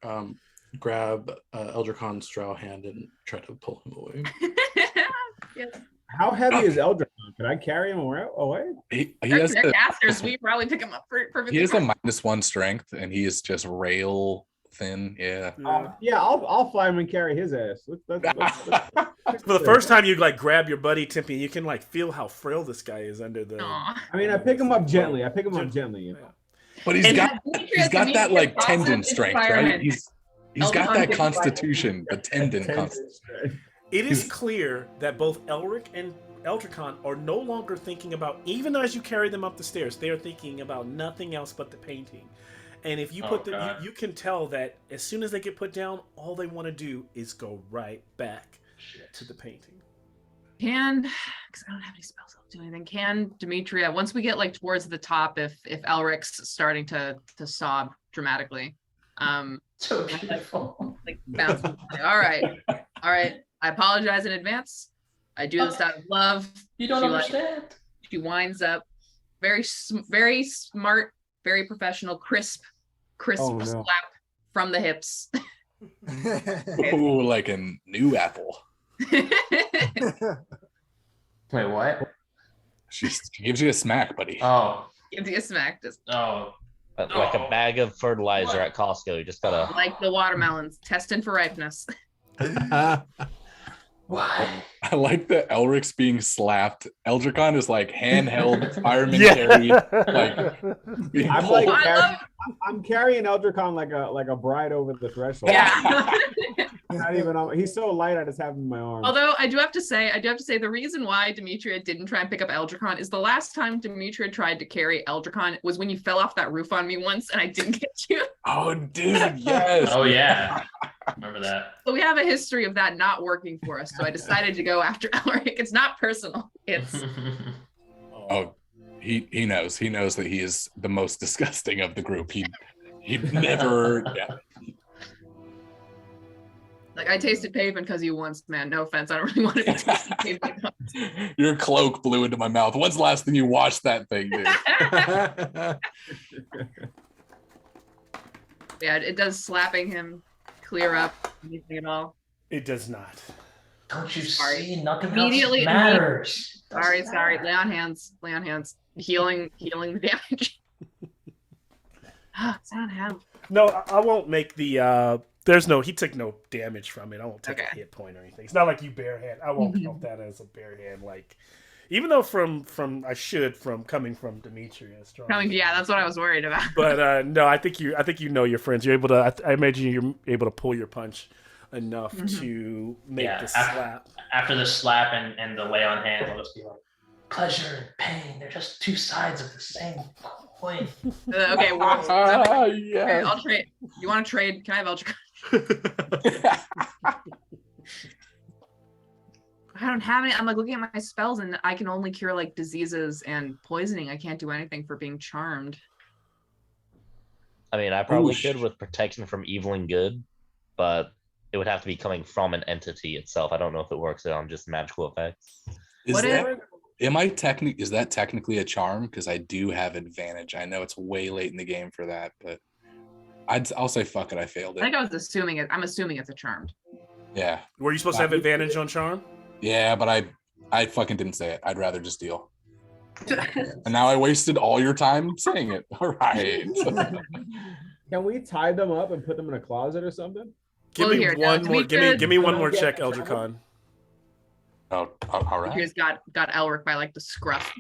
grab Eldricon's drow hand and try to pull him away. Yes. How heavy is Eldricon? Can I carry him away? He They're, has they're the, casters. We probably pick them up perfectly. he has a fine. -1 strength, and he is just rail thin. Yeah. Yeah, I'll fly him and carry his ass. For the first time, you like grab your buddy Timpy, and you can like feel how frail this guy is under the. Aw. I mean, I pick him up gently. You know? But he's got that like tendon strength, right? He's got that constitution, the tendon constitution. It is clear that both Elric and Eldricon are no longer thinking about, even as you carry them up the stairs, they are thinking about nothing else but the painting. And if you put them, you can tell that as soon as they get put down, all they want to do is go right back to the painting. Because I don't have any spells that'll do anything. Can Demetria, once we get like towards the top, if Elric's starting to sob dramatically, So beautiful. like bouncing. All right. I apologize in advance. I do this out of love. You don't understand. She winds up, very smart, very professional, crisp slap from the hips. Oh, like a new apple. Wait, what? She gives you a smack, buddy. Oh. Gives you a smack. Like a bag of fertilizer at Costco. You just gotta Like the watermelons, testing for ripeness. What? I like that Elric's being slapped. Eldricon is like handheld fireman carry. Like I'm carrying Eldricon like a bride over the threshold. Yeah. Not even on, he's so light I just have him in my arms. Although I do have to say the reason why Demetria didn't try and pick up Eldricon is the last time Demetria tried to carry Eldricon was when you fell off that roof on me once and I didn't get you. Oh, dude, yes. Oh, yeah. Remember that. So we have a history of that not working for us. So I decided to go after Elric. It's not personal. It's Oh, he knows. He knows that he is the most disgusting of the group. He'd never. Yeah. like I tasted pavement because you once, man. No offense. I don't really want to be tasting pavement. Your cloak blew into my mouth. When's the last thing you washed that thing, dude? Yeah, it does slapping him clear up anything at all. It does not. Don't you Sorry. see? Nothing Immediately- else matters. Sorry. Doesn't matter. Lay on hands. Healing the damage. It's on him. No, I won't make the. He took no damage from it. I won't take a hit point or anything. It's not like you bare hand. I won't count that as a bare hand. Like, even though from coming from Demetria. Yeah, that's what I was worried about. But no, I think you know your friends. You're able to. I imagine you're able to pull your punch enough to make the slap. After the slap and the lay on hands, I'll just be like, pleasure and pain, they're just two sides of the same coin. Okay, well, okay, I'll trade. You want to trade? Can I have Eldricon? I don't have any. I'm like looking at my spells and I can only cure like diseases and poisoning. I can't do anything for being charmed. I mean, I probably could with protection from evil and good, but it would have to be coming from an entity itself. I don't know if it works on just magical effects. Is that technically a charm? Because I do have advantage. I know it's way late in the game for that, but I'll say fuck it. I failed it. I think I was assuming it. I'm assuming it's a charmed. Yeah. Were you supposed to have advantage on charm? Yeah, but I fucking didn't say it. I'd rather just deal. And now I wasted all your time saying it. All right. Can we tie them up and put them in a closet or something? Give me one more check, Eldricon. Oh, all right. Here's got Elric by like the scruff.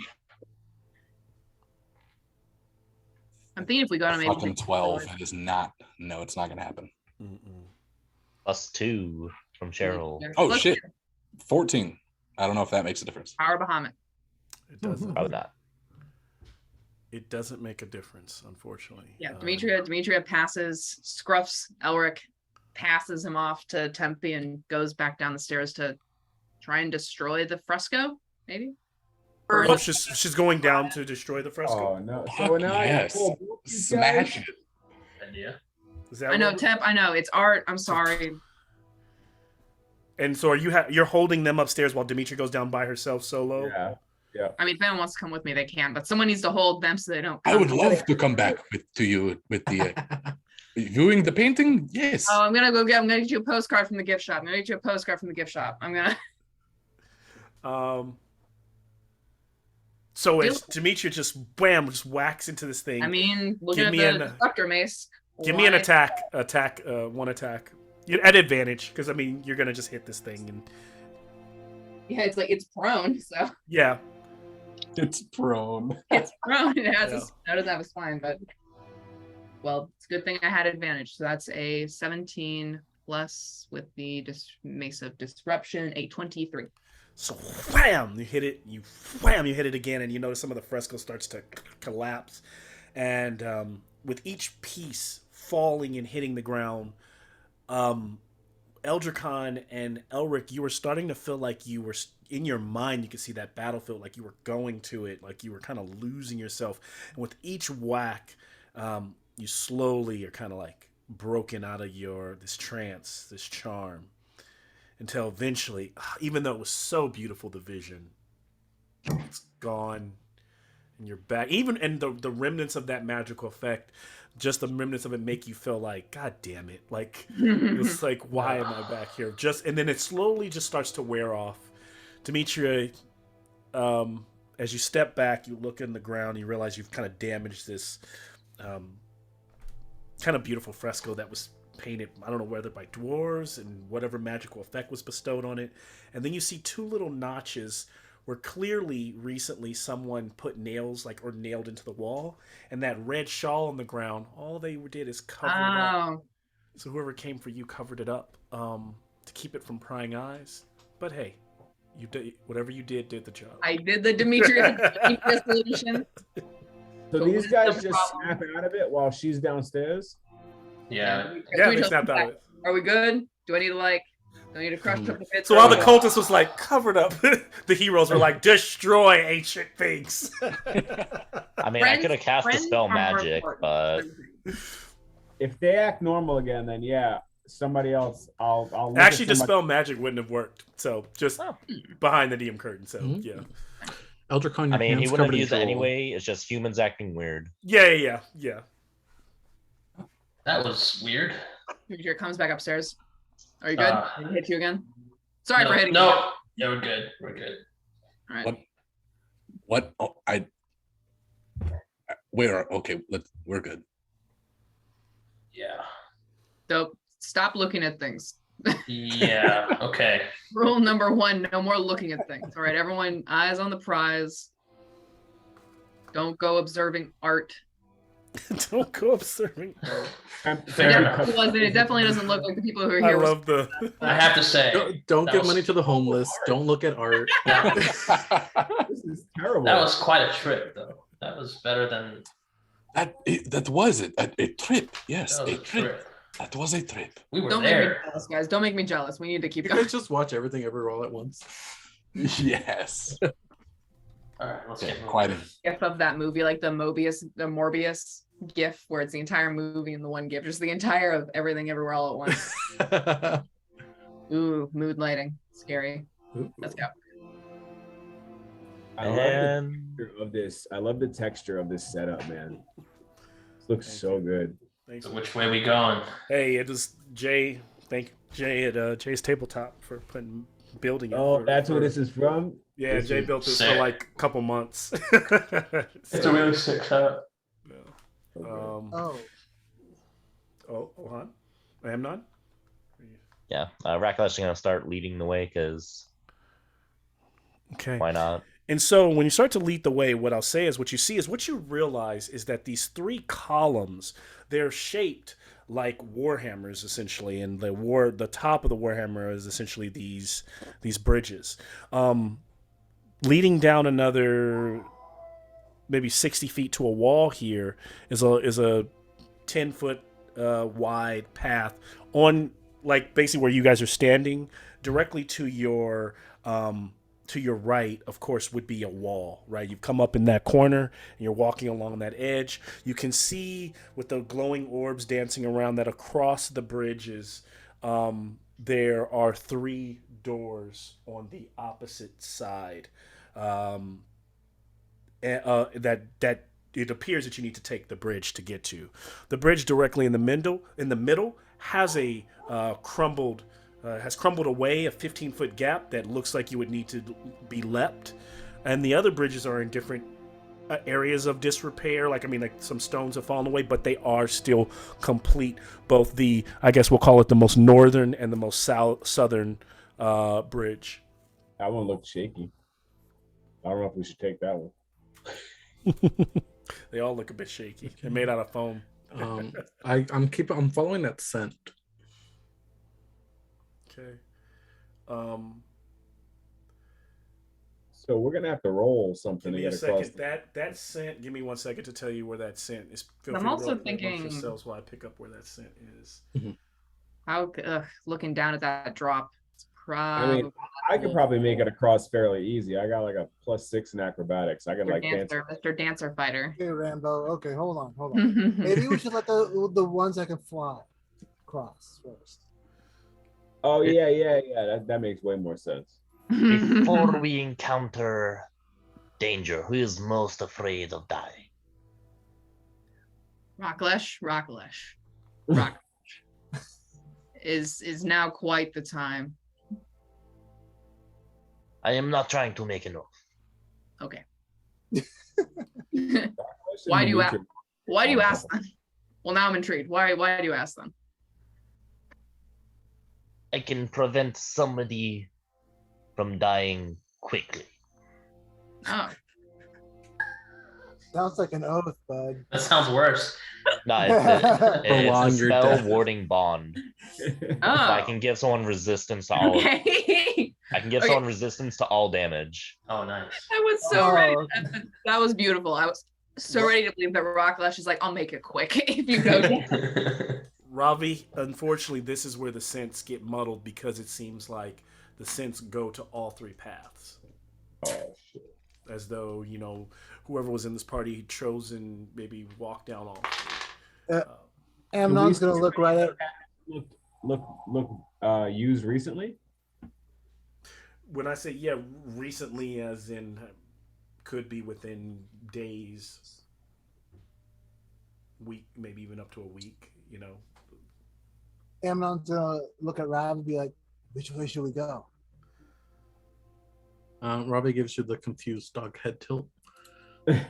I'm thinking if we go to maybe fucking 12. It is not. No, it's not gonna happen. +2 from Cheryl. Oh shit. 14. I don't know if that makes a difference. Power Bahamut. It doesn't. Probably not. It doesn't make a difference, unfortunately. Yeah, Demetria passes, scruffs Elric, passes him off to Tempe and goes back down the stairs to try and destroy the fresco, maybe? Oh, she's going down to destroy the fresco. Oh no! So now yes. Smash it. Idea. I know, Temp. I know it's art. I'm sorry. And so you're holding them upstairs while Demetria goes down by herself solo? Yeah. I mean, if anyone wants to come with me, they can, but someone needs to hold them so they don't. I would love to come back to you with the viewing the painting. Yes. Oh, I'm gonna get you a postcard from the gift shop. I'm gonna. So as Demetria just whacks into this thing. I mean, looking at the Disruptor Mace. Give me an attack, one attack. At advantage, because I mean, you're gonna just hit this thing and. Yeah, it's like it's prone, so. Yeah. It's prone. It's prone. It has it doesn't have a spine, but. Well, it's a good thing I had advantage. So that's a 17 plus with the Mace of Disruption, a 23. So wham, you hit it. You hit it again, and you notice some of the fresco starts to collapse, and with each piece falling and hitting the ground, Eldricon and Elric, you were starting to feel like you were in your mind. You could see that battlefield, like you were going to it, like you were kind of losing yourself. And with each whack, you slowly are kind of like broken out of this trance, this charm, until eventually, even though it was so beautiful, the vision, it's gone, and you're back. And the remnants of that magical effect, just the remnants of it make you feel like, God damn it. Like, it's like, why am I back here? And then it slowly just starts to wear off. Demetria, as you step back, you look in the ground, you realize you've kind of damaged this kind of beautiful fresco that was painted, I don't know whether by dwarves and whatever magical effect was bestowed on it. And then you see two little notches where clearly recently someone put nails or nailed into the wall, and that red shawl on the ground, all they did is cover it up. So whoever came for you covered it up to keep it from prying eyes. But hey, you did whatever you did the job. I did the Demetria solution. So these guys just snap out of it while she's downstairs? Yeah. Yeah, they snapped out of it. Are we good? Do I need to crush up the bits? So while the cultist was like covered up, the heroes were like, destroy ancient things. I mean, I could have cast a spell magic, but if they act normal again, then yeah, somebody else. I'll actually dispel magic wouldn't have worked. So just behind the DM curtain. So yeah. Eldricon, I mean, he wouldn't have used it anyway. It's just humans acting weird. Yeah. That was weird. Here comes back upstairs. Are you good? Did he hit you again? Sorry for hitting you. No, yeah, we're good. All right. What? Oh, okay. We're good. Yeah. So stop looking at things. Yeah. Okay. Rule number 1: no more looking at things. All right, everyone, eyes on the prize. Don't go observing art. Don't go observing art. It definitely doesn't look like the people who are here. I love I have to say, don't give money to the homeless. Don't look at art. This is terrible. That was quite a trip, though. That was better than that was a trip. Yes, a trip. That was a trip. We were Don't there. make me jealous, guys. Don't make me jealous. We need to keep You going. guys just watch everything everywhere all at once. Yes. All right, let's get quite a GIF of that movie, like the Morbius GIF, where it's the entire movie in the one GIF, just the entire of everything everywhere all at once. Ooh, mood lighting, scary. Let's go. I love the texture of this. I love the texture of this setup, man. This looks so good. Thanks. So which way are we going? Hey, it was Jay. Thank you, Jay at Jay's Tabletop for building it. Oh, that's where this is from? Yeah, Jay built this for like a couple months. It's a really sick setup. Han? Amnon? Yeah, Rakalash is going to start leading the way because why not? And so when you start to lead the way, what I'll say is what you realize is that these 3 columns, they're shaped like warhammers essentially, and the top of the warhammer is essentially these bridges. Leading down another maybe 60 feet to a wall here is a 10-foot wide path on, like, basically where you guys are standing. Directly to your right, of course, would be a wall, right? You've come up in that corner and you're walking along that edge. You can see with the glowing orbs dancing around that across the bridges, there are 3 doors on the opposite side. That it appears that you need to take the bridge to get to. The bridge directly in the middle has a crumbled away, a 15-foot gap that looks like you would need to be leapt. and the other bridges are in different areas of disrepair. Like, I mean, like some stones have fallen away, but they are still complete. Both the, I guess we'll call it the most northern and the most southern bridge. That one looked shaky. I don't know if we should take that one. They all look a bit shaky. They're made out of foam. I'm following that scent. Okay. So we're gonna have to roll something Give to me a get across. second. That scent. Give me 1 second to tell you where that scent is. I'm also thinking yourselves while I pick up where that scent is. How looking down at that drop. It's probably. I mean, I could probably make it across fairly easy. I got like a +6 in acrobatics. I could like Mr. Dancer Fighter. Okay, Rambo. Okay, hold on. Maybe we should let the ones that can fly cross first. Oh yeah. That makes way more sense. Before we encounter danger, who is most afraid of dying? Rocklesh is now quite the time. I am not trying to make an oath. Okay. Why do you ask? Why do you ask them? Well, now I'm intrigued. Why do you ask them? I can prevent somebody from dying quickly. Oh. Sounds like an oath, bud. That sounds worse. No, it's a spell death. warding bond. Oh. So I can give someone resistance to all. Okay. I can give someone resistance to all damage. Oh, nice. I was so ready. That was beautiful. I was so ready to believe that Rocklesh is like, I'll make it quick if you go down. Ravi, unfortunately, this is where the scents get muddled because it seems like the scents go to all three paths. Oh shit. As though, you know, whoever was in this party had chosen maybe walk down all three. Amnon's gonna look right at. Look. Used recently. When I say recently, as in could be within days, week, maybe even up to a week. You know. Amnon's gonna look at Rav and be like, "Which way should we go?" Robbie gives you the confused dog head tilt. And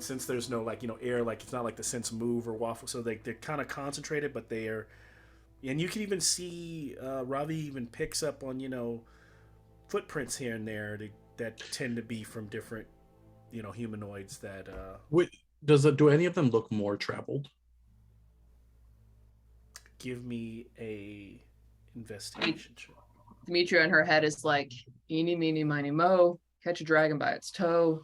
since there's no air, it's not like the scents move or waffle, so they're kind of concentrated, but they are. And you can even see Ravi even picks up on footprints here and there that tend to be from different humanoids that. Wait, do any of them look more traveled? Give me a investigation check. Demetria in her head is like, eeny, meeny, miny, mo, catch a dragon by its toe.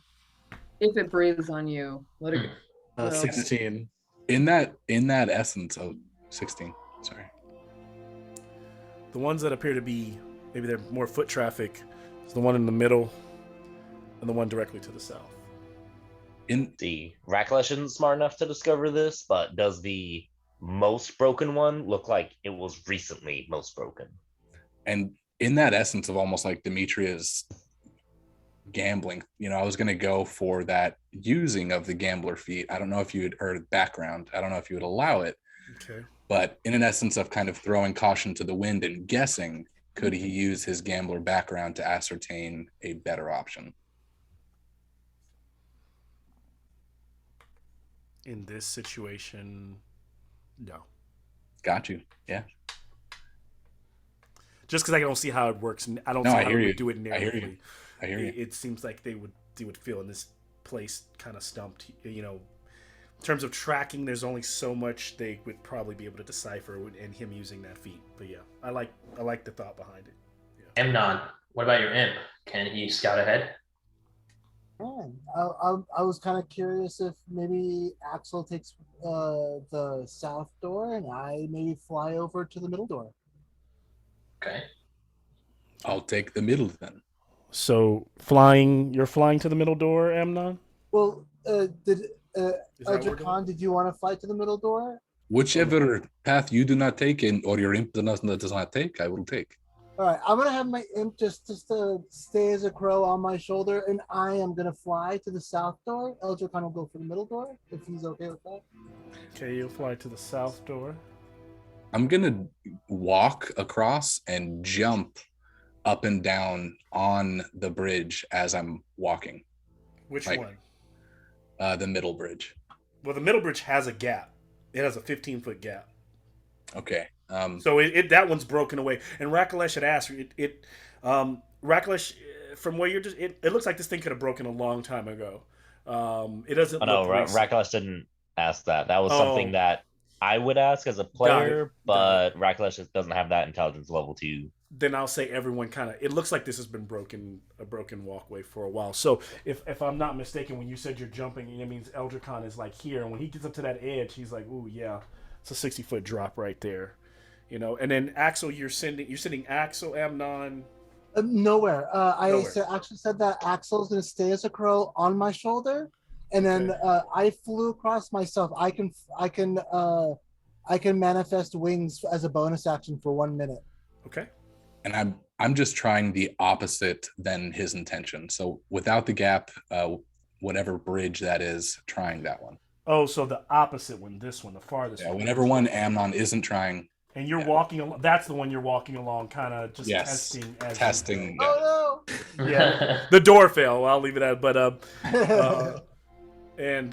If it breathes on you, let it go. 16. In that essence of 16. Sorry. The ones that appear to be maybe they're more foot traffic is the one in the middle and the one directly to the south. The Raklesh isn't smart enough to discover this, but does the most broken one look like it was recently most broken? And in that essence of almost like Demetria's gambling, I was going to go for that using of the gambler feat. I don't know if you had heard background. I don't know if you would allow it. Okay. But in an essence of kind of throwing caution to the wind and guessing, could he use his gambler background to ascertain a better option? In this situation, no. Got you. Yeah. Just because I don't see how it works, and I don't see how they would do it narratively. I hear you. It seems like they would feel in this place kind of stumped. In terms of tracking, there's only so much they would probably be able to decipher, and him using that feat. But yeah, I like the thought behind it. Yeah. Amnon, what about your imp? Can he scout ahead? I was kind of curious if maybe Axel takes the south door and I maybe fly over to the middle door. Okay. I'll take the middle then. So you're flying to the middle door, Amnon? Well, Elder Khan, did you want to fly to the middle door? Whichever path you do not take or your imp does not take, I will take. All right, I'm gonna have my imp just to stay as a crow on my shoulder, and I am gonna fly to the south door. Elder Khan will go for the middle door if he's okay with that. Okay, you'll fly to the south door. I'm gonna walk across and jump up and down on the bridge as I'm walking. Which Like, one? The middle bridge. Well, the middle bridge has a gap. It has a 15-foot gap. Okay. So that one's broken away. And Rakalesh had asked Rakalesh, from where you're just, it looks like this thing could have broken a long time ago. It doesn't. Oh, no, look Rakalesh didn't ask that. That was something that I would ask as a player, but Rakalesh just doesn't have that intelligence level to. Then I'll say everyone kind of. It looks like this has been a broken walkway for a while. So if I'm not mistaken, when you said you're jumping, it means Eldricon is like here, and when he gets up to that edge, he's like, "Ooh, yeah, it's a 60-foot drop right there," you know. And then Axel, you're sending Axel, Amnon. Nowhere. Nowhere. Actually said that Axel's gonna stay as a crow on my shoulder, and then I flew across myself. I can manifest wings as a bonus action for 1 minute. Okay. And I'm just trying the opposite than his intention. So without the gap, whatever bridge that is, trying that one. Oh, so the opposite one, this one, the farthest. Yeah, whenever one Amnon isn't trying. And you're walking along. That's the one you're walking along, kind of just testing. Testing. Oh no! Yeah, the door fell. I'll leave it at. But and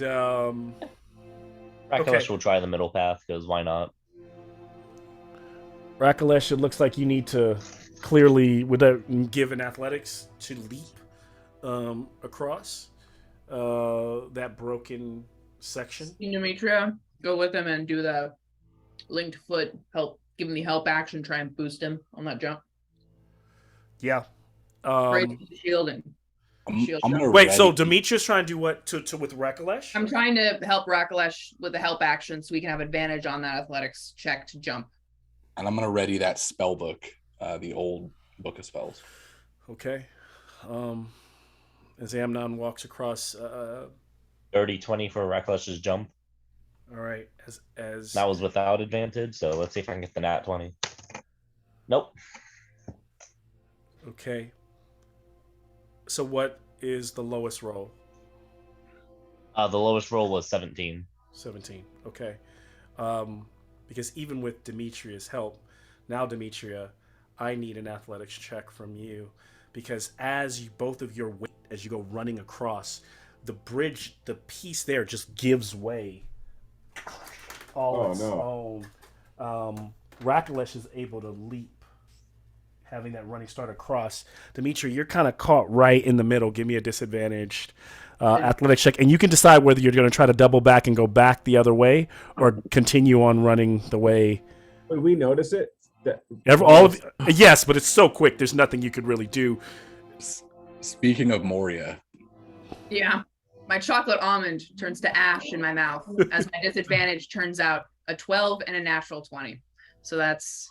Rakalesh will try the middle path because why not? Rakalesh, it looks like you need to clearly, give an athletics to leap across that broken section. Demetria, go with him and do the linked foot. Give him the help action. Try and boost him on that jump. Yeah. Shielding. I'm gonna wait. So Demetrius trying to do what to with Rakalesh? I'm trying to help Rakalesh with the help action so we can have advantage on that athletics check to jump. And I'm gonna ready that spell book, the old book of spells. Okay. As Amnon walks across. 30-20 for Rakalesh's jump. All right. As that was without advantage, so let's see if I can get the nat 20. Nope. Okay. So what is the lowest roll? The lowest roll was 17. 17. Okay. Because even with Demetria's help, now Demetria, I need an athletics check from you, because as you both of your weight, as you go running across the bridge, the piece there just gives way. All its own. Rakalesh is able to leap, having that running start across. Demetria, you're kind of caught right in the middle. Give me a disadvantaged athletic check, and you can decide whether you're going to try to double back and go back the other way, or continue on running the way. Would we notice it? Yes, but it's so quick. There's nothing you could really do. Speaking of Moria. Yeah. My chocolate almond turns to ash in my mouth as my disadvantage turns out a 12 and a natural 20. So that's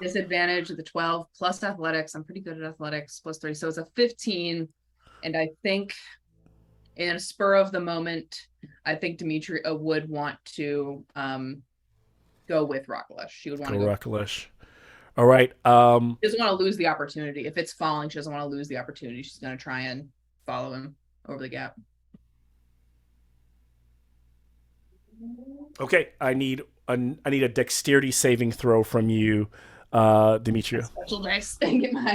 disadvantage of the 12 plus athletics. I'm pretty good at athletics, plus 3. So it's a 15. And I think in a spur of the moment, I think Demetria would want to go with Rakalesh. She would want to go Rakalesh. All right. She doesn't want to lose the opportunity. If it's falling, she doesn't want to lose the opportunity. She's going to try and follow him over the gap. Okay, I need a dexterity saving throw from you, Demetria. Special dice. Get my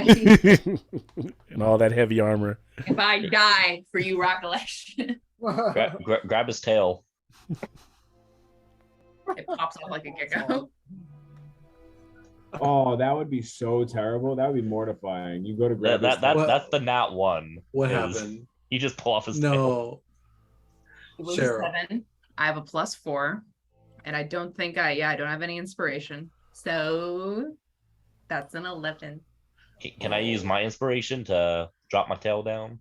and all that heavy armor. If I die for you, Rakalesh. Grab his tail. It pops off like a gecko. Oh, that would be so terrible. That would be mortifying. You go to grab that's the nat 1. What happened? You just pull off his tail. It was a 7. I have a +4, and I don't think I don't have any inspiration. So that's an 11. Can I use my inspiration to drop my tail down?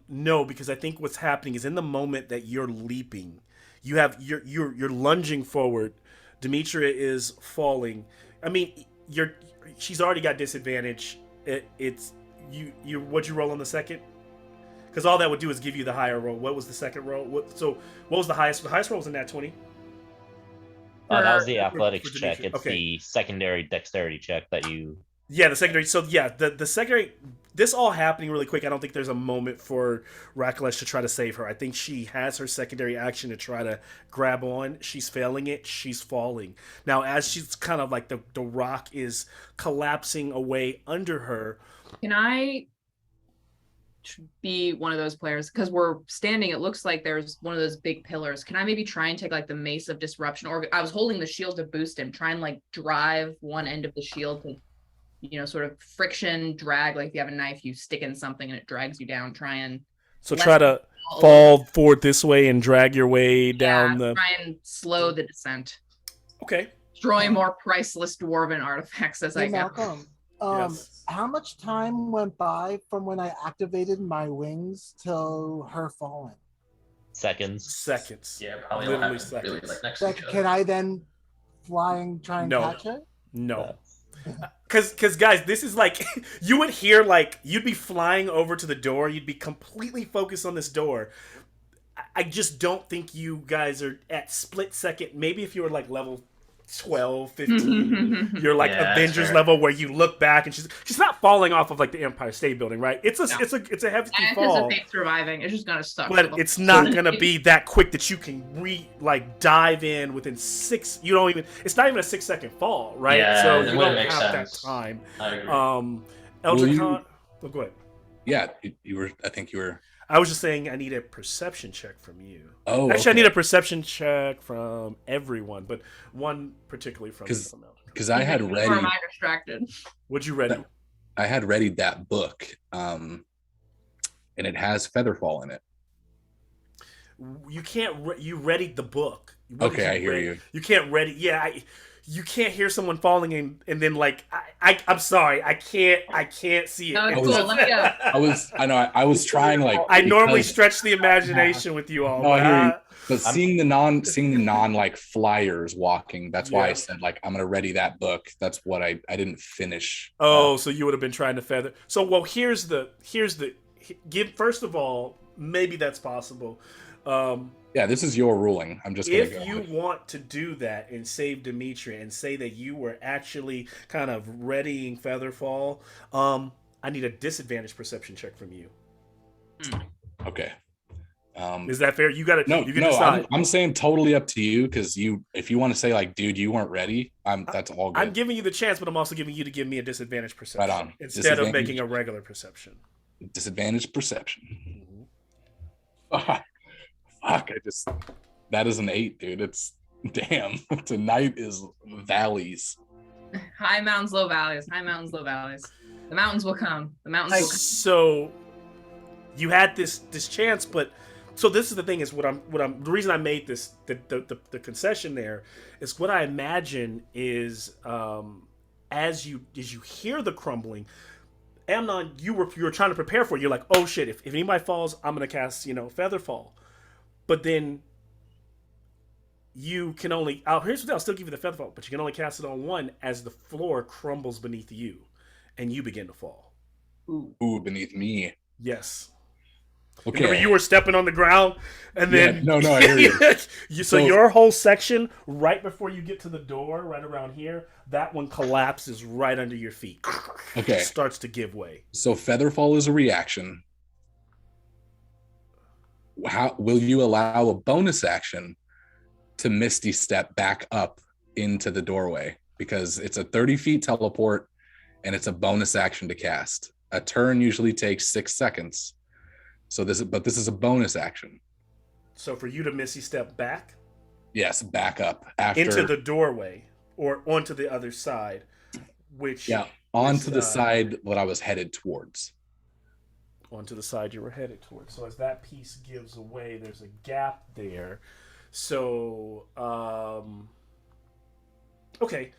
No, because I think what's happening is in the moment that you're leaping, you're lunging forward. Demetria is falling. I mean, she's already got disadvantage. It's you. What'd you roll on the second? Because all that would do is give you the higher roll. What was the second roll? What was the highest? The highest roll was in that 20. That was the athletics check. It's the secondary dexterity check that you. Yeah, the secondary. So yeah, the secondary. this all happening really quick, I don't think there's a moment for Rakalesh to try to save her. I think she has her secondary action to try to grab on. She's failing it. She's falling. Now, as she's kind of like the rock is collapsing away under her. Can I be one of those players? Because we're standing, it looks like there's one of those big pillars. Can I maybe try and take like the Mace of Disruption? Or I was holding the shield to boost him, try and like drive one end of the shield to, you know, sort of friction drag, like if you have a knife, you stick in something and it drags you down. Try to fall forward this way and drag your way down the. Try and slow the descent. Okay. Destroy more priceless dwarven artifacts as I go. Malcolm, Yes. how much time went by from when I activated my wings till her falling? Seconds. Yeah, probably Literally all happen really seconds. like next to each other. Can I then fly and try and No. catch her? No. Because guys, this is like, you would hear like, you'd be flying over to the door, you'd be completely focused on this door. I just don't think you guys are at split second. Maybe if you were like level 12, 15, you're like Yeah, Avengers sure. level where you look back and she's not falling off of like the Empire State Building, right? It's a hefty I fall. anticipate surviving. It's just gonna suck. But it's not gonna be that quick that you can dive in within it's not even a 6-second fall, right? Yeah, so it you wouldn't don't make have sense. that time. I agree. Eldritch Will you- oh, go ahead. Yeah, you were. I think you were. I was just saying I need a perception check from you. Oh, Actually, I okay. need a perception check from everyone, but one particularly from Eldritch. Because I had Or ready. am I distracted? Would you ready? I had readied that book, and it has Featherfall in it. You can't. You readied the book. What Okay, did I hear ready? you. You can't ready. Yeah, you can't hear someone falling and then like I'm sorry, I can't see it. No, it's I was- cool. Let me go. I was trying like. I normally because- stretch the imagination with you all. No, I but hear you. But seeing the non like flyers walking, that's why I Yeah. said like I'm gonna ready that book. That's what I didn't finish. Oh, so you would have been trying to feather. So well, here's the give. First of all, maybe that's possible. Yeah, this is your ruling. I'm just gonna If go. you want to do that and save Dimitri and say that you were actually kind of readying Featherfall, I need a disadvantage perception check from you. Okay. Is that fair? You got to. No, you can no. decide. I'm saying totally up to you because if you want to say like, dude, you weren't ready. That's all good. I'm giving you the chance, but I'm also giving you to give me a disadvantage perception Right on. instead of Disadvantage. making a regular perception. Disadvantage perception. Fuck! That is an 8, dude. It's damn. Tonight is valleys. High mountains, low valleys. High mountains, low valleys. The mountains will come. The mountains will come. So you had this chance, but so this is the thing is the reason I made this the concession there is what I imagine is as you hear the crumbling, Amnon, you were trying to prepare for it. You're like, oh shit, if anybody falls, I'm gonna cast Featherfall, but then you can only here's what I'll still give you the Featherfall, but you can only cast it on one as the floor crumbles beneath you, and you begin to fall. Ooh, beneath me. Yes. Okay. Remember, you were stepping on the ground, and then no, I hear you. So your whole section, right before you get to the door, right around here, that one collapses right under your feet. Okay. Starts to give way. So Featherfall is a reaction. How will you allow a bonus action to Misty Step back up into the doorway? Because it's a 30 feet teleport, and it's a bonus action to cast. A turn usually takes 6 seconds. So this is a bonus action. So for you to Misty Step back? Yes, back up after Into the doorway or onto the other side, which onto the side that I was headed towards. Onto the side you were headed towards. So as that piece gives away, there's a gap there. So okay.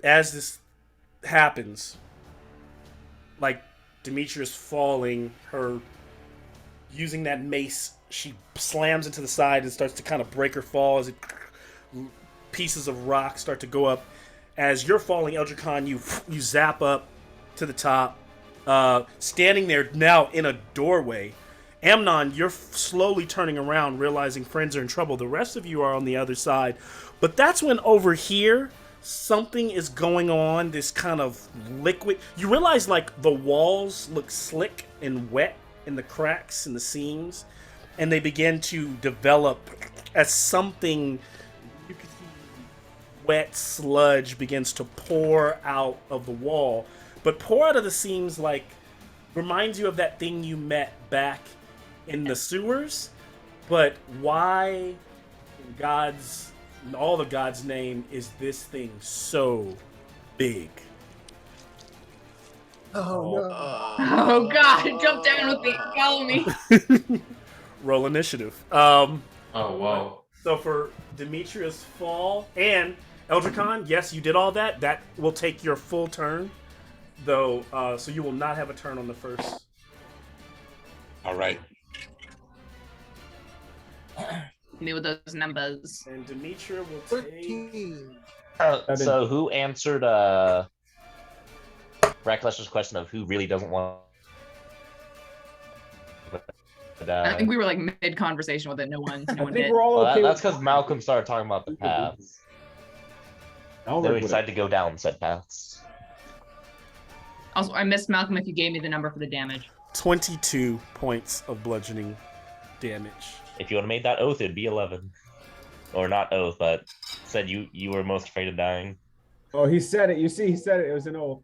As this happens, like Demetrius falling, her using that mace, she slams into the side and starts to kind of break her fall as pieces of rock start to go up. As you're falling, Eldricon, you zap up to the top, standing there now in a doorway. Amnon, you're slowly turning around, realizing friends are in trouble. The rest of you are on the other side. But that's when over here, something is going on, this kind of liquid. You realize like the walls look slick and wet in the cracks and the seams, and they begin to develop as something, you can see wet sludge begins to pour out of the wall, but pour out of the seams like reminds you of that thing you met back in the sewers. But why in all the God's name is this thing so big? Oh no. Oh God, jump down with me. Follow me. Roll initiative. Oh, whoa. So for Demetria's fall and Eldricon, yes, you did all that. That will take your full turn, though. So you will not have a turn on the first. All right. Me with those numbers. And Demetria will take. 13. So who answered Reckless's question of who really doesn't want? I think we were like mid conversation with it. No one I did. think we're all okay. That's because Malcolm started talking about the paths. I'll Then work we with decided it. to go down said paths. Also, I missed Malcolm if you gave me the number for the damage. 22 points of bludgeoning damage. If you would have made that oath, it'd be 11. Or not oath, but said you were most afraid of dying. Oh, he said it. You see, he said it. It was an oath.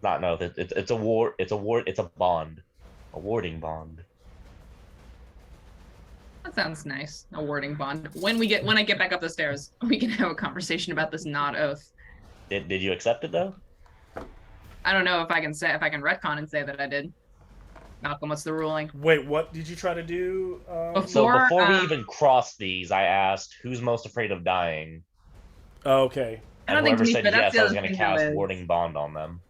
Not an oath. It's a war. It's a bond. A warding bond. That sounds nice. A warding bond. When I get back up the stairs, we can have a conversation about this not oath. Did you accept it though? I don't know if I can retcon and say that I did. Malcolm, what's the ruling? Wait, what did you try to do? So before we even crossed these, I asked who's most afraid of dying. Okay. I don't And think whoever me, said but that's yes, the I was other going to thing, cast though, is warding bond on them.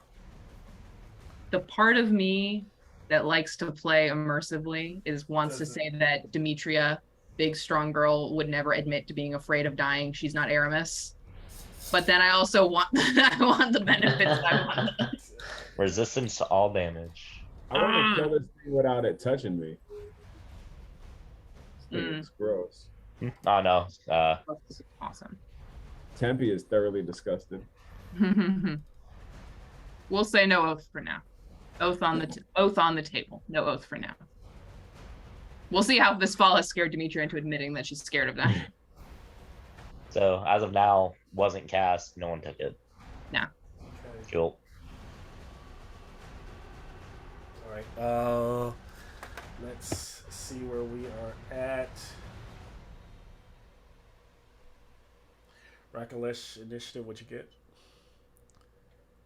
the part of me that likes to play immersively wants to say that Demetria, big strong girl, would never admit to being afraid of dying. She's not Aramis. But then I also want the benefits. I want. Resistance to all damage. I want to kill this thing without it touching me. This thing is gross. Oh no. This is awesome. Tempe is thoroughly disgusted. We'll say no oath for now. Oath on the table. No oath for now. We'll see how this fall has scared Demetria into admitting that she's scared of that. So as of now, wasn't cast. No one took it. No. Cool. All right. Let's see where we are at. Rakalesh initiative. What'd you get?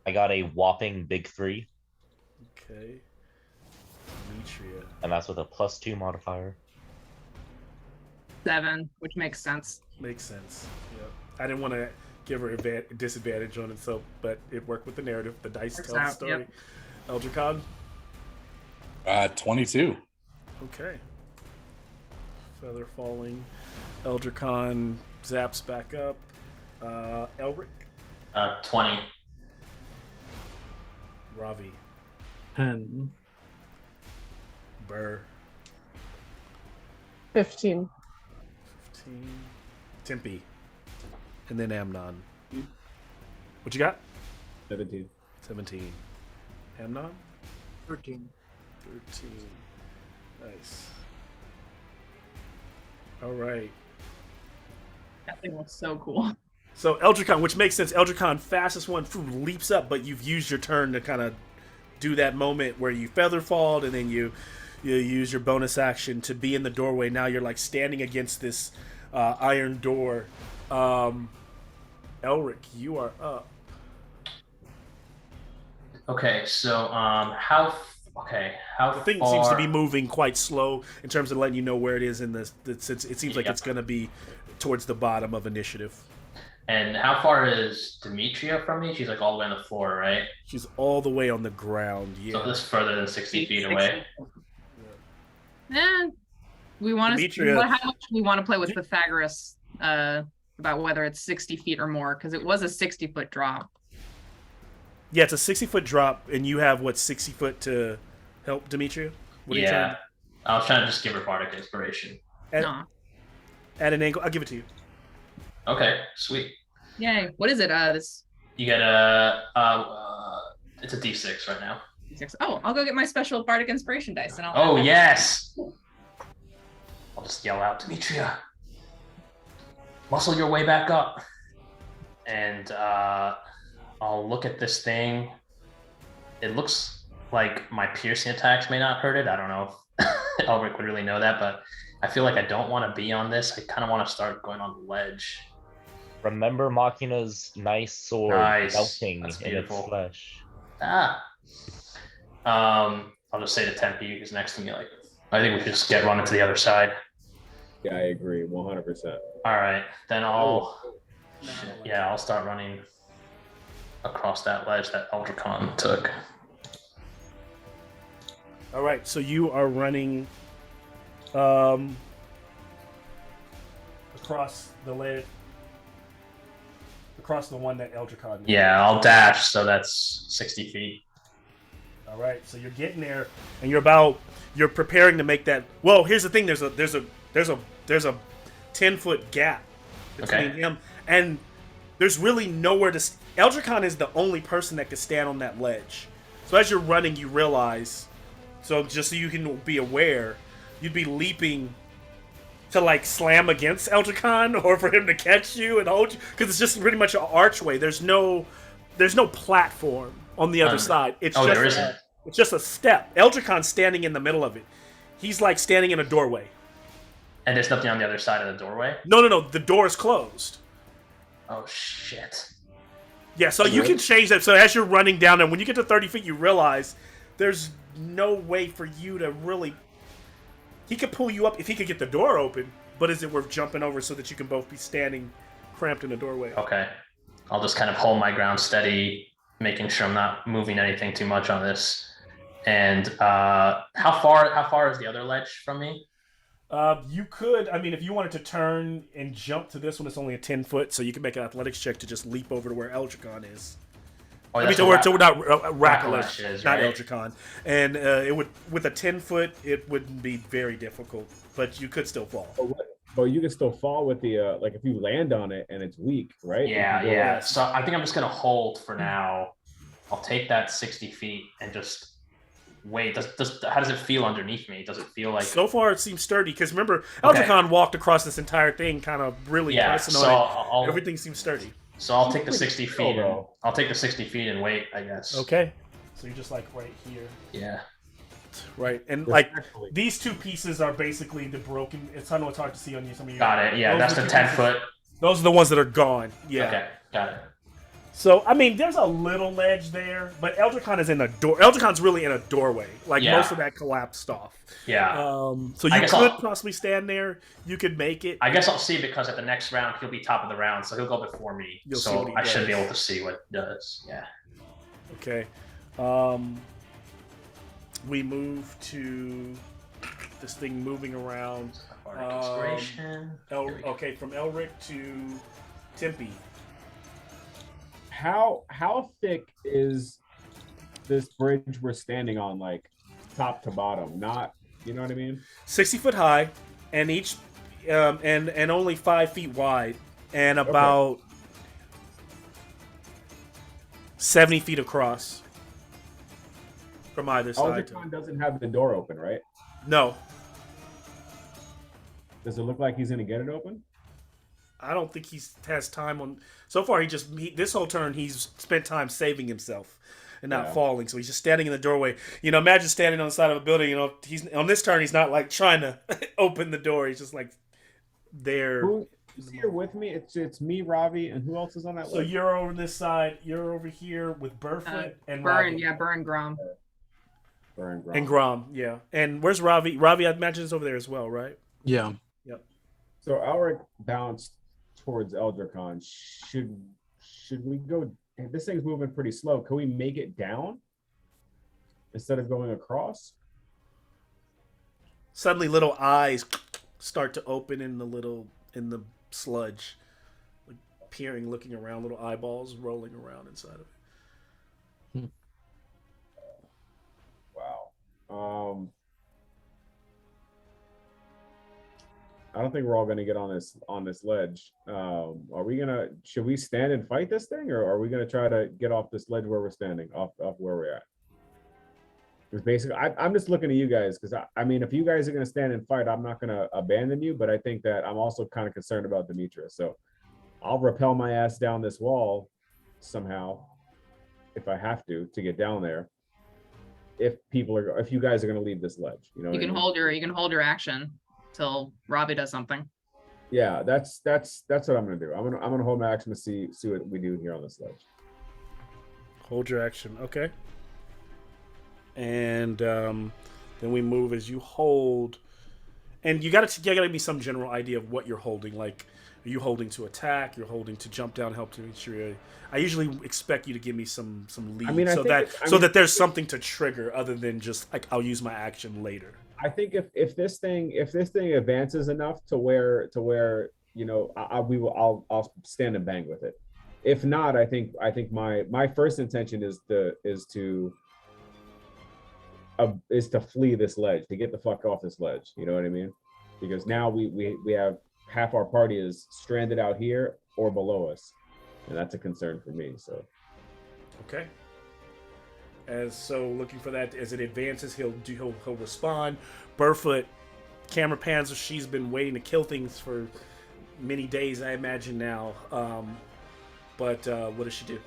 I got a whopping big 3. Okay. Demetria. And that's with a +2 modifier. 7, which makes sense. Makes sense. Yep. I didn't want to give her a disadvantage on it, but it worked with the narrative. The dice tell the story. Yep. Eldricon. 22. Okay. Feather falling. Eldricon zaps back up. Elric. 20. Ravi. 10. Burr. 15. 15. Tempe. And then Amnon. What you got? 17. 17. Amnon? 13. 13. Nice. All right. That thing looks so cool. So Eldricon, which makes sense. Eldricon, fastest one, leaps up, but you've used your turn to kind of do that moment where you feather fall, and then you use your bonus action to be in the doorway. Now you're like standing against this iron door. Elric, you are up. Okay, so how The thing far... seems to be moving quite slow in terms of letting you know where it is in this. It seems like it's going to be towards the bottom of initiative. And how far is Demetria from me? She's like all the way on the floor, right? She's all the way on the ground. Yeah. So this is further than 60 feet away. Yeah. We want Demetria- to. How much we want to play with Pythagoras about whether it's 60 feet or more, because it was a 60-foot drop. Yeah, it's a 60-foot drop, and you have, 60 foot to help Demetria? What are you trying I was trying to just give her bardic inspiration. to... Nah. at an angle. I'll give it to you. Okay, sweet. Yay! What is it? This. You get it's a D6 right now. D6. Oh, I'll go get my special bardic inspiration dice, and I'll. Oh yes. I'll just yell out, Demetria, muscle your way back up, and I'll look at this thing. It looks like my piercing attacks may not hurt it. I don't know if Elric would really know that, but I feel like I don't want to be on this. I kind of want to start going on the ledge. Remember Machina's nice sword melting in its flesh. I'll just say to Tempe, who's next to me, like, I think we should just get running to the other side. Yeah, I agree, 100%. All right, then I'll start running across that ledge that Eldricon took. All right, so you are running across the ledge, across the one that Eldricon made. Yeah, I'll dash, so that's 60 feet. All right, so you're getting there, and you're preparing to make that. Well, here's the thing: there's a 10-foot gap between him, and there's really nowhere to. Eldricon is the only person that can stand on that ledge. So as you're running, you realize. So just so you can be aware, you'd be leaping to like slam against Eldricon, or for him to catch you and hold you, because it's just pretty much an archway. There's no platform on the other side. It's just a step. Eldricon's standing in the middle of it. He's like standing in a doorway. And there's nothing on the other side of the doorway? No. The door is closed. Oh, shit. Yeah, so you can change that. So as you're running down, and when you get to 30 feet, you realize there's no way for you to really... He could pull you up if he could get the door open, but is it worth jumping over so that you can both be standing cramped in the doorway? Okay. I'll just kind of hold my ground steady, making sure I'm not moving anything too much on this. And how far is the other ledge from me? You could, if you wanted to turn and jump to this one, it's only a 10-foot, so you can make an athletics check to just leap over to where Eldricon is. Oh, not Rakalesh, is, not right? Eldricon. And it would, with a 10-foot, it wouldn't be very difficult, but you could still fall. But you can still fall with the like if you land on it and it's weak, right? Yeah. So I think I'm just gonna hold for now. I'll take that 60 feet and just wait. How does it feel underneath me? Does it feel like... So far it seems sturdy, because remember, Eldricon walked across this entire thing kind of really pressing on it. Everything seems sturdy. So I'll take the 60 feet. I'll take the 60 feet and wait, I guess. Okay. So you're just like right here. Yeah. Right. And like these two pieces are basically the broken... I know it's hard to see on you. Some of you. Got it. Yeah, that's the 10-foot. Those are the ones that are gone. Yeah. Okay. Got it. So, there's a little ledge there, but Eldricon is in a door. Eldricon's really in a doorway. Most of that collapsed off. Yeah. So you could possibly stand there. You could make it. I guess I'll see, because at the next round, he'll be top of the round, so he'll go before me. So I should be able to see what he does. Yeah. Okay. We move to this thing moving around. Inspiration. Okay, from Elric to Tempe. How thick is this bridge we're standing on, like top to bottom? Not, you know what I mean? 60 foot high, and each and only 5 feet wide, and about 70 feet across from either side. Eldricon doesn't have the door open, right? No. Does it look like he's gonna get it open? I don't think he has time on. So far, this whole turn he's spent time saving himself and not falling. So he's just standing in the doorway. Imagine standing on the side of a building. He's on this turn. He's not like trying to open the door. He's just like there. Who's here with me? It's me, Ravi, and who else is on that list? So you're over this side. You're over here with Burfoot and Burn. Ravi. Yeah, Burn Grom. And Grom. Yeah. And where's Ravi? Ravi, I imagine, is over there as well, right? Yeah. Yep. So Elric bounced towards Eldricon. Should we go? This thing's moving pretty slow. Can we make it down instead of going across? Suddenly, little eyes start to open in the sludge, like peering, looking around. Little eyeballs rolling around inside of it. Wow. I don't think we're all gonna get on this ledge. Should we stand and fight this thing, or are we gonna try to get off this ledge where we're standing, off where we're at? Because basically, I'm just looking at you guys, because I mean, if you guys are gonna stand and fight, I'm not gonna abandon you, but I think that I'm also kind of concerned about Demetrius, so I'll rappel my ass down this wall somehow if I have to get down there. If you guys are gonna leave this ledge, you know. You can hold your action till Robbie does something. Yeah, that's what I'm gonna do. I'm gonna hold my action to see what we do here on this ledge. Hold your action, okay. And then we move as you hold, and you gotta give me some general idea of what you're holding. Like, are you holding to attack? You're holding to jump down, help to make sure. I usually expect you to give me some lead, that there's something to trigger other than just like I'll use my action later. I think if this thing advances enough to where you know I'll stand and bang with it. If not, I think my first intention is to flee this ledge, to get the fuck off this ledge. You know what I mean? Because now we have half our party is stranded out here or below us, and that's a concern for me. So, okay. Looking for that as it advances, he'll respond. Burfoot camera pans. She's been waiting to kill things for many days, I imagine now. But what does she do?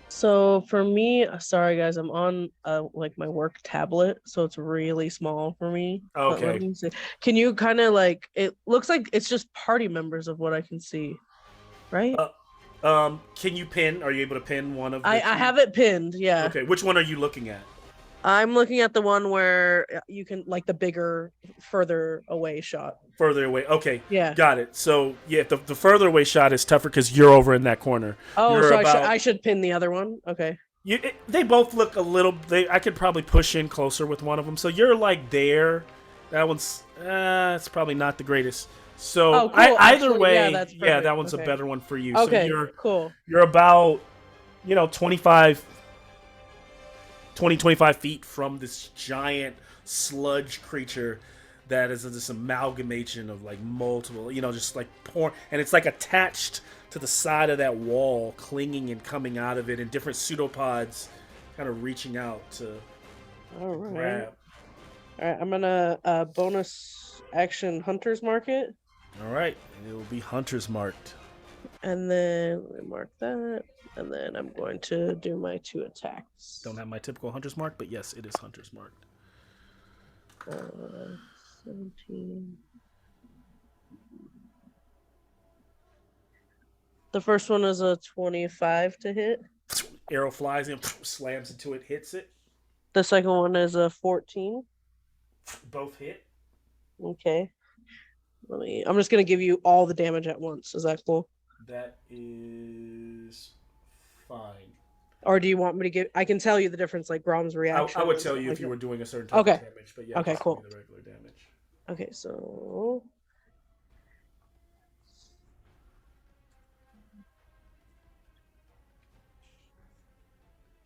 So for me, sorry guys, I'm on like my work tablet, so it's really small for me. Okay. Let me see. Can you kind of like? It looks like it's just party members of what I can see, right? Can you pin? Are you able to pin one of? I have it pinned. Yeah. Okay. Which one are you looking at? I'm looking at the one where you can like the bigger, further away shot. Further away. Okay. Yeah. Got it. So yeah, the further away shot is tougher because you're over in that corner. Oh, so I should pin the other one. Okay. They both look a little. I could probably push in closer with one of them. So you're like there. That one's. It's probably not the greatest. So cool. Either way, yeah, that one's okay. a better one for you. Okay. So cool. You're about, 25 feet from this giant sludge creature that is this amalgamation of like multiple, just like porn, and it's like attached to the side of that wall, clinging and coming out of it, and different pseudopods kind of reaching out to grab. All right, I'm gonna bonus action Hunter's Mark it. All right, it will be Hunter's marked. And then let me mark that. And then I'm going to do my 2 attacks. Don't have my typical Hunter's mark, but yes, it is Hunter's marked. 17. The first one is a 25 to hit. Arrow flies in, slams into it, hits it. The second one is a 14. Both hit. Okay. I'm just gonna give you all the damage at once. Is that cool? That is fine. Or do you want me to give? I can tell you the difference, like Grom's reaction. I would tell you if you were doing a certain type of damage, but yeah. Okay, cool. The regular damage. Okay, so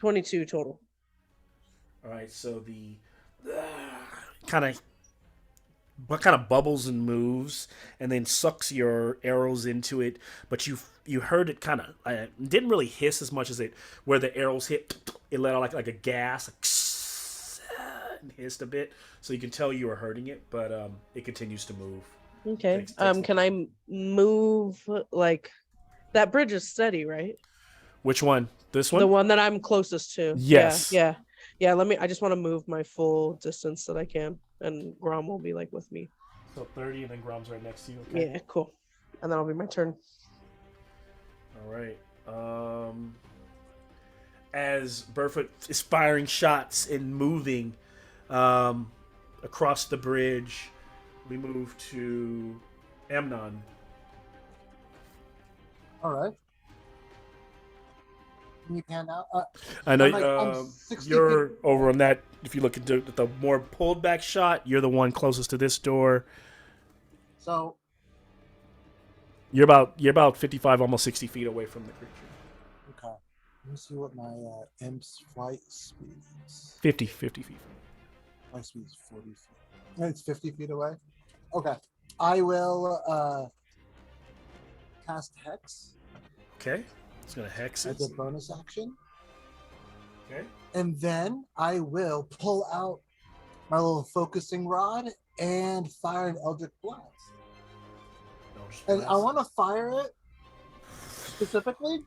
22 total. All right, so the kind of bubbles and moves, and then sucks your arrows into it. But you heard it kind of didn't really hiss as much as it where the arrows hit. It let out like a gas, and hissed a bit, so you can tell you were hurting it. But it continues to move. Okay. Can I move like that bridge is steady, right? Which one? This one? The one that I'm closest to. Yes. Yeah. I just want to move my full distance that I can, and Grom will be like with me. So 30, and then Grom's right next to you. Okay. Yeah, cool. And then it'll be my turn. All right. As Burfoot is firing shots and moving across the bridge, we move to Amnon. All right. You can now. I know I'm 60 you're feet. over on that. If you look into the more pulled back shot, you're the one closest to this door. So you're about 55, almost 60 feet away from the creature. Okay. Let me see what my imp's flight speed is. 50 feet. My speed is 40 feet. And it's 50 feet away. Okay. I will cast Hex Okay. It's gonna hex it. as a bonus action. Okay. And then I will pull out my little focusing rod and fire an Eldritch Blast. And I want to fire it specifically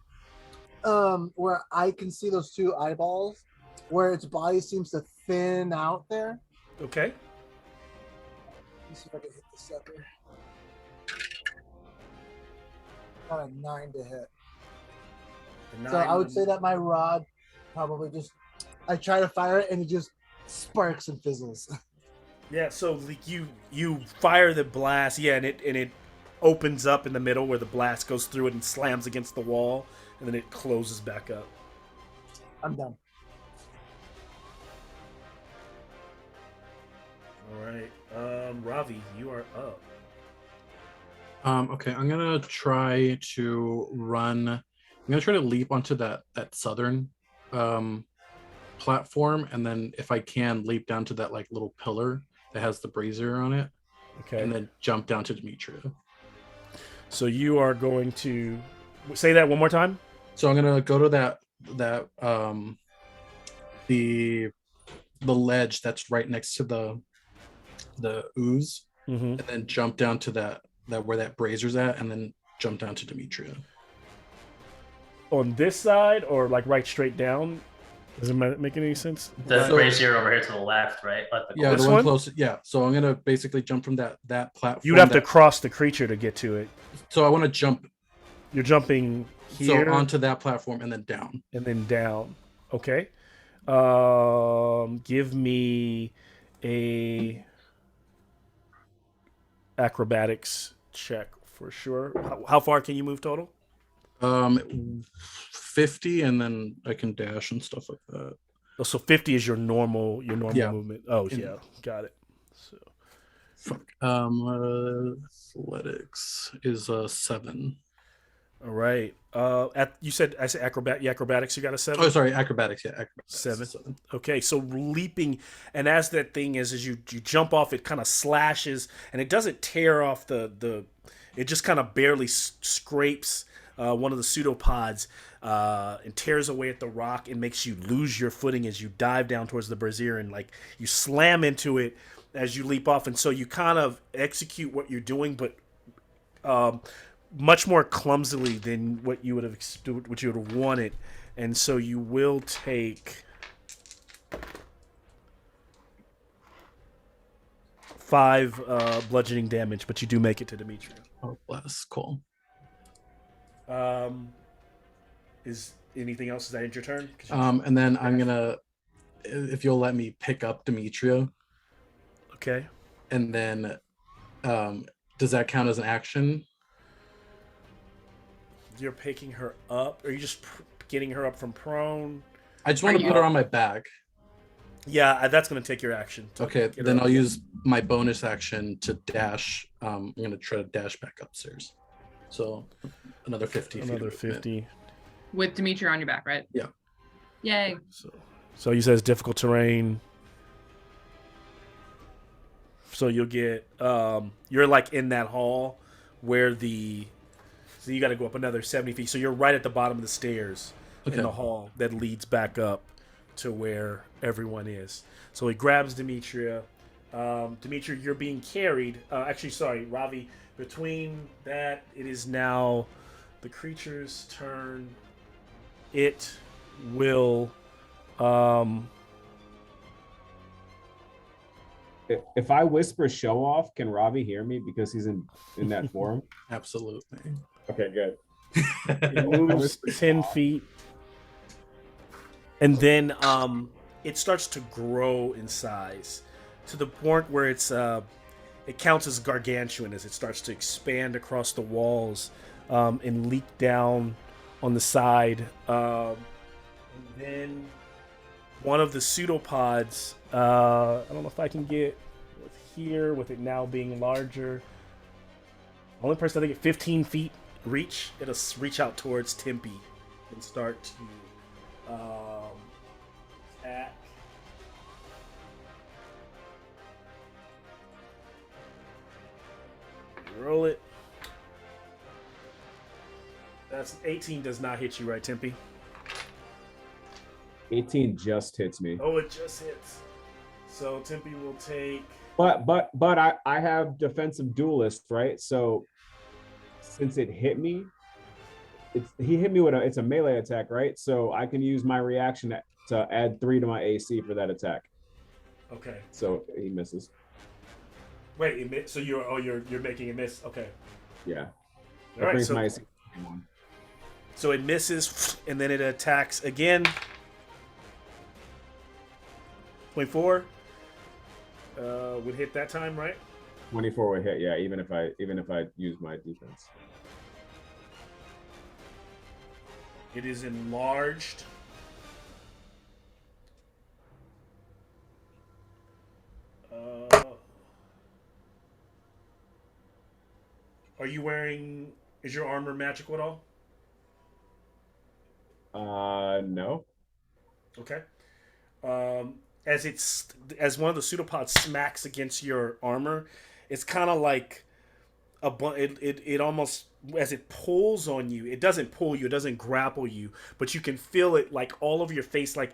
where I can see those two eyeballs, where its body seems to thin out there. Okay. Let me see if I can hit the sucker. Got a 9 to hit. So I would say that my rod probably just, I try to fire it and it just sparks and fizzles. Yeah, so like you fire the blast, yeah, and it opens up in the middle where the blast goes through it and slams against the wall, and then it closes back up. I'm done. All right, Ravi, you are up. Okay, I'm gonna try to run. I'm gonna try to leap onto that southern platform, and then if I can, leap down to that like little pillar that has the brazier on it. Okay. And then jump down to Demetria. So you are going to say that one more time. So I'm gonna go to that the ledge that's right next to the ooze, and then jump down to that where that brazier's at, and then jump down to Demetria. On this side, or like right straight down? Does it make any sense? The brazier over here to the left, right? Yeah, the one closest. Yeah, so I'm gonna basically jump from that platform. You'd have to cross the creature to get to it. So I want to jump. You're jumping here. So onto that platform and then down. And then down. Okay. Give me a acrobatics check for sure. How far can you move total? 50, and then I can dash and stuff like that. Oh, so 50 is your normal movement. Oh yeah, got it. So athletics is 7. All right. You said I said acrobatics. You got a 7. Oh, sorry, acrobatics. Yeah, acrobatics. 7. Okay, so leaping, and as that thing is, as you jump off, it kind of slashes, and it doesn't tear off the. It just kind of barely scrapes one of the pseudopods and tears away at the rock and makes you lose your footing as you dive down towards the brazier, and like you slam into it as you leap off, and so you kind of execute what you're doing, but much more clumsily than what you would have wanted, and so you will take 5 bludgeoning damage, but you do make it to Demetria. Oh, bless. Cool. Is anything else? Is that your turn? And then I'm gonna, if you'll let me pick up Demetria. Okay. And then, does that count as an action? You're picking her up? Or are you just getting her up from prone? I just want to put her on my back. Yeah, that's going to take your action. Okay, then I'll use my bonus action to dash. I'm going to try to dash back upstairs. So another 50. Another 50. With Demetria on your back, right? Yeah. Yay. So you said it's difficult terrain. So you'll get, you're like in that hall where so you got to go up another 70 feet. So you're right at the bottom of the stairs in the hall that leads back up to where everyone is. So he grabs Demetria. Demetria, you're being carried. Actually, sorry, Ravi. Between that, it is now the creature's turn. It will. If I whisper "show off," can Ravi hear me because he's in that form? Absolutely. Okay, good. It moves 10 feet. And then it starts to grow in size to the point where it counts as gargantuan as it starts to expand across the walls and leak down on the side. And then one of the pseudopods, I don't know if I can get here with it now being larger. Only person I think at 15 feet reach, it'll reach out towards Tempe and start to attack. Roll it. That's 18 does not hit you, right, Tempe? 18 just hits me. Oh, it just hits. So Tempe will take. But I have defensive duelist, right? So since it hit me, he hit me with it's a melee attack, right? So I can use my reaction to add 3 to my AC for that attack. Okay. So he misses. Wait, so you're making a miss. Okay. Yeah. All right. So my AC. So it misses, and then it attacks again. 24 would hit that time, right? 24 would hit, yeah. Even if I use my defense. It is enlarged. Are you wearing? Is your armor magical at all? No. Okay. As one of the pseudopods smacks against your armor, it's kind of like it almost, as it pulls on you. It doesn't pull you, it doesn't grapple you, but you can feel it like all over your face. Like,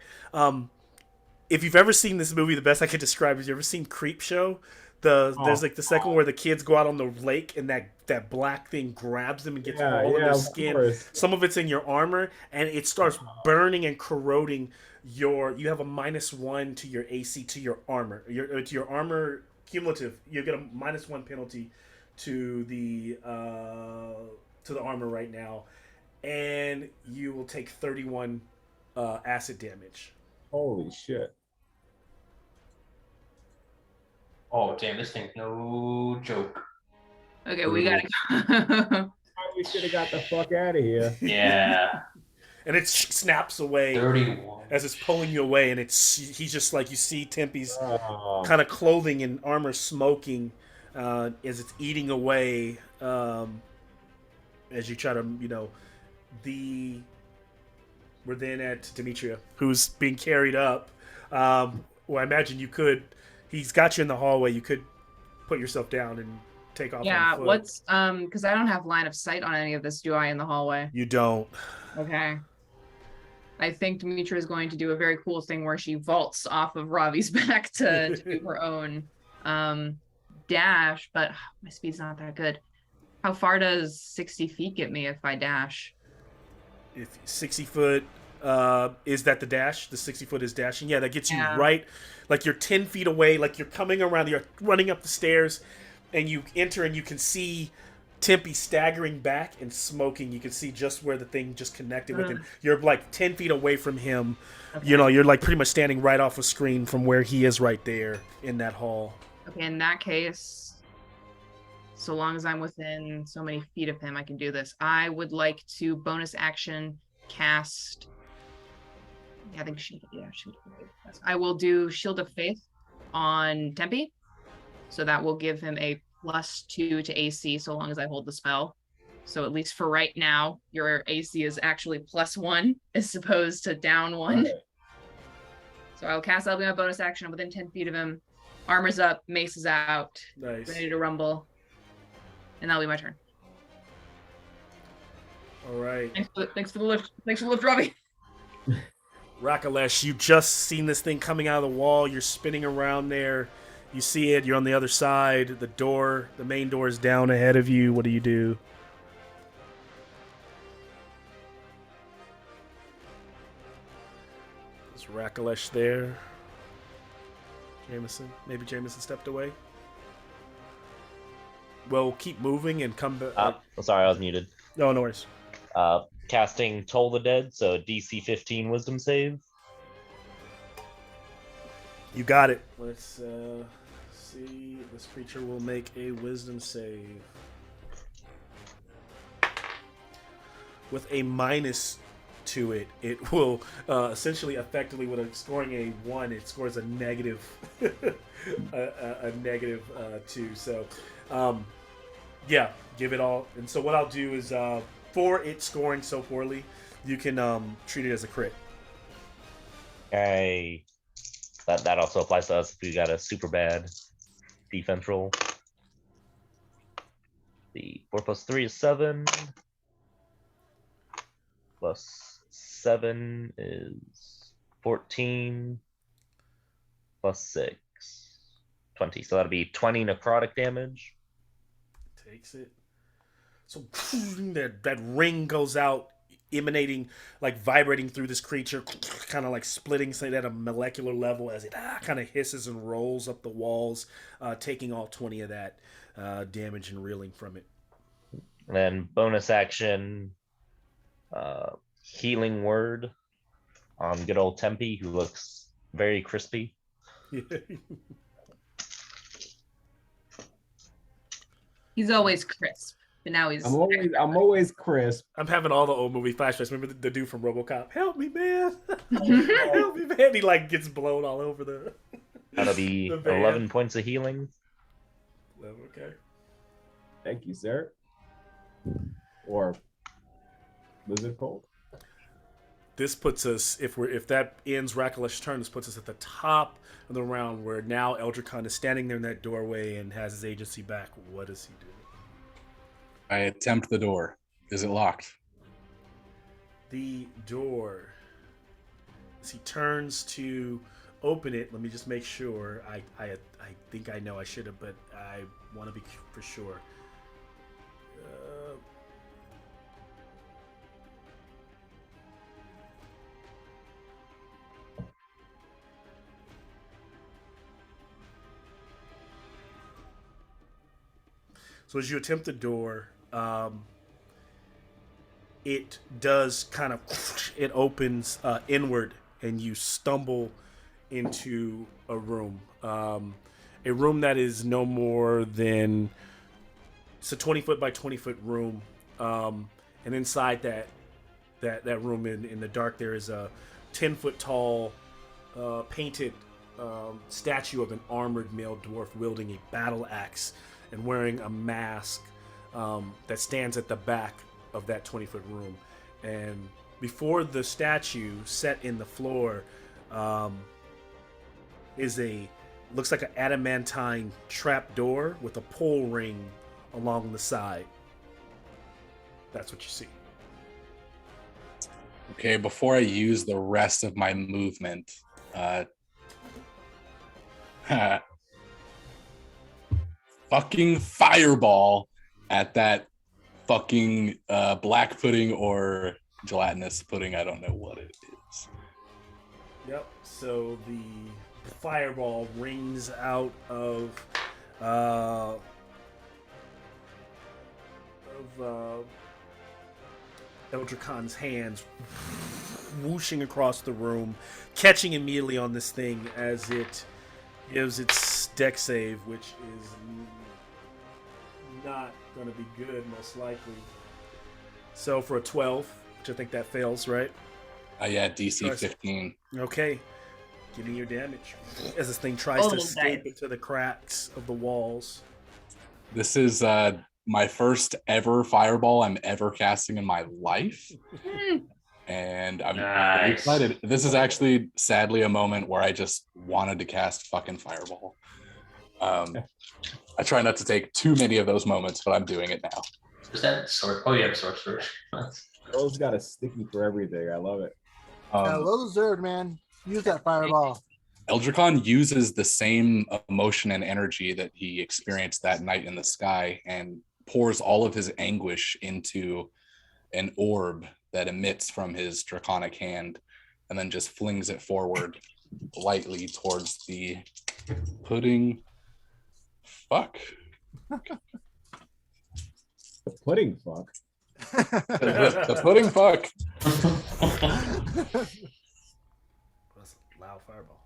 if you've ever seen this movie, the best I could describe is, you ever seen Creep Show? There's like the second where the kids go out on the lake and that black thing grabs them and gets all of their skin. Course. Some of it's in your armor, and it starts burning and corroding you have a -1 to your AC to your armor. To your armor cumulative, you get a -1 penalty to the armor right now, and you will take 31 acid damage. Holy shit. Oh, damn, this thing's no joke. Okay, we gotta go. We should have got the fuck out of here. Yeah. And it snaps away 31. as it's pulling you away, and he's just like, you see Tempe's kind of clothing and armor smoking as it's eating away as you try to, we're then at Demetria, who's being carried up. Well, I imagine he's got you in the hallway, you could put yourself down and take off. Yeah, on foot. what's because I don't have line of sight on any of this, do I, in the hallway? You don't. Okay. I think Demetria is going to do a very cool thing where she vaults off of Ravi's back to do her own dash, but my speed's not that good. How far does 60 feet get me if I dash? If 60 foot, is that the dash? The 60 foot is dashing? Yeah, that gets you right, like you're 10 feet away, like you're coming around, you're running up the stairs, and you enter and you can see Tempe staggering back and smoking. You can see just where the thing just connected with him. You're like 10 feet away from him. Okay. You're like pretty much standing right off a screen from where he is right there in that hall. Okay, in that case, so long as I'm within so many feet of him, I can do this. I would like to bonus action cast. Yeah, I think Shield of Faith. I will do Shield of Faith on Tempe. So that will give him a +2 to AC so long as I hold the spell. So at least for right now, your AC is actually +1 as opposed to down 1. Right. So I'll cast that'll be my bonus action. I'm within 10 feet of him. Armor's up, mace is out. Nice. Ready to rumble. And that'll be my turn. All right. Thanks for the lift. Thanks for the lift, Robbie. Rakalesh, you just seen this thing coming out of the wall. You're spinning around there. You see it. You're on the other side. The main door is down ahead of you. What do you do? Is Rakalesh there? Jameson? Maybe Jameson stepped away? Well, keep moving and come back. I'm sorry, I was muted. No, no worries. Casting Toll the Dead, so DC 15 Wisdom save. You got it. Let's see. This creature will make a Wisdom save. With a -2 to it, it will essentially, effectively, with scoring a 1, it scores a negative, a -2. So, yeah, give it all. And so what I'll do is, for it scoring so poorly, you can treat it as a crit. Okay. That also applies to us if we got a super bad defense roll. The 4 plus 3 is 7. Plus 7 is 14. Plus 6. 20. So that'll be 20 necrotic damage. Takes it. So that ring goes out, emanating, like vibrating through this creature, kind of like splitting, say, at a molecular level as it kind of hisses and rolls up the walls, taking all 20 of that damage and reeling from it. And then bonus action, healing word on good old Tempe, who looks very crispy. He's always crisp, but now he's. I'm always crisp. I'm having all the old movie flashbacks. Remember the dude from RoboCop? Help me, man! Help me, man! He like gets blown all over the. That'll be 11 points of healing. Okay. Thank you, sir. Or Lizard Cold. This puts us, if that ends Rakalesh's turn, this puts us at the top of the round where now Eldricon is standing there in that doorway and has his agency back. What does he do? I attempt the door. Is it locked? The door. As he turns to open it, let me just make sure. I think I know I should have, but I want to be for sure. So as you attempt the door, it does kind of, it opens inward and you stumble into a room. A room that is no more than, it's a 20-foot by 20-foot room. And inside that room in the dark, there is a 10-foot tall painted statue of an armored male dwarf wielding a battle axe and wearing a mask that stands at the back of that 20-foot room. And before the statue, set in the floor, looks like an adamantine trap door with a pull ring along the side. That's what you see. Okay, before I use the rest of my movement, fucking fireball at that fucking black pudding or gelatinous pudding. I don't know what it is. Yep. So the fireball rings out of Eldricon's hands, whooshing across the room, catching immediately on this thing as it gives its deck save, which is not going to be good, most likely. So for a 12, which I think that fails, right? Yeah, DC 15. Okay. Give me your damage as this thing tries to escape into the cracks of the walls. This is my first ever fireball I'm ever casting in my life. And I'm pretty excited. This is actually, sadly, a moment where I just wanted to cast fucking fireball. I try not to take too many of those moments, but I'm doing it now. Is that sword? Oh, yeah, sorcerer. Girl's got a sticky for everything. I love it. Well deserved, man. Use that fireball. Eldricon uses the same emotion and energy that he experienced that night in the sky and pours all of his anguish into an orb that emits from his draconic hand and then just flings it forward lightly towards the pudding. Fuck. The pudding fuck. the pudding fuck. That's a loud fireball.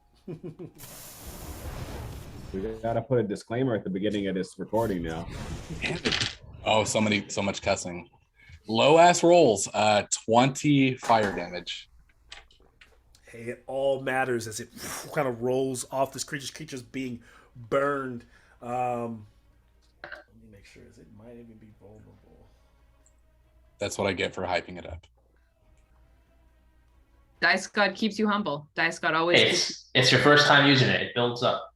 We gotta put a disclaimer at the beginning of this recording now. Oh, so much cussing. Low ass rolls. 20 fire damage. Hey, it all matters as it kind of rolls off this creature's being burned. Let me make sure it might even be vulnerable. That's what I get for hyping it up. Dice God keeps you humble. Dice God always. It's your first time using it. It builds up.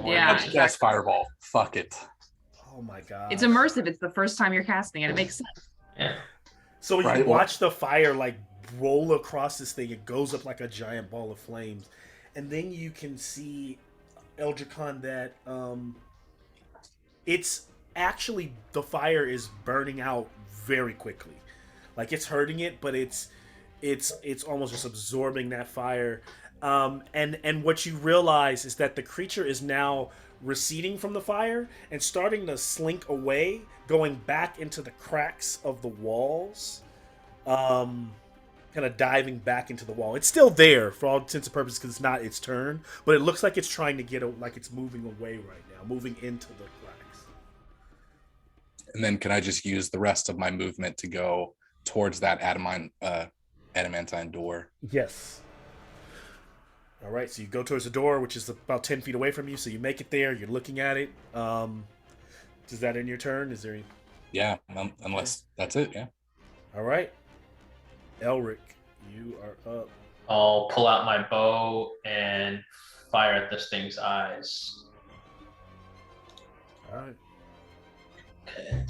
Yeah. That's fireball. Fuck it. Oh Oh my god. It's immersive. It's the first time you're casting it. It makes sense. Yeah. So you watch the fire like roll across this thing. It goes up like a giant ball of flames, and then you can see Eldricon that it's actually the fire is burning out very quickly. Like it's hurting it, but it's almost just absorbing that fire. And what you realize is that the creature is now receding from the fire and starting to slink away, going back into the cracks of the walls, kind of diving back into the wall. It's still there for all intents and purposes because it's not its turn, but it looks like it's trying to get like it's moving away right now, moving into the cracks. And then can I just use the rest of my movement to go towards that adamantine door? Yes. All right, so you go towards the door, which is about 10 feet away from you. So you make it there. You're looking at it. Is that in your turn? Is there any... Yeah, unless that's it, yeah. All right. Elric, you are up. I'll pull out my bow and fire at this thing's eyes. All right. Okay.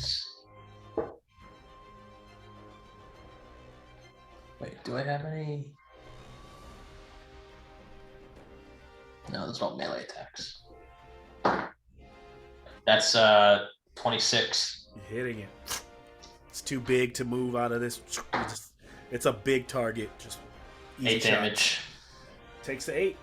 Wait, do I have any? No, there's no melee attacks. That's 26. You're hitting it. It's too big to move out of this. It's a big target. Just 8 damage. Takes the 8.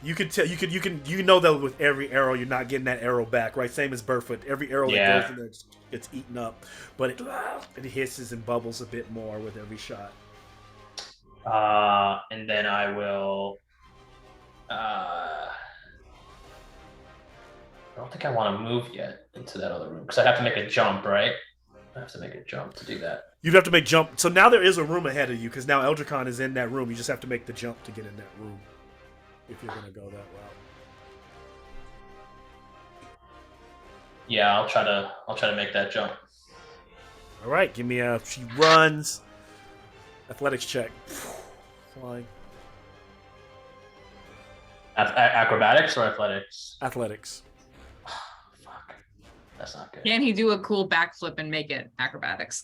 You can tell. You know that with every arrow, you're not getting that arrow back, right? Same as Burfoot. Every arrow that goes in there gets eaten up, but it hisses and bubbles a bit more with every shot. And then I will. I don't think I want to move yet into that other room because I have to make a jump, right? I have to make a jump to do that. You'd have to make jump. So now there is a room ahead of you because now Eldricon is in that room. You just have to make the jump to get in that room if you're going to go that route. Yeah, I'll try to make that jump. All right, give me a. She runs. Athletics check. Flying. Acrobatics or athletics? Athletics. Fuck. That's not good. Can he do a cool backflip and make it acrobatics?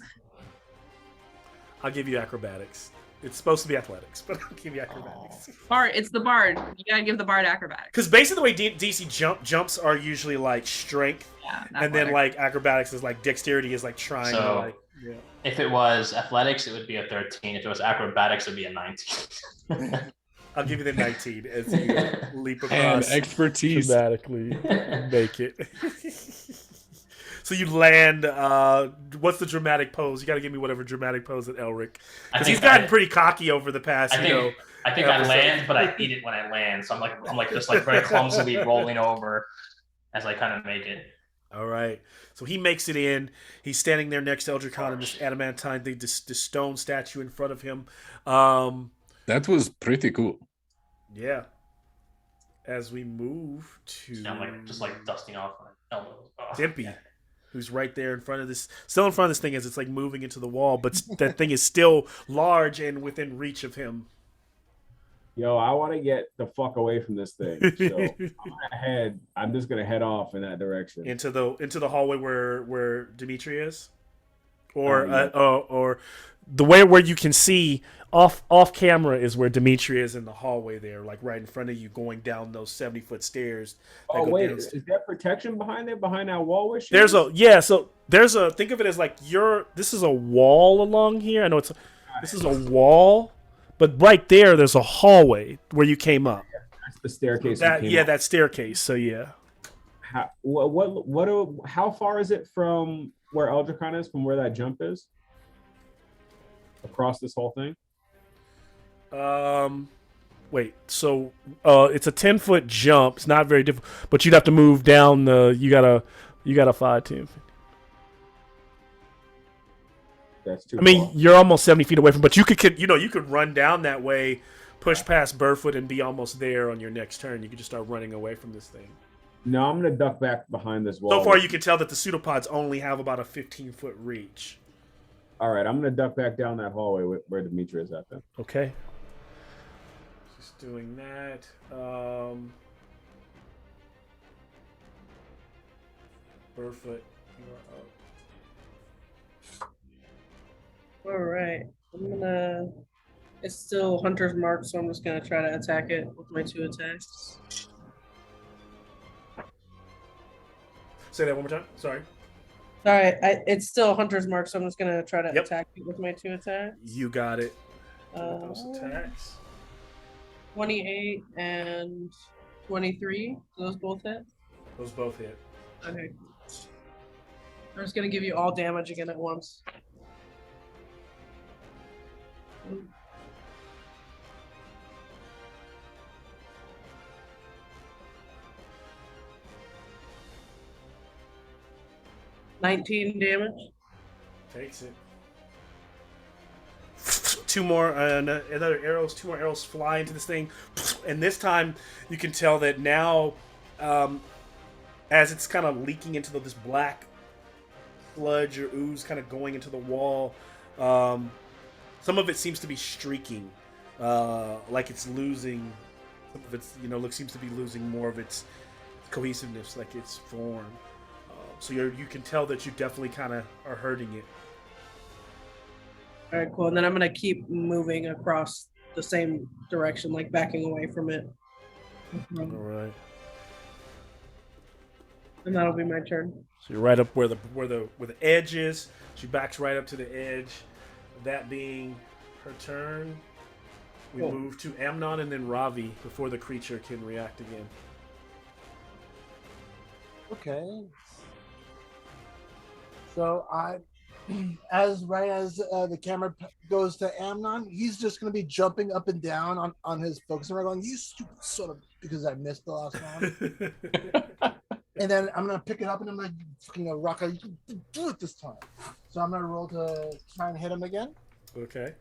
I'll give you acrobatics. It's supposed to be athletics, but I'll give you acrobatics. Bard, it's the bard. You gotta give the bard acrobatics. Because basically the way DC jumps are usually like strength, and then like acrobatics is like dexterity is like trying to like. Yeah. If it was athletics, it would be a 13. If it was acrobatics, it would be a 19. I'll give you the 19 as you leap across. And expertise. Dramatically make it. So you land. What's the dramatic pose? You got to give me whatever dramatic pose that Elric, because he's gotten pretty cocky over the past. I think I land, but I eat it when I land. So I'm like just like very clumsily rolling over as I kind of make it. All right. So he makes it in. He's standing there next to Eldricon and this adamantine thing, this stone statue in front of him. That was pretty cool. Yeah. As we move to... I'm like just like dusting off my elbows. Dimpy, who's right there in front of this... Still in front of this thing as it's like moving into the wall, but that thing is still large and within reach of him. Yo, I want to get the fuck away from this thing. So I'm just gonna head off in that direction. Into the hallway where Dimitri is? Or the way where you can see off camera is where Dimitri is in the hallway there, like right in front of you, going down those 70-foot stairs. Oh wait, is there protection behind there, behind that wall? Where think of it as like this is a wall along here. I know this is a wall, but right there's a hallway where you came up. That's the staircase. That staircase. So yeah. How far is it from where Eldricon is, from where that jump is? Across this whole thing? Wait, so it's a 10-foot jump. It's not very difficult, but you'd have to move down you gotta 5, 10. That's too far. You're almost 70 feet away from, but you could run down that way, push past Burfoot, and be almost there on your next turn. You could just start running away from this thing. No, I'm gonna duck back behind this wall. So far, you can tell that the pseudopods only have about a 15-foot reach. All right, I'm gonna duck back down that hallway where Dimitri is at then. Okay. Just doing that. Burfoot, you are up. All right. It's still Hunter's Mark, so I'm just gonna try to attack it with my 2 attacks. Say that one more time. Sorry. All right, it's still Hunter's Mark, so I'm just gonna try to Yep. attack it with my 2 attacks. You got it. Those attacks. 28 and 23. Those both hit. Those both hit. Okay. I'm just gonna give you all damage again at once. Mm. 19 damage. Takes it. Two more, another arrows. 2 more arrows fly into this thing, and this time you can tell that now, as it's kind of leaking into this black sludge or ooze, kind of going into the wall. Some of it seems to be streaking, like it's losing. Some of its, seems to be losing more of its cohesiveness, like its form. So you can tell that you definitely kind of are hurting it. All right, cool. And then I'm gonna keep moving across the same direction, like backing away from it. All right. And that'll be my turn. So you're right up where the edge is. She backs right up to the edge. That being her turn. We move to Amnon and then Ravi before the creature can react again. Okay. So as the camera goes to Amnon, he's just going to be jumping up and down on his focus and going, "You stupid son of," because I missed the last one. And then I'm going to pick it up and I'm like, "Fucking Raka, you can do it this time." So I'm going to roll to try and hit him again. Okay.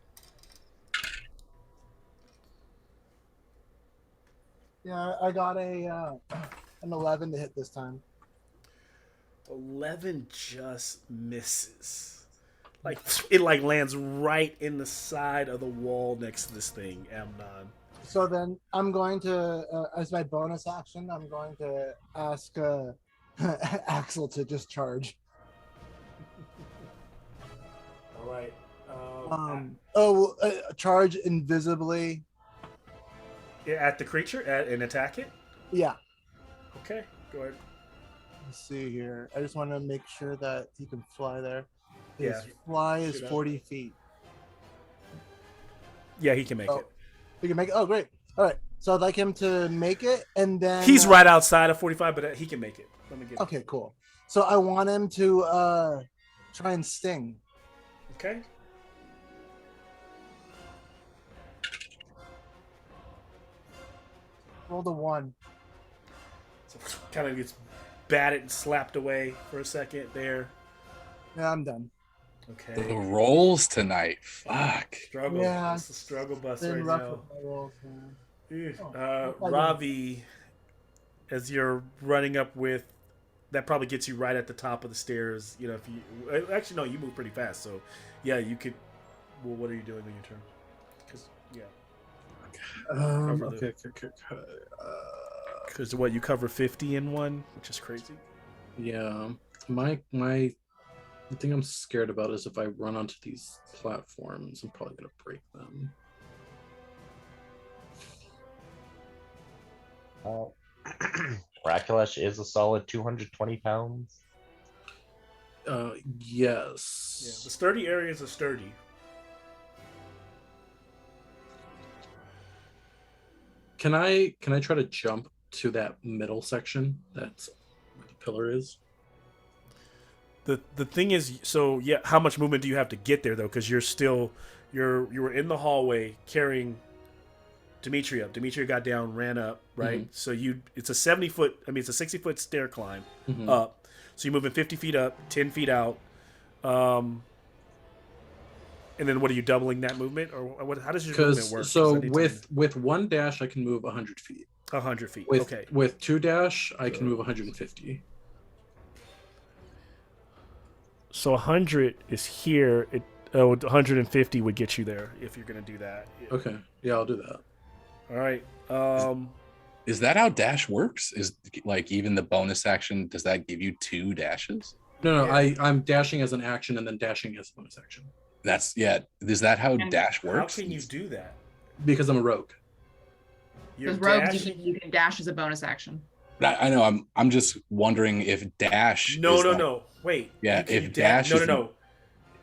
Yeah, I got an 11 to hit this time. 11 just misses. Like it lands right in the side of the wall next to this thing, Amnon. So then I'm going to, as my bonus action, I'm going to ask Axel to just charge. All right. Charge invisibly. At the creature and attack it? Yeah. Okay, go ahead. Let's see here. I just want to make sure that he can fly there. His Yeah. fly is 40 feet. Yeah, he can make it. He can make it? Oh, great. All right. So I'd like him to make it, and then... He's right outside of 45, but he can make it. Let me get Okay, cool. So I want him to try and sting. Okay. Roll the 1. So kind of gets batted and slapped away for a second there. Yeah, I'm done. Okay. The rolls tonight. Fuck. Struggle. Yeah, It's the struggle bus been right rough now. with my rolls, man. Ravi, as you're running up with, that probably gets you right at the top of the stairs. If you actually no, you move pretty fast. So yeah, you could. Well, what are you doing on your turn? Because Okay. Because what, you cover 50 in one, which is crazy. Yeah, the thing I'm scared about is if I run onto these platforms, I'm probably gonna break them. Rakalesh is a solid 220 pounds. Yes. Yeah, the sturdy areas are sturdy. Can I try to jump to that middle section that's where the pillar is? The thing is, so yeah, how much movement do you have to get there though? Because you were in the hallway carrying Dimitri up. Dimitri got down, ran up, right? Mm-hmm. So it's a 60-foot stair climb up. So you're moving 50 feet up, 10 feet out. And then what are you doubling that movement, or what? How does your movement work? So with one dash, I can move 100 feet. 100 feet. Okay. With two dash, I can move 150. So 100 is here. 150 would get you there if you're gonna do that. Okay. Yeah, I'll do that. All right. Is that how dash works? Is like even the bonus action, does that give you 2 dashes? No, I'm dashing as an action and then dashing as a bonus action. Is that how And dash works? How can you do that? Because I'm a rogue. Because rogues, you can dash as a bonus action. I know. I'm just wondering if dash. No. Wait. Yeah, if dash. No.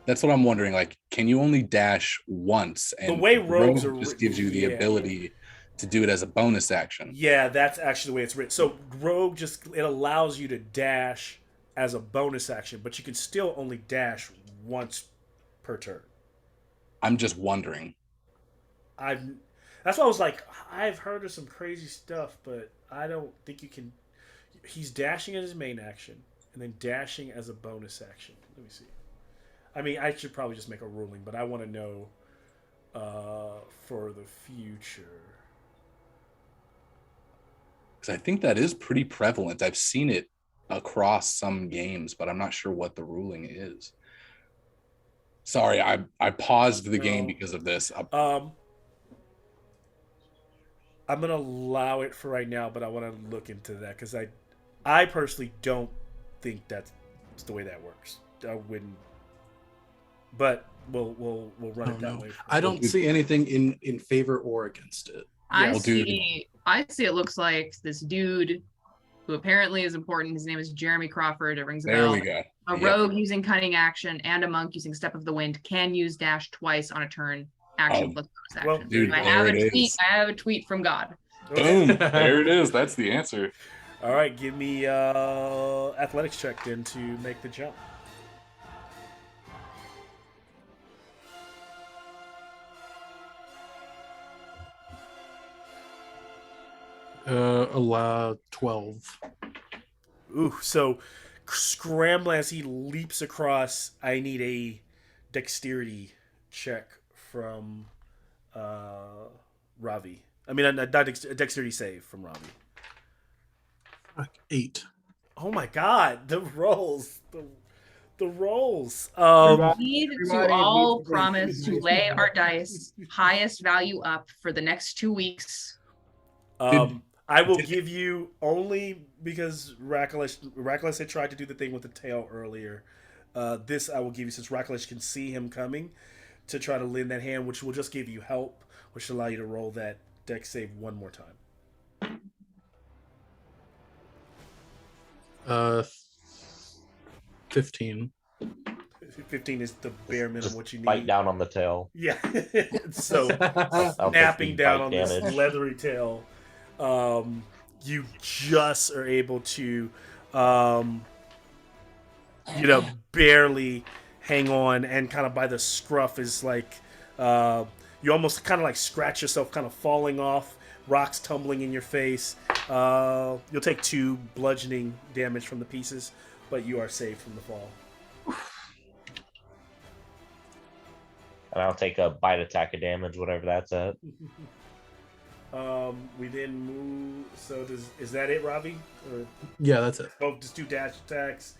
That's what I'm wondering. Like, can you only dash once? And the way rogues are just gives you the ability to do it as a bonus action. Yeah, that's actually the way it's written. So rogue it allows you to dash as a bonus action, but you can still only dash once per turn. I'm just wondering. That's why I was like, I've heard of some crazy stuff, but I don't think you can. He's dashing as his main action and then dashing as a bonus action. Let me see. I mean, I should probably just make a ruling, but I want to know for the future. Because I think that is pretty prevalent. I've seen it across some games, but I'm not sure what the ruling is. Sorry, I paused the game because of this. I'm gonna allow it for right now, but I want to look into that because I personally don't think that's the way that works. I wouldn't, but we'll run it that way. I don't see anything in favor or against it. I see it looks like this dude who apparently is important. His name is Jeremy Crawford. It rings a bell. There we go. A rogue using cunning action and a monk using step of the wind can use dash twice on a turn. Action plus bonus action. Well, dude, I have a tweet from God. Boom. There it is. That's the answer. All right, give me athletics check then to make the jump. Allow 12. Ooh, so scramble as he leaps across. I need a dexterity check from Ravi. I mean, a dexterity save from Ravi. 8. Oh my God, the rolls. The rolls. We need to all promise to lay our dice highest value up for the next 2 weeks. I will give you only because Rakalish had tried to do the thing with the tail earlier. This I will give you since Rakalish can see him coming to try to lend that hand, which will just give you help, which will allow you to roll that dex save one more time. 15. 15 is the bare minimum Just what you need. bite down on the tail. Yeah. So That'll snapping take down bite on damage. this leathery tail, you just are able to, barely hang on, and kind of by the scruff is like you almost kind of like scratch yourself, kind of falling off. Rocks tumbling in your face. You'll take 2 bludgeoning damage from the pieces, but you are saved from the fall. And I'll take a bite attack of damage, whatever that's at. We then move. So is that it, Ravi? Or, yeah, that's it. Oh, just do dash attacks.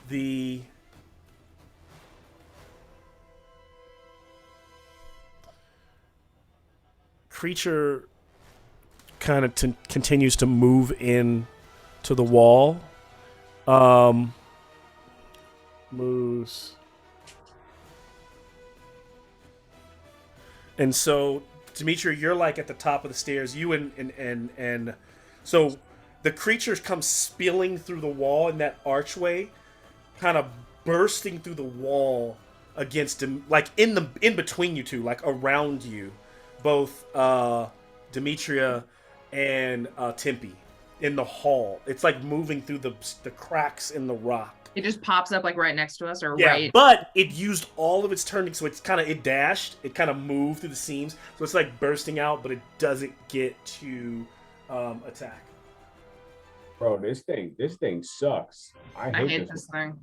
The creature kind of continues to move in to the wall. Moves. And so, Demetria, you're like at the top of the stairs. You and so the creatures come spilling through the wall in that archway, kind of bursting through the wall against him, like in between you two, like around you, both Demetria and Tempe in the hall. It's like moving through the cracks in the rock. It just pops up like right next to us, or yeah, right. But it used all of its turning, so it dashed. It kind of moved through the seams, so it's like bursting out, but it doesn't get to attack. Bro, this thing sucks. I hate this thing.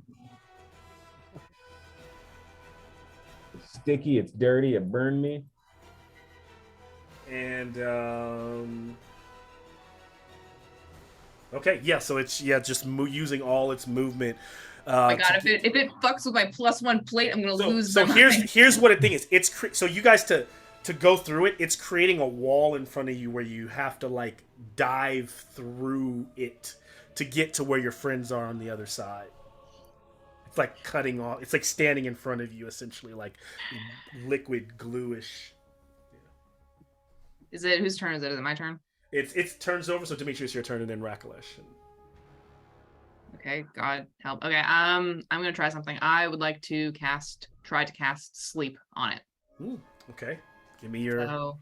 It's sticky. It's dirty. It burned me. And okay, yeah. So it's just using all its movement. My God, if it fucks with my +1 plate, I'm gonna lose. So here's what the thing is. So you guys to to go through it, it's creating a wall in front of you where you have to like dive through it to get to where your friends are on the other side. It's like cutting off. It's like standing in front of you, essentially, like liquid gluish. Is it whose turn is it? Is it my turn? It's turns over. So Demetrius, your turn, and then Rakalesh. Okay, God help. Okay, I'm gonna try something. I would like to try to cast sleep on it. Okay, give me your. So,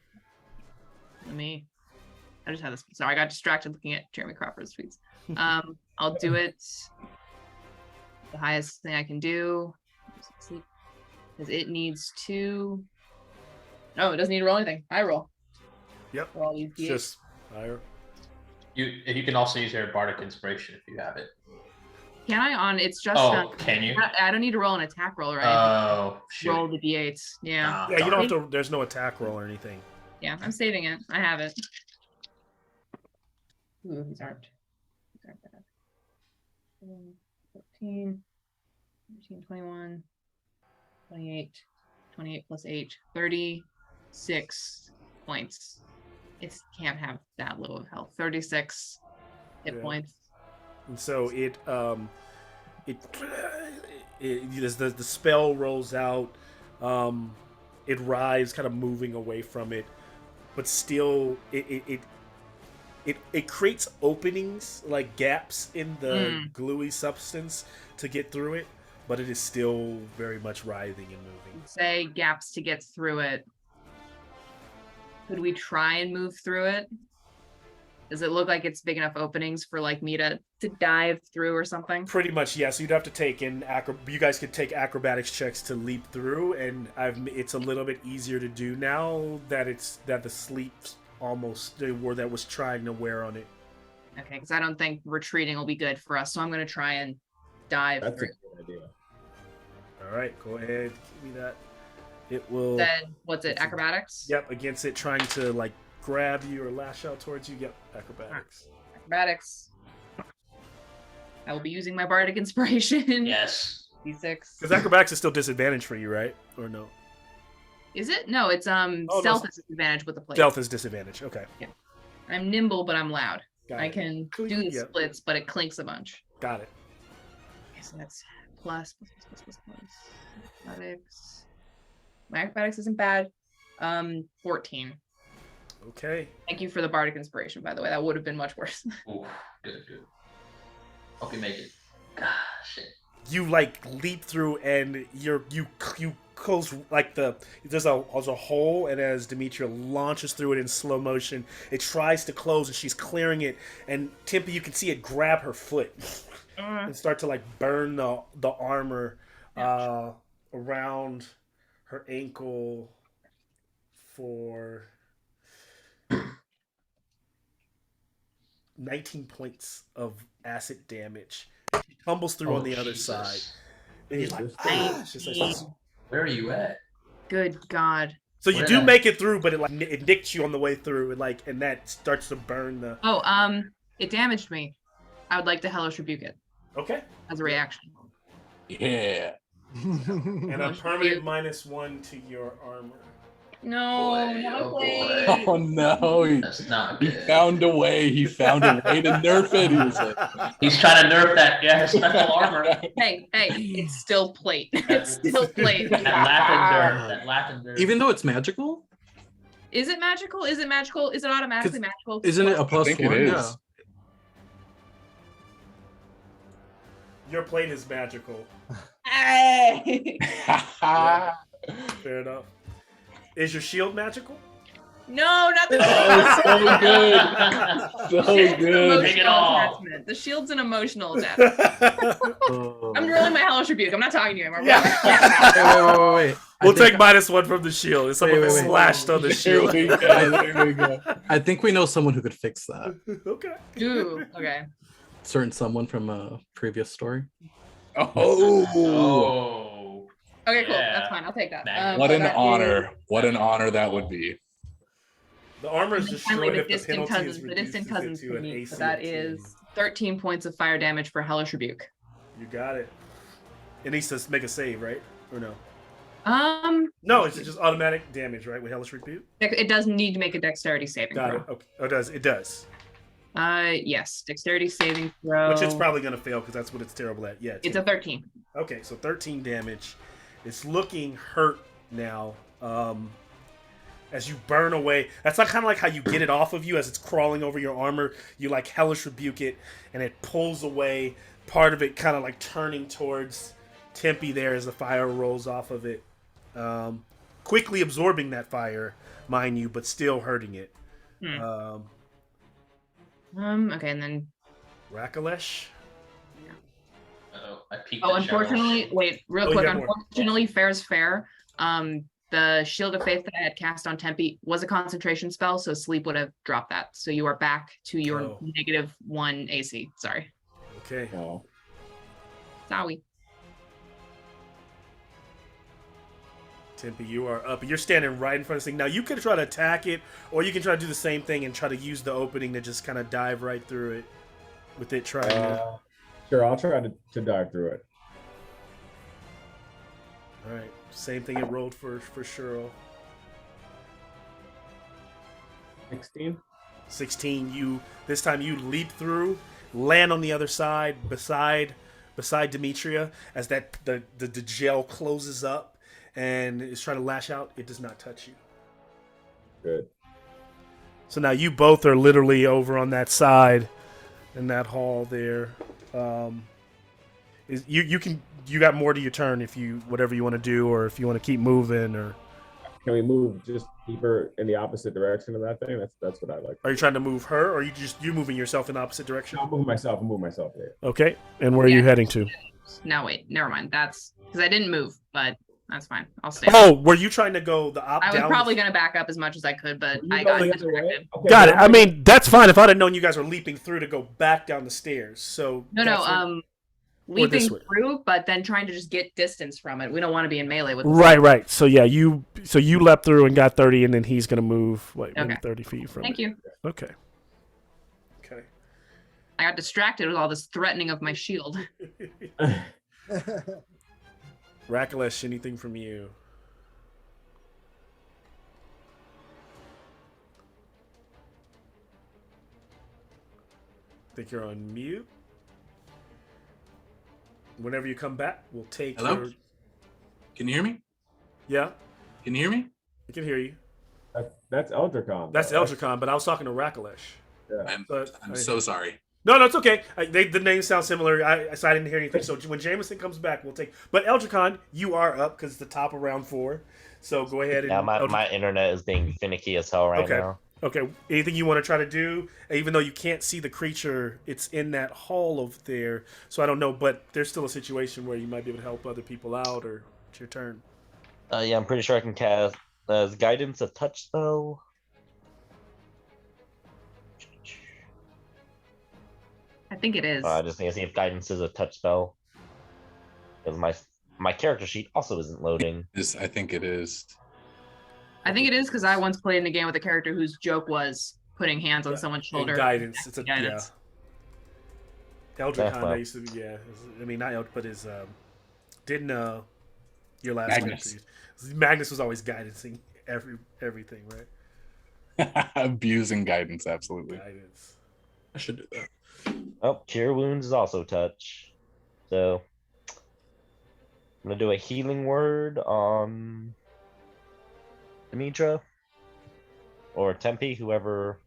I just had this. Sorry, I got distracted looking at Jeremy Crawford's tweets. I'll do it. The highest thing I can do. Sleep, because it needs to. No, it doesn't need to roll anything. I roll. Yep. For all these It's just higher. You can also use your bardic inspiration if you have it. Can I it's just can you? I don't need to roll an attack roll, right? Oh, shoot. Roll the d8s. Yeah. Yeah, you don't have to. There's no attack roll or anything. Yeah, I'm saving it. I have it. Ooh, these aren't bad. 14, 13, 21, 28, 28 plus 8, 36 points. It can't have that low of health. 36 hit points. And so the spell rolls out. It rises, kind of moving away from it, but still it creates openings, like gaps in the gluey substance to get through it, but it is still very much writhing and moving. Say gaps to get through it. Could we try and move through it? Does it look like it's big enough openings for like me to dive through or something? Pretty much, yeah. So you'd have to take in you guys could take acrobatics checks to leap through, and it's a little bit easier to do now that the sleep almost that was trying to wear on it. Okay, because I don't think retreating will be good for us, so I'm going to try and dive That's through. a good idea. All right, go ahead, give me that. It will. Then what's it? Acrobatics? Yep, against it trying to like grab you or lash out towards you. Yep, acrobatics. Acrobatics. I will be using my bardic inspiration. Yes. D6. Because acrobatics is still disadvantage for you, right? Or no? Is it? No, it's stealth is disadvantage with the plate. Stealth is disadvantage. Okay. Yeah. I'm nimble, but I'm loud. Got I it. can do the splits, but it clinks a bunch. Got it. Okay, so that's plus. Acrobatics. My acrobatics isn't bad. 14. Okay. Thank you for the bardic inspiration, by the way. That would have been much worse. Ooh, good. Hope you make it. Gosh, shit. You like leap through, and you close like there's a hole, and as Demetria launches through it in slow motion, it tries to close, and she's clearing it, and Tempe, you can see it grab her foot and start to like burn the armor around her ankle for 19 points of acid damage. She tumbles through on the other side. And you're like, where are you at? Good God. So you do make it through, but it nicks you on the way through, and that starts to burn the. Oh, it damaged me. I would like to hellish rebuke it. Okay. As a reaction. Yeah. And a permanent -1 to your armor. No, not play. Oh no! That's not He good. found a way. He found a way to nerf it. He was like, He's trying to nerf that special armor. Hey, it's still plate. It's still plate. That laughing nerf. Even though it's magical? Is it magical? Is it magical? Is it automatically magical? Isn't it a plus I think one? it is. Yeah. Your plate is magical. Hey. Fair enough. Is your shield magical? No, not the so good. So good. Take it all. attachment. The shield's an emotional attachment. I'm rolling my hellish rebuke. I'm not talking to you anymore. Wait. We'll take -1 from the shield. It's someone Wait. slashed on the There shield. we go. There we go. I think we know someone who could fix that. Okay. Ooh, okay. Certain someone from a previous story. Oh. Okay, cool. Yeah. That's fine. I'll take that. What so an that honor. is- What an honor that would be. The armor is Finally, destroyed the if the distant penalty cousins, is the reduced distant cousins to to an me. AC So that of 2. is 13 points of fire damage for hellish rebuke. You got it. It needs to make a save, right? Or no? No, it's just automatic damage, right? With Hellish Rebuke. It does need to make a dexterity saving Got throw. it. Okay. Oh, it does. Yes, dexterity saving throw. Which it's probably gonna fail because that's what it's terrible at. Yeah, it's a 13. Okay, so 13 damage. It's looking hurt now. As you burn away, that's like kind of like how you get it off of you as it's crawling over your armor. You like Hellish Rebuke it, and it pulls away. Part of it kind of like turning towards Tempe there as the fire rolls off of it, quickly absorbing that fire, mind you, but still hurting it. Okay, and then Rakalesh. I peeked. Oh, unfortunately, wait, real quick. Unfortunately, fair is fair. The Shield of Faith that I had cast on Tempe was a concentration spell, so sleep would have dropped that. So you are back to your -1 AC. Sorry. Okay. Oh. Sorry. Tempe, you are up. You're standing right in front of this thing. Now, you can try to attack it, or you can try to do the same thing and try to use the opening to just kind of dive right through it with it trying to... Sure, I'll try to dive through it. All right. Same thing it rolled for Cheryl. 16? 16. This time you leap through, land on the other side beside Demetria as the gel closes up and is trying to lash out. It does not touch you. Good. So now you both are literally over on that side in that hall there. You got more to your turn if you whatever you want to do, or if you want to keep moving, or can we move just deeper in the opposite direction of that thing? That's what I like. Are you trying to move her, or are you moving yourself in the opposite direction? I'll move myself. There. Okay, and where are you heading to? No, wait, never mind. That's because I didn't move, but that's fine. I'll stay. Oh, were you trying to go the I was probably going to back up as much as I could, but I got distracted. Okay, got it. I mean, that's fine. If I'd have known you guys were leaping through to go back down the stairs, so leaping through, but then trying to just get distance from it. We don't want to be in melee with. Right. So yeah, you leapt through and got 30, and then he's gonna move maybe 30 feet from. Thank you. Okay. I got distracted with all this threatening of my shield. Rakalesh, anything from you? I think you're on mute. Whenever you come back, we'll take. Hello? Can you hear me? Yeah. Can you hear me? I can hear you. That's Eldricon. That's Eldricon, but I was talking to Rakalesh. Yeah. I'm so sorry. No, it's okay. The names sound similar, so I didn't hear anything. So when Jameson comes back, we'll take. But Eldricon, you are up because it's the top of round 4. So go ahead and. Yeah, my internet is being finicky as hell right now. Okay. Anything you want to try to do? Even though you can't see the creature, it's in that hall over there. So I don't know, but there's still a situation where you might be able to help other people out, or it's your turn. Yeah, I'm pretty sure I can cast. Is Guidance a touch spell? I think it is. I just need to see if Guidance is a touch spell. Because my character sheet also isn't loading. I think it is. I think it is because I once played in a game with a character whose joke was putting hands on someone's shoulder. And guidance. It's a guidance. Yeah. Eldricon, I used to be, I mean, not Eldricon, but his didn't your last Magnus. Magnus was always guidancing everything, right? Abusing guidance, absolutely. Guidance. I should do that. Oh, Cure Wounds is also touch. So I'm gonna do a healing word on Demetra or Tempe, whoever.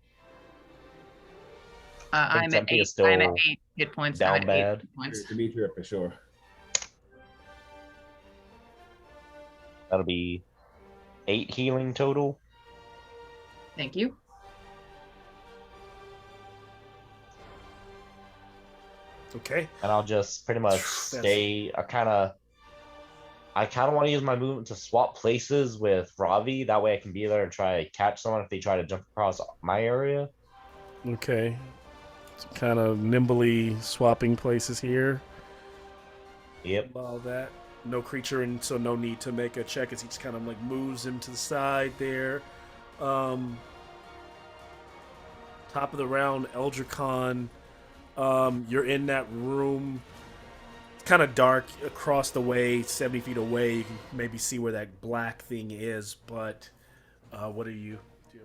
I'm at 8. I'm at 8 hit points. Down bad. Demetria for sure. That'll be 8 healing total. Thank you. Okay. And I'll just pretty much stay. I kind of want to use my movement to swap places with Ravi. That way I can be there and try to catch someone if they try to jump across my area. Okay. So kind of nimbly swapping places here. Yep. All that. No creature, and so no need to make a check as he just kind of like moves him to the side there. Top of the round, Eldricon. You're in that room. kind of dark across the way, 70 feet away. You can maybe see where that black thing is, but what are you doing?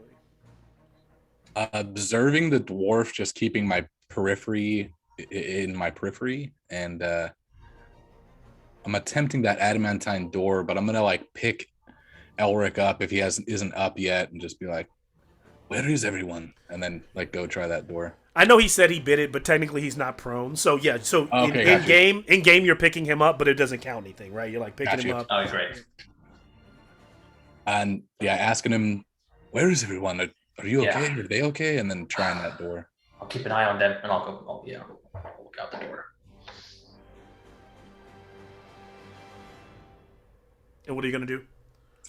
Observing the dwarf, just keeping my periphery in my periphery, and I'm attempting that adamantine door, but I'm gonna like pick Elric up if he isn't up yet, and just be like, "Where is everyone?" And then like go try that door. I know he said he bit it, but technically he's not prone. So yeah, so Okay, in game you're picking him up, but it doesn't count anything, right? You're like picking him up. Oh, great. And yeah, asking him, "Where is everyone? Are you okay? Are they okay?" And then trying that door. I'll keep an eye on them, and I'll go. I'll look out the door. And what are you gonna do?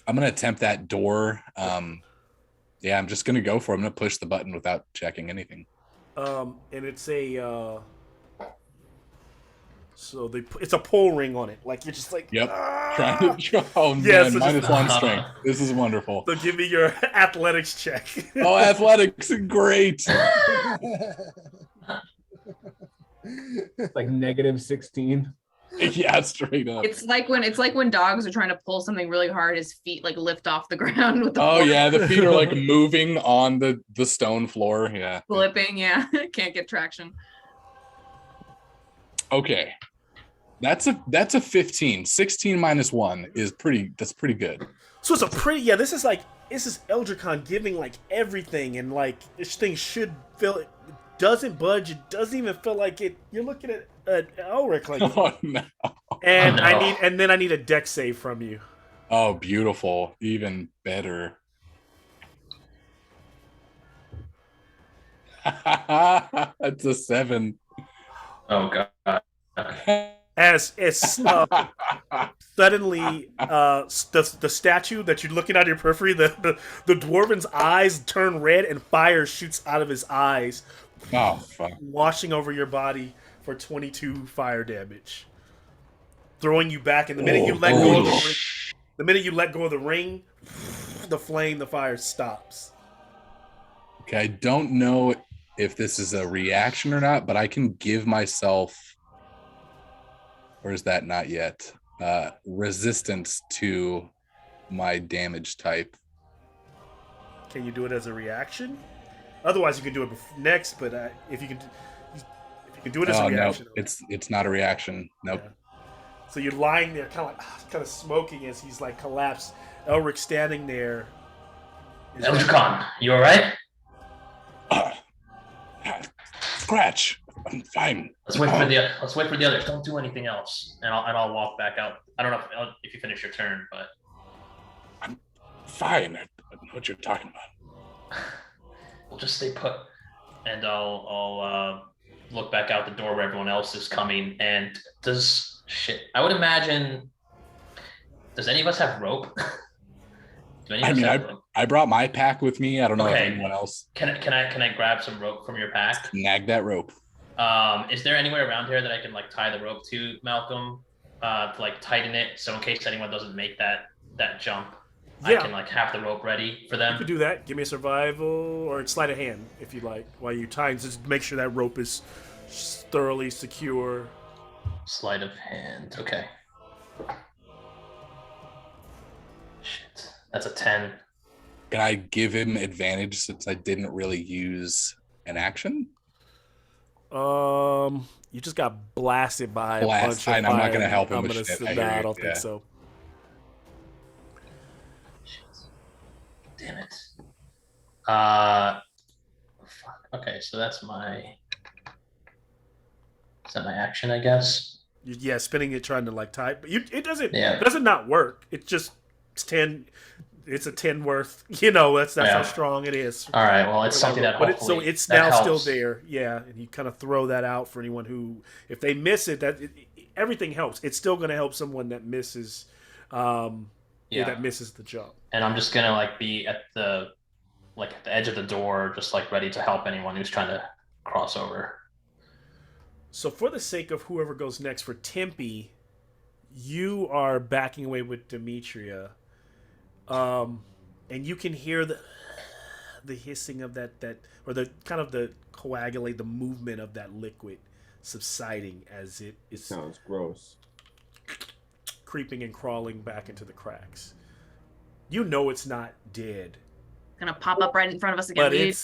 I'm gonna attempt that door. Yeah, I'm just gonna go for it. I'm gonna push the button without checking anything. And it's a it's a pull ring on it. Like you're just like Trying to oh yeah, man, so minus one strength. This is wonderful. So give me your athletics check. Oh, athletics, great. Like -16. Yeah, straight up. It's like when dogs are trying to pull something really hard, his feet like lift off the ground with the Oh floor. yeah, the feet are like moving on the stone floor. Yeah. Flipping, yeah. Can't get traction. Okay. That's a 15. 16 minus 1 is that's pretty good. So it's a pretty this is Eldricon giving like everything, and like this thing should feel it doesn't budge, it doesn't even feel like it. You're looking at Elric like oh no. And I need a dex save from you. Oh, beautiful. Even better. That's a 7. Oh god. As suddenly the statue that you're looking at your periphery, the dwarven's eyes turn red and fire shoots out of his eyes. Oh fuck. Washing over your body for 22 fire damage. Throwing you back, and the minute you let go of the ring, the flame, the fire stops. Okay, I don't know if this is a reaction or not, but I can give myself, or is that not yet? Resistance to my damage type. Can you do it as a reaction? Otherwise, you can do it next. But if you can do it as a reaction, no, it's not a reaction. Nope. Yeah. So you're lying there, kind of smoking as he's like collapsed. Elric standing there. Eldricon, you all right? Scratch. I'm fine. Let's wait for the others. Don't do anything else, and I'll walk back out. I don't know if you finish your turn, but I'm fine. I don't know what you're talking about. We'll just stay put, and I'll look back out the door where everyone else is coming. And I would imagine. Does any of us have rope? I brought my pack with me. I don't know if anyone else. Can I grab some rope from your pack? Snag that rope. Is there anywhere around here that I can like tie the rope to, Malcolm? To like tighten it, so in case anyone doesn't make that jump, I can like have the rope ready for them. You could do that. Give me a survival or sleight of hand if you like. While you tie, just make sure that rope is thoroughly secure. Sleight of hand. Okay. Shit. That's a 10. Can I give him advantage since I didn't really use an action? You just got blasted by a bunch of fire. I'm not gonna help him with shit. I don't think so. Damn it. Fuck. Okay, so that's my. Is that my action? I guess. Yeah, spinning it, trying to like tie, but it doesn't. Yeah. It doesn't not work. It's 10. It's a 10 worth. That's how strong it is. All right. Well, it's something that hopefully. So it's now helps. Still there. Yeah, and you kind of throw that out for anyone who, if they miss it, everything helps. It's still going to help someone that misses. That misses the jump. And I'm just gonna be at the edge of the door, just ready to help anyone who's trying to cross over. So for the sake of whoever goes next, for Tempe, you are backing away with Demetria, and you can hear the hissing of that or the kind of the coagulate, the movement of that liquid subsiding as it is Sounds gross. creeping and crawling back into the cracks. You know it's not dead, Gonna pop up right in front of us again. but it's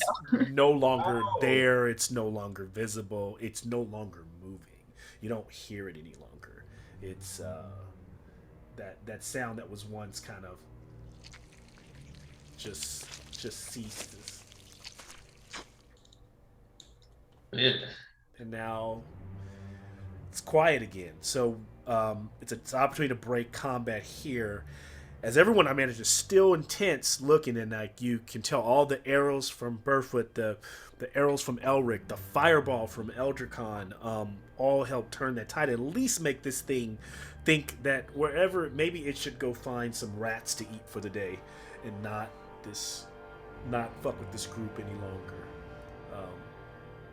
no longer Oh. there. It's no longer visible. It's no longer moving. You don't hear it any longer. It's that sound that was once kind of just ceased, and now it's quiet again. So it's an opportunity to break combat here. As everyone I managed is still intense looking, and like you can tell all the arrows from Burfoot, the arrows from Elric, the fireball from Eldricon, all help turn that tide. At least make this thing think that wherever maybe it should go find some rats to eat for the day, and not fuck with this group any longer.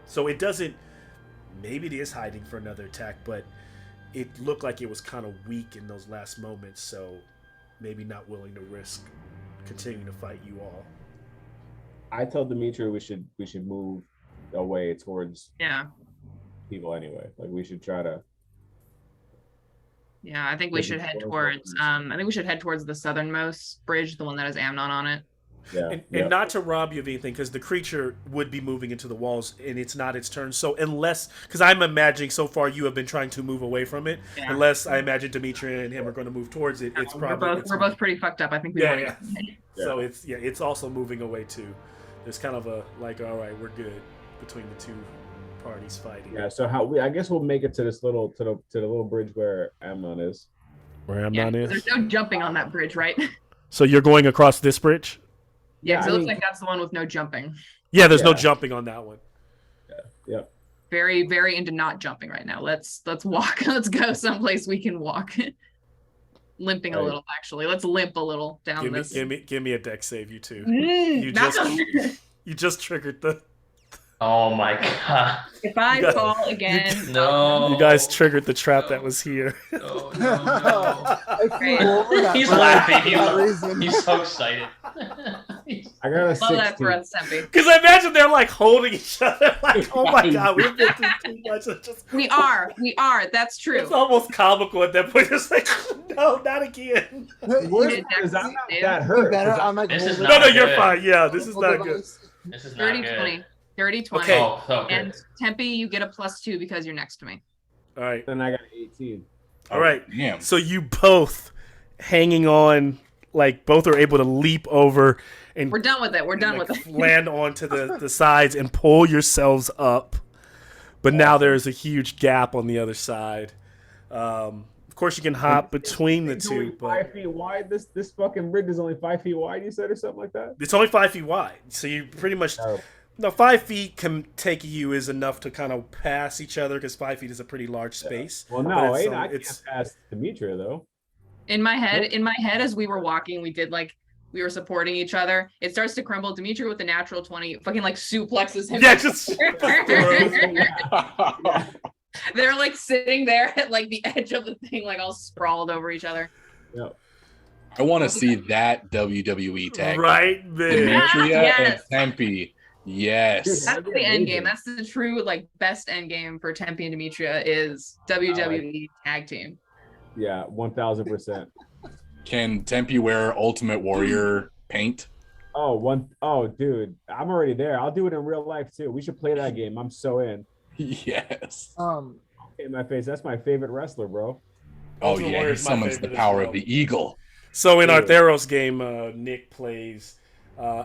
So it doesn't. Maybe it is hiding for another attack, but it looked like it was kind of weak in those last moments. So. Maybe not willing to risk continuing to fight you all. I told Dimitri we should move away towards people anyway. Like we should try to. Yeah, I think we should head towards. I think we should head towards the southernmost bridge, the one that has Amnon on it. Yeah, and not to rob you of anything, because the creature would be moving into the walls, and it's not its turn. So unless, because I'm imagining so far you have been trying to move away from it, unless I imagine Dimitri and him are going to move towards it, it's probably we're both pretty fucked up. I think we So it's also moving away too. There's kind of a like, all right, we're good between the two parties fighting. Yeah. So I guess we'll make it to this little to the little bridge where Amnon is. Where Amnon is. There's no jumping on that bridge, right? So you're going across this bridge? Yeah, because it looks like that's the one with no jumping. Yeah, there's no jumping on that one. Yeah. Very, very into not jumping right now. Let's walk. Let's go someplace we can walk. Limping a little, actually. Let's limp a little down this. Give me a deck save, you two. You just triggered the. Oh my god! If I fall again, no. You guys triggered the trap that was here. No. He's He's laughing. He's so excited. I got a 16. Love that for us, Sempi. Because I imagine they're like holding each other, like, oh my god, we've been through too much. We are. That's true. It's almost comical at that point. It's like, no, not again. Because I'm not that hurt. No, you're fine. Yeah, this is not good. This is not 30-20. 30-20. Okay. And Tempe, you get a +2 because you're next to me. All right. Then I got 18. All right. Damn. So you both hanging on, like both are able to leap over and we're done with it. We're done with it. Land onto the sides and pull yourselves up. But now there's a huge gap on the other side. Of course, you can hop between the two. But 5 feet wide. This fucking bridge is only 5 feet wide. You said, or something like that. It's only 5 feet wide, so you pretty much. No, 5 feet can take you is enough to kind of pass each other because 5 feet is a pretty large space. Well, no, I can't pass Demetria though. In my head, as we were walking, we were supporting each other. It starts to crumble. Dimitri with the natural 20 fucking like suplexes him. Yeah, just. They're like sitting there at like the edge of the thing, like all sprawled over each other. Yeah. I want to see that WWE tag. Right there. Demetria and Yes. Tempe. Yes. That's the end game. That's the true like best end game for Tempe and Demetria is WWE tag team. Yeah, 1000%. Can Tempe wear Ultimate Warrior paint? Oh, dude, I'm already there. I'll do it in real life too. We should play that game. I'm so in. Yes. In my face. That's my favorite wrestler, bro. Oh Ultimate yeah, Warrior he is my summons the favorite as power well. of the eagle. So in Artheros game, Nick plays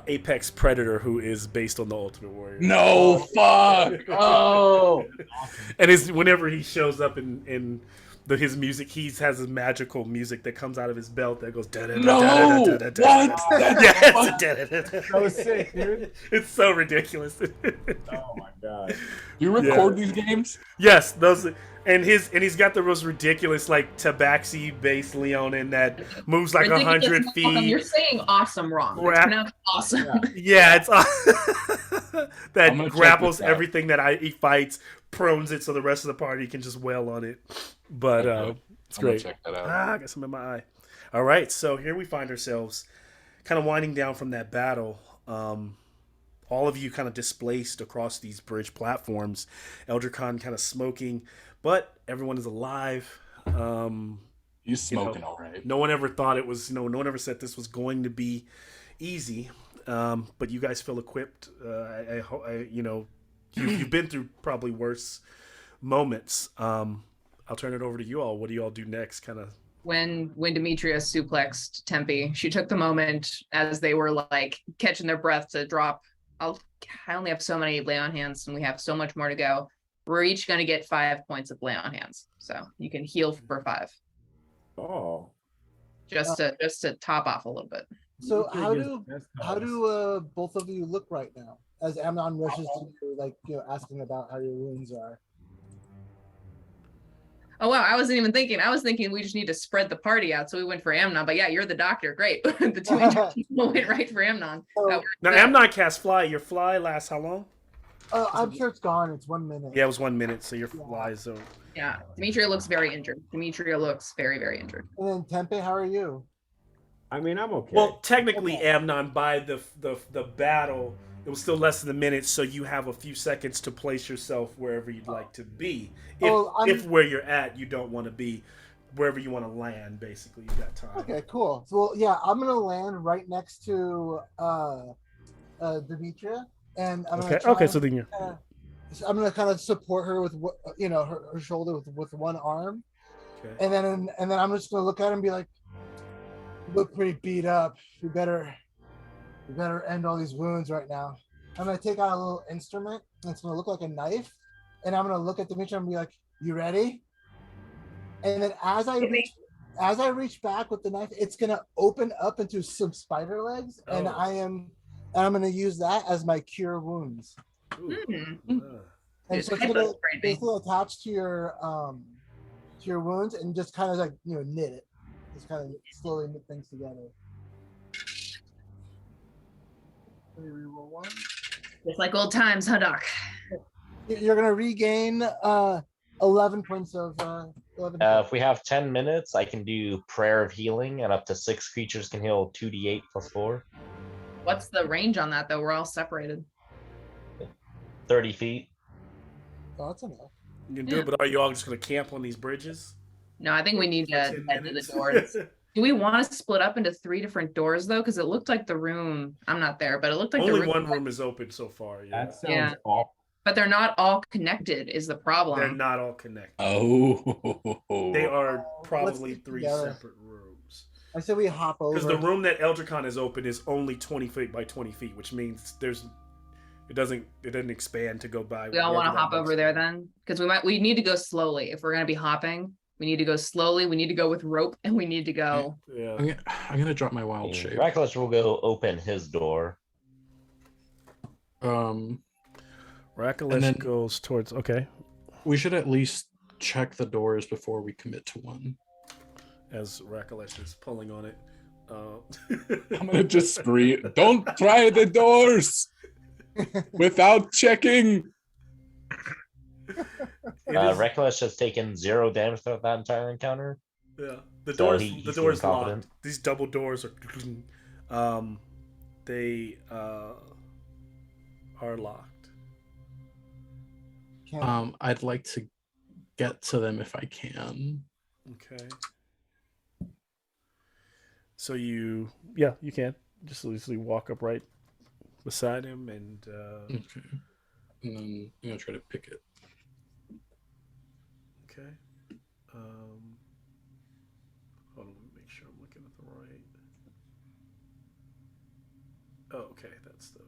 Apex Predator, who is based on the Ultimate Warrior. No, fuck. Oh. And whenever he shows up in his music, he has his magical music that comes out of his belt that goes. No. What? That's so sick, dude. It's so ridiculous. Oh my god. You record these games? Yes, those. And he's got the most ridiculous like Tabaxi based Leonin that moves like 100 feet. You're saying awesome wrong. It's pronounced awesome. Yeah, it's that grapples everything that he fights, prones it so the rest of the party can just wail on it. But it's great. Check that out. I got some in my eye. All right, so here we find ourselves kind of winding down from that battle. all of you kind of displaced across these bridge platforms. Eldricon kind of smoking, but everyone is alive. He's smoking all right. No one ever thought it was, no one ever said this was going to be easy. But you guys feel equipped. You've been through probably worse moments. I'll turn it over to you all. What do you all do next? Kind of. When Demetria suplexed Tempe, she took the moment as they were like catching their breath to drop. I only have so many lay on hands, and we have so much more to go. We're each going to get 5 points of lay on hands, so you can heal for 5. Oh. Uh, Just to top off a little bit. So how do both of you look right now as Amnon rushes to you, like, asking about how your wounds are? Oh wow, I wasn't even thinking. I was thinking we just need to spread the party out, so we went for Amnon. But yeah, you're the doctor. Great. The 2 people went right for Amnon. Now Amnon casts fly. Your fly lasts how long? I'm sure it's gone. It's 1 minute. Yeah, it was 1 minute. So your fly is. Yeah, Demetria looks very injured. Demetria looks very, very injured. And then Tempe, how are you? I mean, I'm okay. Well, technically, Amnon, by the battle, it was still less than a minute, so you have a few seconds to place yourself wherever you'd like to be. If where you're at, you don't want to be, wherever you want to land, basically, you've got time. Okay, cool. So yeah, I'm gonna land right next to Demetria, and I'm gonna I'm gonna kind of support her with her shoulder with one arm, and then I'm just gonna look at her and be like, "You look pretty beat up. We better end all these wounds right now." I'm gonna take out a little instrument, and it's gonna look like a knife, and I'm gonna look at Demetria and be like, "You ready?" And then as I reach back with the knife, it's gonna open up into some spider legs, and I'm gonna use that as my cure wounds. And so it's gonna basically attach to your wounds and just kind of like knit it, just kind of slowly knit things together. Reroll 1. Just like old times, huh, Doc? You're gonna regain 11 points of 11. If we have 10 minutes, I can do Prayer of Healing, and up to 6 creatures can heal 2d8 plus 4. What's the range on that, though? We're all separated. 30 feet. Oh, that's enough. You can do it, but are you all just going to camp on these bridges? No, I think we need to head to the doors. Do we want to split up into 3 different doors, though? Because it looked like the room, I'm not there, but it looked like only one room is open so far. Yeah. That sounds awful. But they're not all connected is the problem. They're not all connected. Oh. They are probably 3 separate rooms. I said we hop over. Because the room that Eldricon is open is only 20 feet by 20 feet, which means it doesn't expand to go by. We all want to hop over there then? Because we need to go slowly. If we're going to be hopping, we need to go slowly. We need to go with rope, and we need to go. Yeah. I'm gonna drop my wild shape. Reckless will go open his door. Reckless goes towards. Okay. We should at least check the doors before we commit to one. As Reckless is pulling on it. I'm gonna just scream, "Don't try the doors without checking." Reckless has taken 0 damage throughout that entire encounter. Yeah, the door's locked. These double doors are, they are locked. I'd like to get to them if I can. Okay. So you can just easily walk up right beside him and. Okay. And then I'm gonna try to pick it. Okay. Hold on, let me make sure I'm looking at the right. Oh, okay, that's the.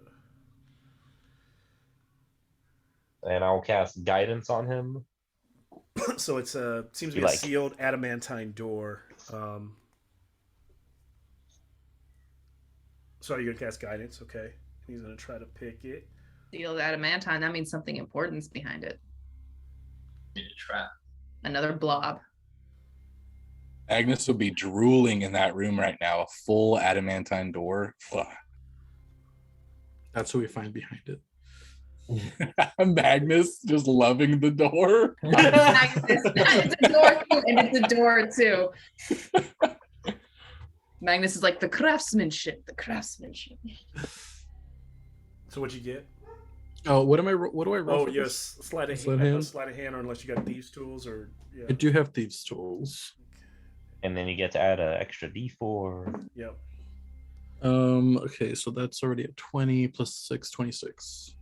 And I'll cast guidance on him. So it's seems to be a sealed adamantine door. So you're gonna cast guidance, okay? He's gonna try to pick it. Sealed adamantine. That means something important's behind it. Need a trap. Another blob. Agnes would be drooling in that room right now. A full adamantine door. Ugh. That's what we find behind it. Magnus just loving the door. It's a door too, and it's a door too. Magnus is like the craftsmanship. So what'd you get? Oh, what do I roll Oh, for yes, this? sleight of Sleight of hand. hand? Sleight of hand, or unless you got thieves' tools, or yeah. I do have thieves' tools. And then you get to add an extra d4. Yep. Okay, so that's already at 20 plus 6, 26.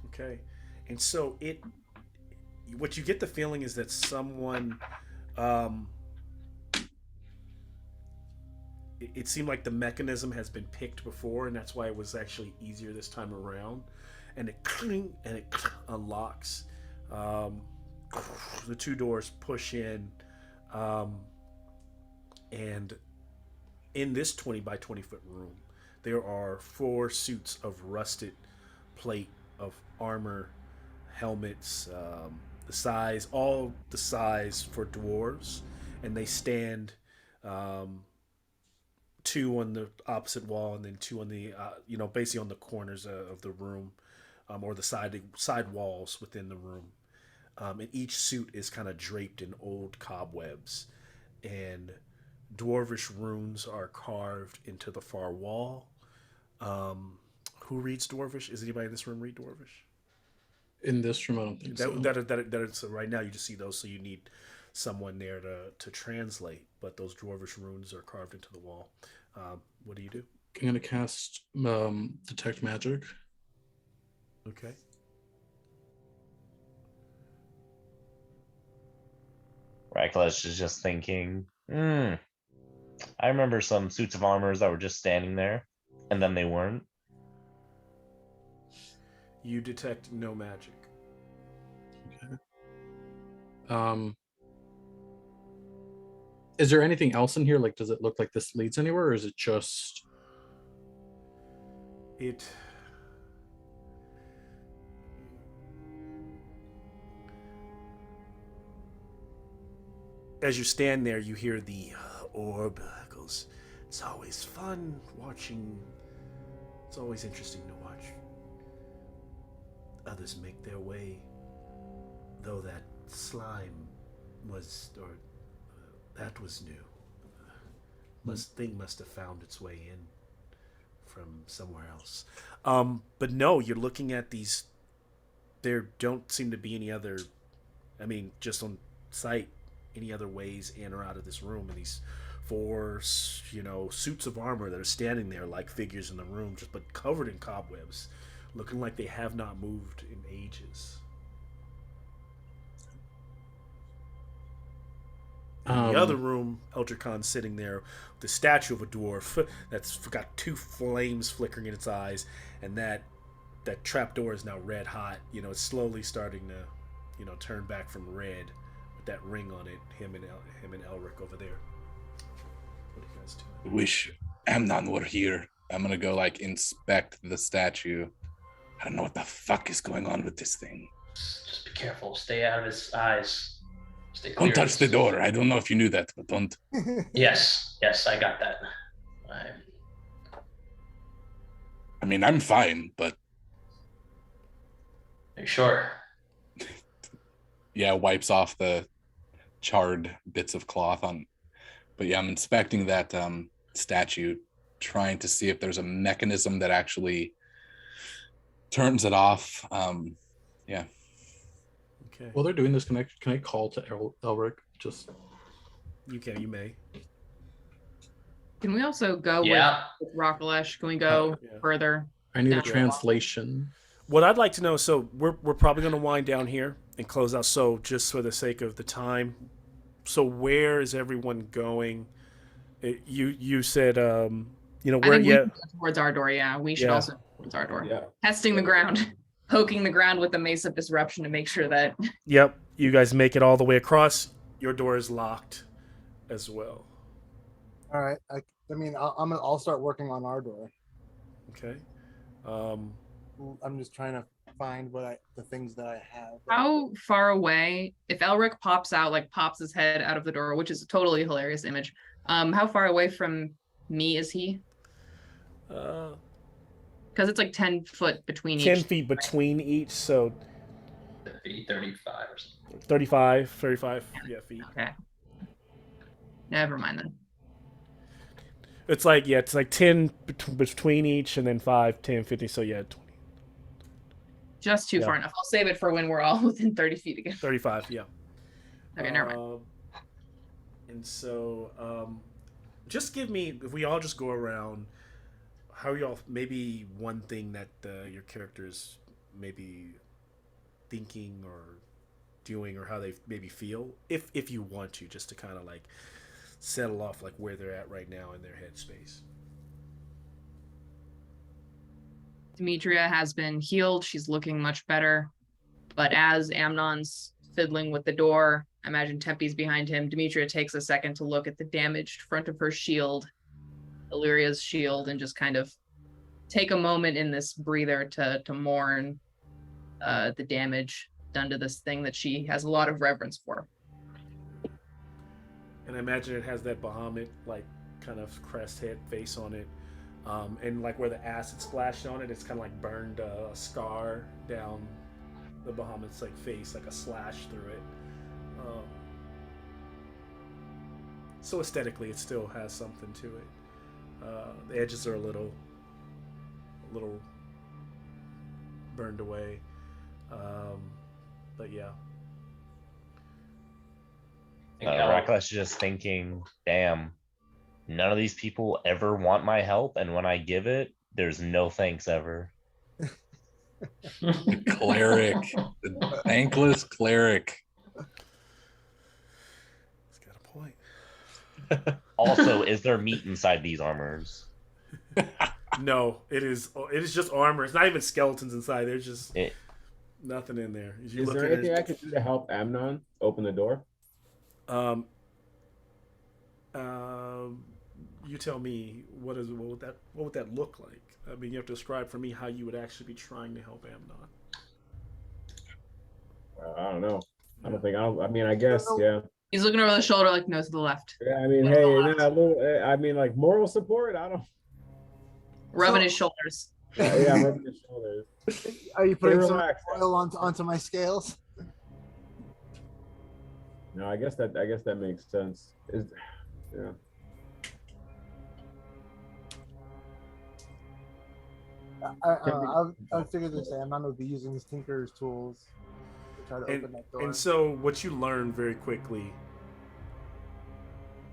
Okay, and so what you get the feeling is that someone, it seemed like the mechanism has been picked before, and that's why it was actually easier this time around. And it unlocks. The two doors push in, and in this 20 by 20 foot room, there are 4 suits of rusted plate of armor, helmets, all the size for dwarves, and they stand 2 on the opposite wall and then 2 on the basically on the corners of the room, or the side walls within the room. And each suit is kind of draped in old cobwebs, and dwarvish runes are carved into the far wall. Who reads dwarvish? Is anybody in this room read dwarvish? In this room, I don't think so. So right now you just see those, so you need someone there to translate. But those dwarvish runes are carved into the wall. What do you do? I'm gonna cast detect magic. Okay. Raklesh is just thinking, I remember some suits of armors that were just standing there, and then they weren't. You detect no magic. Okay. Is there anything else in here? Like, does it look like this leads anywhere, or is it just... It... As you stand there, you hear the orb goes, "It's always fun watching. It's always interesting to watch others make their way. Though that slime was, or that was new. Thing must have found its way in from somewhere else." But no, you're looking at these. There don't seem to be any other. I mean, just on sight, any other ways in or out of this room, and these 4 suits of armor that are standing there like figures in the room, just but covered in cobwebs, looking like they have not moved in ages. In the other room, Eldracon's sitting there, the statue of a dwarf that's got 2 flames flickering in its eyes, and that trapdoor is now red hot. It's slowly starting to, turn back from red. That ring on it, him and Elric over there. What do you guys do? Wish Amnon were here. I'm gonna go inspect the statue. I don't know what the fuck is going on with this thing. Just be careful. Stay out of his eyes. Stay clear. Don't touch the door. I don't know if you knew that, but don't. Yes, I got that. I mean, I'm fine, but... Are you sure? Yeah, wipes off the charred bits of cloth on. But yeah, I'm inspecting that statue, trying to see if there's a mechanism that actually turns it off. Yeah. Okay. While they're doing this, can I call to Elric? Just... You may. Can we also go with Rakalesh? Can we go further? I need a translation. What I'd like to know, so we're probably going to wind down here and close out. So just for the sake of the time, so where is everyone going? You said where? I think we should go towards our door. Yeah, we should also go towards our door. Yeah. Testing the ground, poking the ground with the mace of disruption to make sure that. Yep, you guys make it all the way across. Your door is locked as well. All right. I mean, I'll start working on our door. Okay. I'm just trying to find the things that I have. How far away, if Elric pops out, pops his head out of the door, which is a totally hilarious image, how far away from me is he? Because it's 10 foot between 10 feet between each, so 35 or something. 35 feet. Okay. Never mind then. It's 10 between each, and then 5, 10, 50, so 20. Just too far enough. I'll save it for when we're all within 30 feet again. 35, yeah. Okay, never mind. And so, just give me, if we all just go around, how y'all, maybe one thing that your characters maybe thinking or doing, or how they maybe feel, if you want to, just to kind of like settle off like where they're at right now in their headspace. Demetria has been healed. She's looking much better. But as Amnon's fiddling with the door, I imagine Tempe's behind him. Demetria takes a second to look at the damaged front of her shield, Illyria's shield, and just kind of take a moment in this breather to mourn the damage done to this thing that she has a lot of reverence for. And I imagine it has that Bahamut like kind of crest head face on it. And like where the acid splashed on it, it's kind of like burned a scar down the Bahamut's like face, like a slash through it. So aesthetically, it still has something to it. The edges are a little burned away, but yeah. Rakalash is just thinking, damn, none of these people ever want my help, and when I give it, there's no thanks ever. The cleric, the thankless cleric. He's got a point. Also, is there meat inside these armors? No, it is just armor. It's not even skeletons inside. There's just nothing in there. Is there anything I can do to help Amnon open the door? You tell me what would that look like? I mean, you have to describe for me how you would actually be trying to help Amnon. I don't know. I mean, I guess, yeah. He's looking over the shoulder, like no to the left. Yeah, I mean, hey, I mean, like moral support. I don't. Rubbing his shoulders. Yeah, I'm rubbing his shoulders. Are you putting some oil onto my scales? No, I guess that makes sense. Yeah. I'll figure this out. I'm not going to be using his Tinker's tools to try to open that door. And so, what you learn very quickly,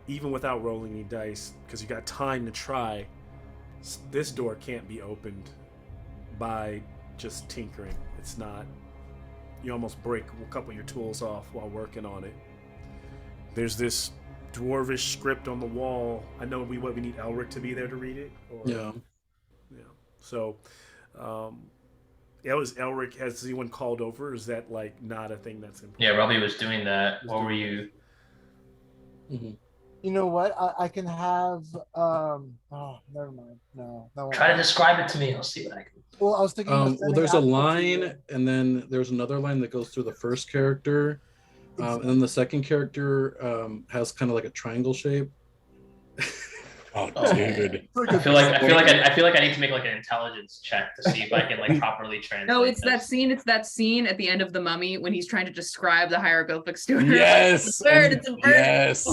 even without rolling any dice, because you got time to try, this door can't be opened by just tinkering. It's not. You almost break a couple of your tools off while working on it. There's this dwarvish script on the wall. I know we need Elric to be there to read it. Yeah. So, was Elric, has anyone called over? Is that like not a thing that's important? Yeah, Robbie was doing that. What were you? Mm-hmm. You know what? I can have. Oh, never mind. No. Try to describe it to me. I'll see what I can. Well, I was thinking. Well, there's a line, and then there's another line that goes through the first character, and then the second character has kind of like a triangle shape. Oh, dude! I feel like I need to make like an intelligence check to see if I can like properly translate. No, it's that scene. It's that scene at the end of The Mummy when he's trying to describe the hieroglyphics to her. Yes. It's a bird. It's a bird. Yes.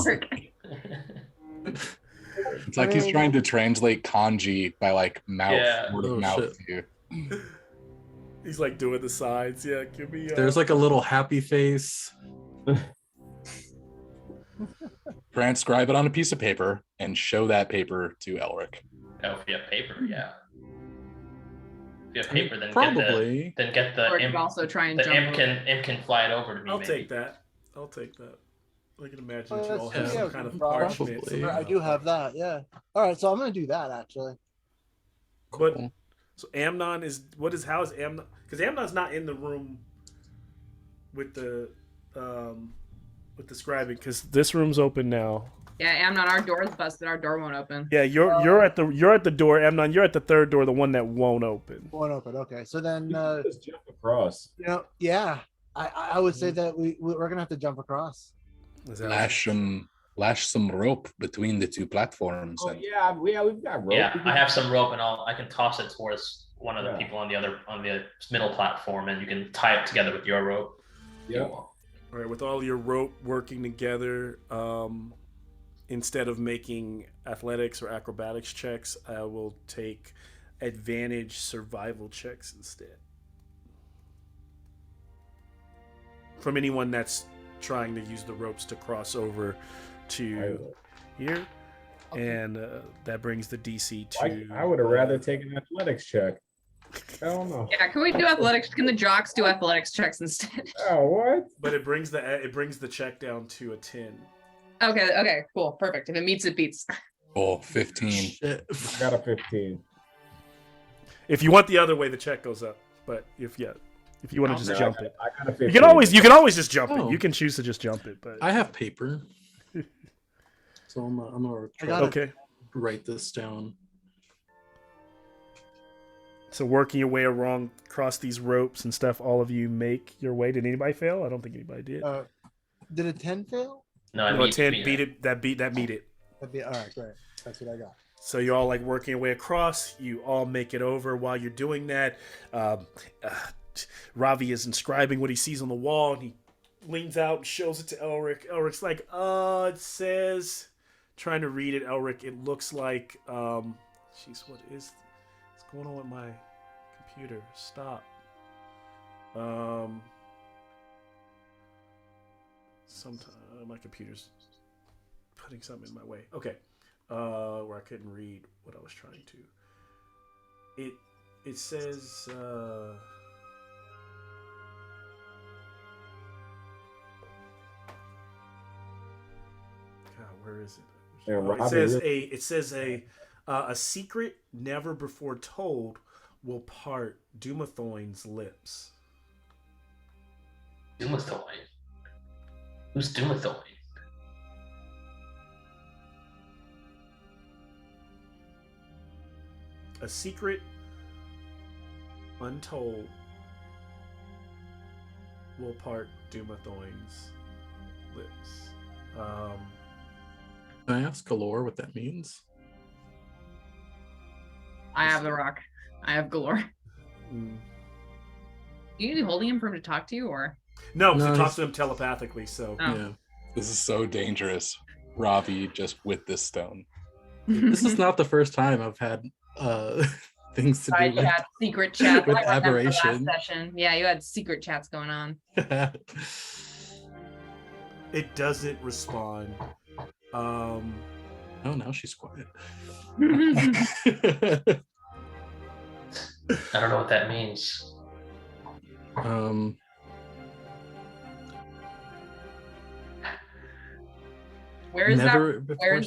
It's like he's trying to translate kanji by like mouth, word of mouth to you. He's like doing the sides. Yeah, give me. There's like a little happy face. Transcribe it on a piece of paper and show that paper to Elric. Oh, if you have paper, yeah. If you have paper, then probably get the or imp. Also try and the jump imp can fly it over to me. I'll maybe. take that. I can imagine you all true. have some kind of parchment. I do have that. Yeah. All right, so I'm gonna do that actually. But so Amnon how is Amnon? Because Amnon's not in the room with the scribing, because this room's open now. Yeah, Amnon, our door's busted. Our door won't open. Yeah, you're at the door, Amnon. You're at the third door, the one that won't open. Won't open. Okay, so then just jump across. Yeah, I would say that we're gonna have to jump across. Lash some rope between the two platforms. Oh, yeah, we've got rope. Yeah, I have some rope, and I can toss it towards one of the people on the middle platform, and you can tie it together with your rope. Yeah. All right, with all your rope working together, instead of making athletics or acrobatics checks, I will take advantage survival checks instead. from anyone that's trying to use the ropes to cross over to here. And that brings the DC to... I would have rather taken an athletics check. I don't know. Yeah, can we do athletics? Can the jocks do athletics checks instead? Oh, what? But it brings the check down to a 10. Okay, cool, perfect. If it meets, it beats. Oh, 15. I got a 15. If you want the other way, the check goes up. But if you want to just jump it, I got a 15. you can always just jump it. You can choose to just jump it. But I have paper, so I'm gonna okay. Write this down. So working your way across these ropes and stuff, all of you make your way. Did anybody fail? I don't think anybody did. Did a 10 fail? No, a 10 beat it. That meet it. All right, great. That's what I got. So you're all like working your way across. You all make it over. While you're doing that, Ravi is inscribing what he sees on the wall, and he leans out and shows it to Elric. Elric's like, it says, trying to read it, Elric. It looks like, jeez, what's going on with my computer? Stop. Sometimes my computer's putting something in my way. Okay. Where I couldn't read what I was trying to. It says God, where is it? Yeah, it says a secret never before told will part Dumathoin's lips. Dumathoin? Who's Dumathoin? A secret untold will part Dumathoin's lips. Can I ask Galore what that means? I have the rock. I have Galore. You need holding him for him to talk to you, or no? Because he talks to him telepathically. So yeah, this is so dangerous. Ravi just with this stone. This is not the first time I've had things to do with secret chat with aberration. Yeah, you had secret chats going on. It doesn't respond. Oh, now she's quiet. I don't know what that means. Where is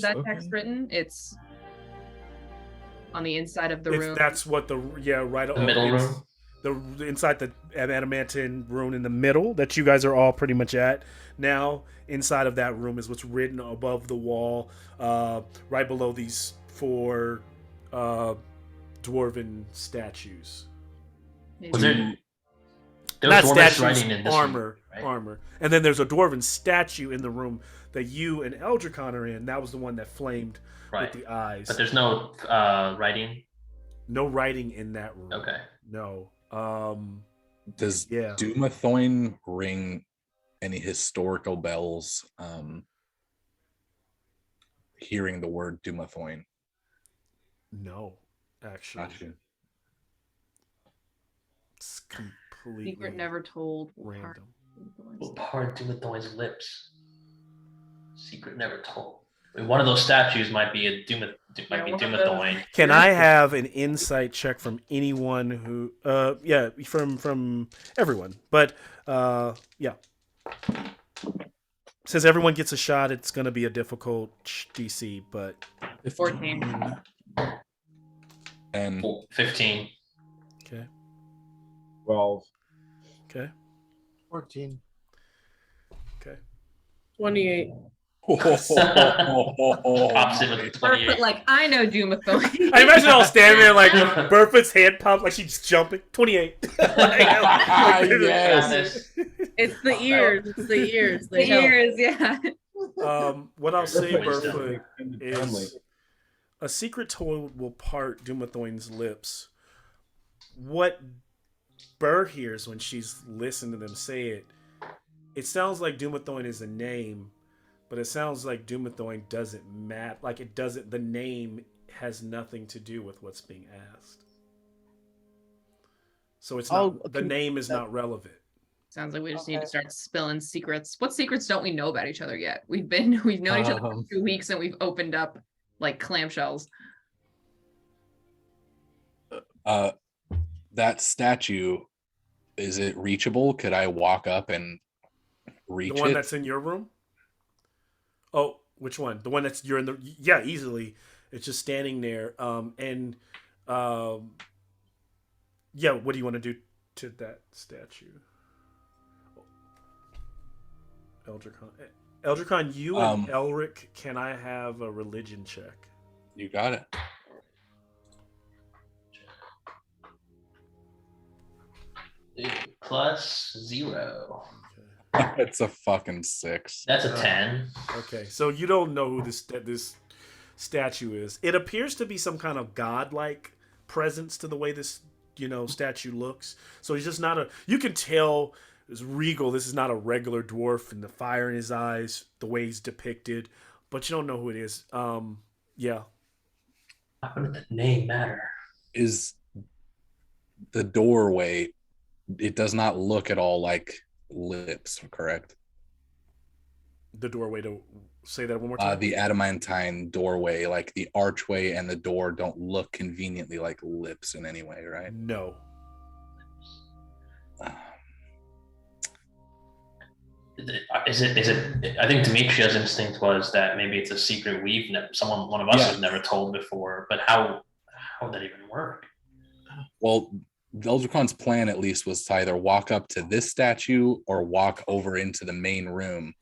that text written? It's on the inside of the room. That's what the middle room. The inside the adamantine rune in the middle that you guys are all pretty much at now. Inside of that room is what's written above the wall, right below these 4 dwarven statues. Was there not dwarven statues, writing in this armor, room, right? armor, and then there's a dwarven statue in the room that you and Eldricon are in. That was the one that flamed with the eyes. But there's no writing. No writing in that room. Okay. No. Does Dumathoin ring any historical bells? Hearing the word Dumathoin. No, actually. Gotcha. It's completely secret never told. Random. Will part Dumathoin's lips. Secret never told. I mean, one of those statues might be Dumathoin. Can I have an insight check from anyone who? From everyone. But yeah. Since everyone gets a shot, it's going to be a difficult DC. But 14 and 15. Okay. 12. Okay. 14. Okay. 28. Pops in with 28. But like, I know Dumathoin. I imagine all standing there like Burfoot's hand pumped like she's jumping. 28. Yes. It's the ears. It's the ears. The ears, yeah. What I'll say, Wisdom. Burfoot, is a secret told will part Dumathoin's lips. What Burr hears when she's listening to them say it sounds like Dumathoin is a name, but it sounds like Dumathoin doesn't matter. Like it doesn't. The name has nothing to do with what's being asked. So it's not. The name is not relevant. Sounds like we just need to start spilling secrets. What secrets don't we know about each other yet? We've known each other for 2 weeks and we've opened up like clamshells. That statue, is it reachable? Could I walk up and reach it? The one that's in your room? Oh, which one? The one that's you're in the yeah, easily. It's just standing there. Yeah, what do you want to do to that statue? Eldricon, you and Elric, can I have a religion check? You got it. +0. It's a fucking 6. That's a 10. Okay, so you don't know who this statue is. It appears to be some kind of godlike presence to the way this statue looks. So he's just not a. You can tell it's regal. This is not a regular dwarf, and the fire in his eyes, the way he's depicted, but you don't know who it is. Yeah. How would the name matter? Is the doorway? It does not look at all like lips, correct? The doorway, to say that one more time. The adamantine doorway, like the archway and the door, don't look conveniently like lips in any way, right? No. Is it? I think Demetria's instinct was that maybe it's a secret one of us has never told before. But how would that even work? Well, Eldricon's plan at least was to either walk up to this statue or walk over into the main room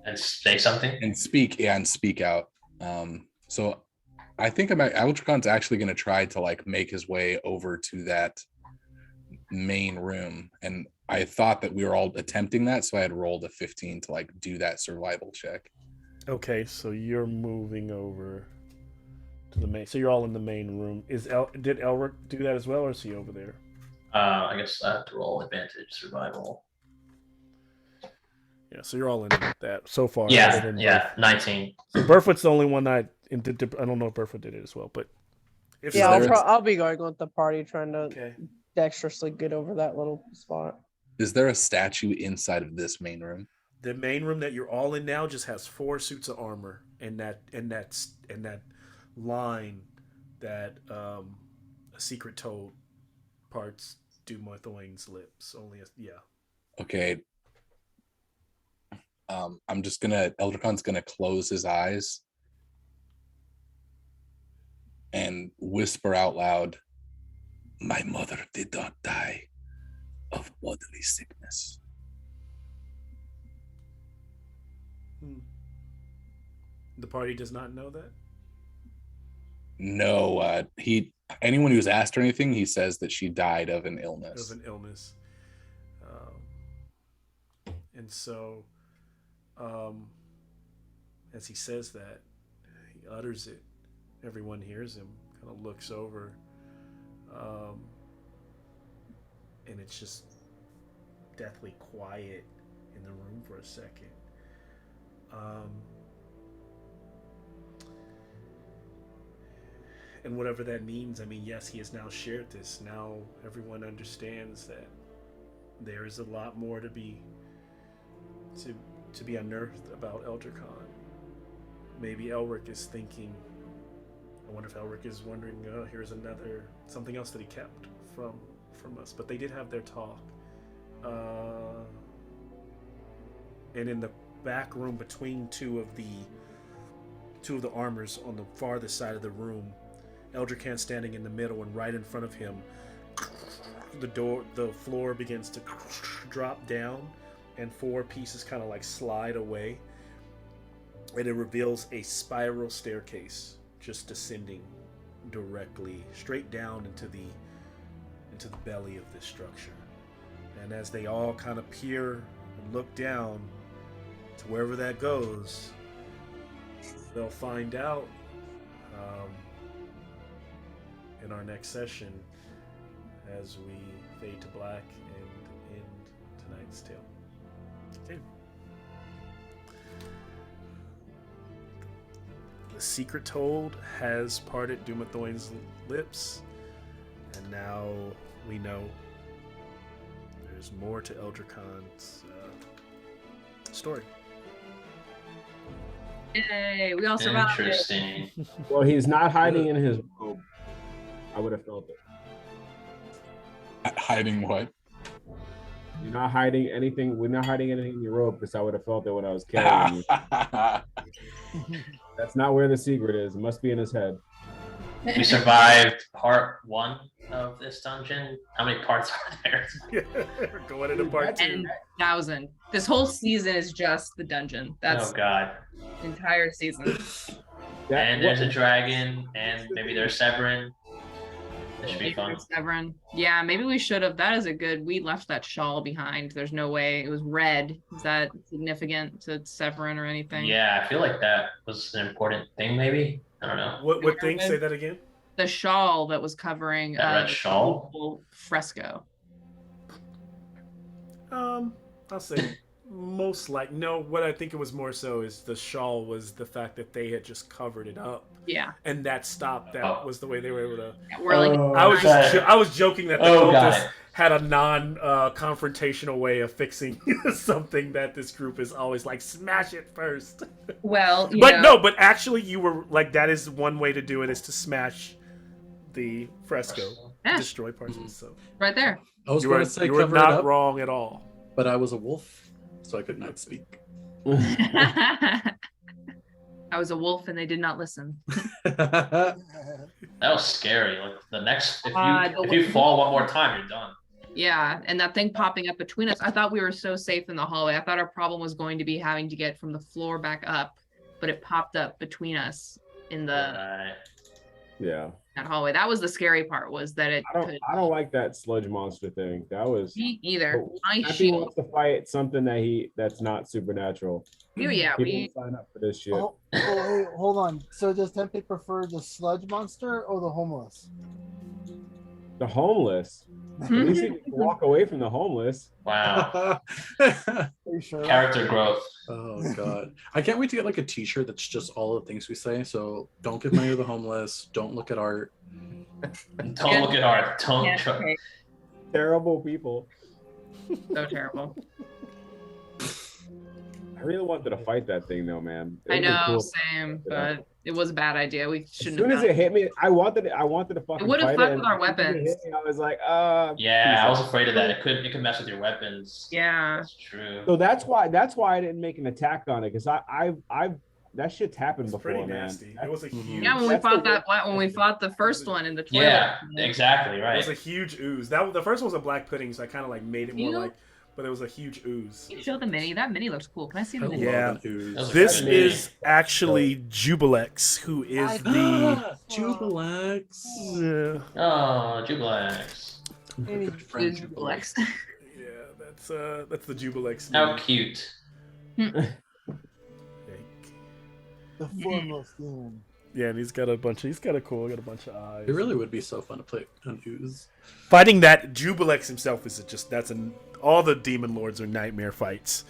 and say something and speak out. So I think Eldricon's actually going to try to like make his way over to that main room, and I thought that we were all attempting that, so I had rolled a 15 to like do that survival check. Okay, so you're moving over to the main. So you're all in the main room. Did Elric do that as well, or is he over there? I guess I have to roll advantage survival. Yeah, so you're all in that so far. Yeah, 19. So Burfoot's the only one I don't know if Burfoot did it as well, but if I'll be going with the party, trying to dexterously get over that little spot. Is there a statue inside of this main room? The main room that you're all in now just has 4 suits of armor, and that line that a secret told parts Dumathoin's lips. Okay. Eldricon's gonna close his eyes and whisper out loud, "My mother did not die of bodily sickness." The party does not know that? No, anyone who's asked her anything, he says that she died of an illness. And so, as he says that, he utters it. Everyone hears him, kind of looks over, and it's just deathly quiet in the room for a second. And whatever that means, I mean, yes, he has now shared this. Now everyone understands that there is a lot more to be unearthed about Eldricon. Maybe Elric is thinking, I wonder if Elric is wondering, here's something else that he kept from us. But they did have their talk. And in the back room between two of the armors on the farthest side of the room, Eldrican standing in the middle, and right in front of him, the floor begins to drop down, and 4 pieces kind of like slide away, and it reveals a spiral staircase just descending directly straight down into the belly of this structure. And as they all kind of peer and look down to wherever that goes, they'll find out in our next session as we fade to black and end tonight's tale. Okay. The secret told has parted Dumathoin's lips, and now we know there's more to Eldricon's story. Yay, we all survived. Interesting. Well, he's not hiding in his robe. I would have felt it. Hiding what? You're not hiding anything. We're not hiding anything in your robe because I would have felt it when I was carrying you. That's not where the secret is. It must be in his head. We survived part 1 of this dungeon. How many parts are there? We're going into part 2. 10,000. This whole season is just the dungeon. That's Oh god. the entire season. And there's a dragon, and maybe there's Severin. This should be fun. Severin. Yeah, maybe we should have. That is a good. We left that shawl behind. There's no way. It was red. Is that significant to Severin or anything? Yeah, I feel like that was an important thing, maybe. I don't know. What thing? Say that again. The shawl that was covering That red shawl? the fresco. I'll say most like no. What I think it was more so is the shawl was the fact that they had just covered it up. Yeah. And that stopped. That was the way they were able to. We're like, I was joking that the cultists had a non-confrontational way of fixing something that this group is always like smash it first. Well, but actually you were like that is one way to do it is to smash the fresco, destroy parts of it. So right there. I was going to say you were cover not it up, wrong at all. but I was a wolf, so I could not speak. I was a wolf and they did not listen. That was scary. Like the next, if you fall one more time, you're done. Yeah, and that thing popping up between us. I thought we were so safe in the hallway. I thought our problem was going to be having to get from the floor back up, but it popped up between us in the that hallway. That was the scary part. Was that it? I don't like that sludge monster thing. That was me either. He wants to fight something that's not supernatural. Yeah, we sign up for this shit. Oh, wait, hold on. So does Tempe prefer the sludge monster or the homeless? The homeless. At least he can walk away from the homeless. Wow. Are you sure? Character growth. Oh god. I can't wait to get like a t-shirt that's just all the things we say. So don't give money to the homeless. Don't look at art. Don't look at art. Don't Terrible people. So terrible. I really wanted to fight that thing though, man. I know, same, but it was a bad idea. We shouldn't. As soon as it hit me, I wanted to fucking. It would have fucked with our weapons. I was like, Yeah, I was afraid of that. It could mess with your weapons. Yeah, that's true. So that's why I didn't make an attack on it because I that shit's happened before, man. Nasty. It was a huge. Yeah, when we fought the first one in the toilet. Yeah, exactly right. It was a huge ooze. The first one was a black pudding, so I kind of like made it more like. But it was a huge ooze. Can you show the mini? That mini looks cool. Can I see the mini? Yeah. This is actually Jubilex, who is the Jubilex. Yeah. Oh, Jubilex. Jubilex. Yeah, that's the Jubilex. How cute. The foremost demon. Yeah, and he's got a bunch of eyes. It really would be so fun to play an ooze. Fighting that Jubilex himself all the demon lords are nightmare fights,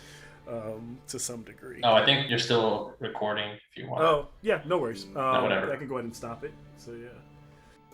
to some degree. Oh, I think you're still recording if you want. Oh, yeah, no worries. No, whatever. I can go ahead and stop it. So yeah.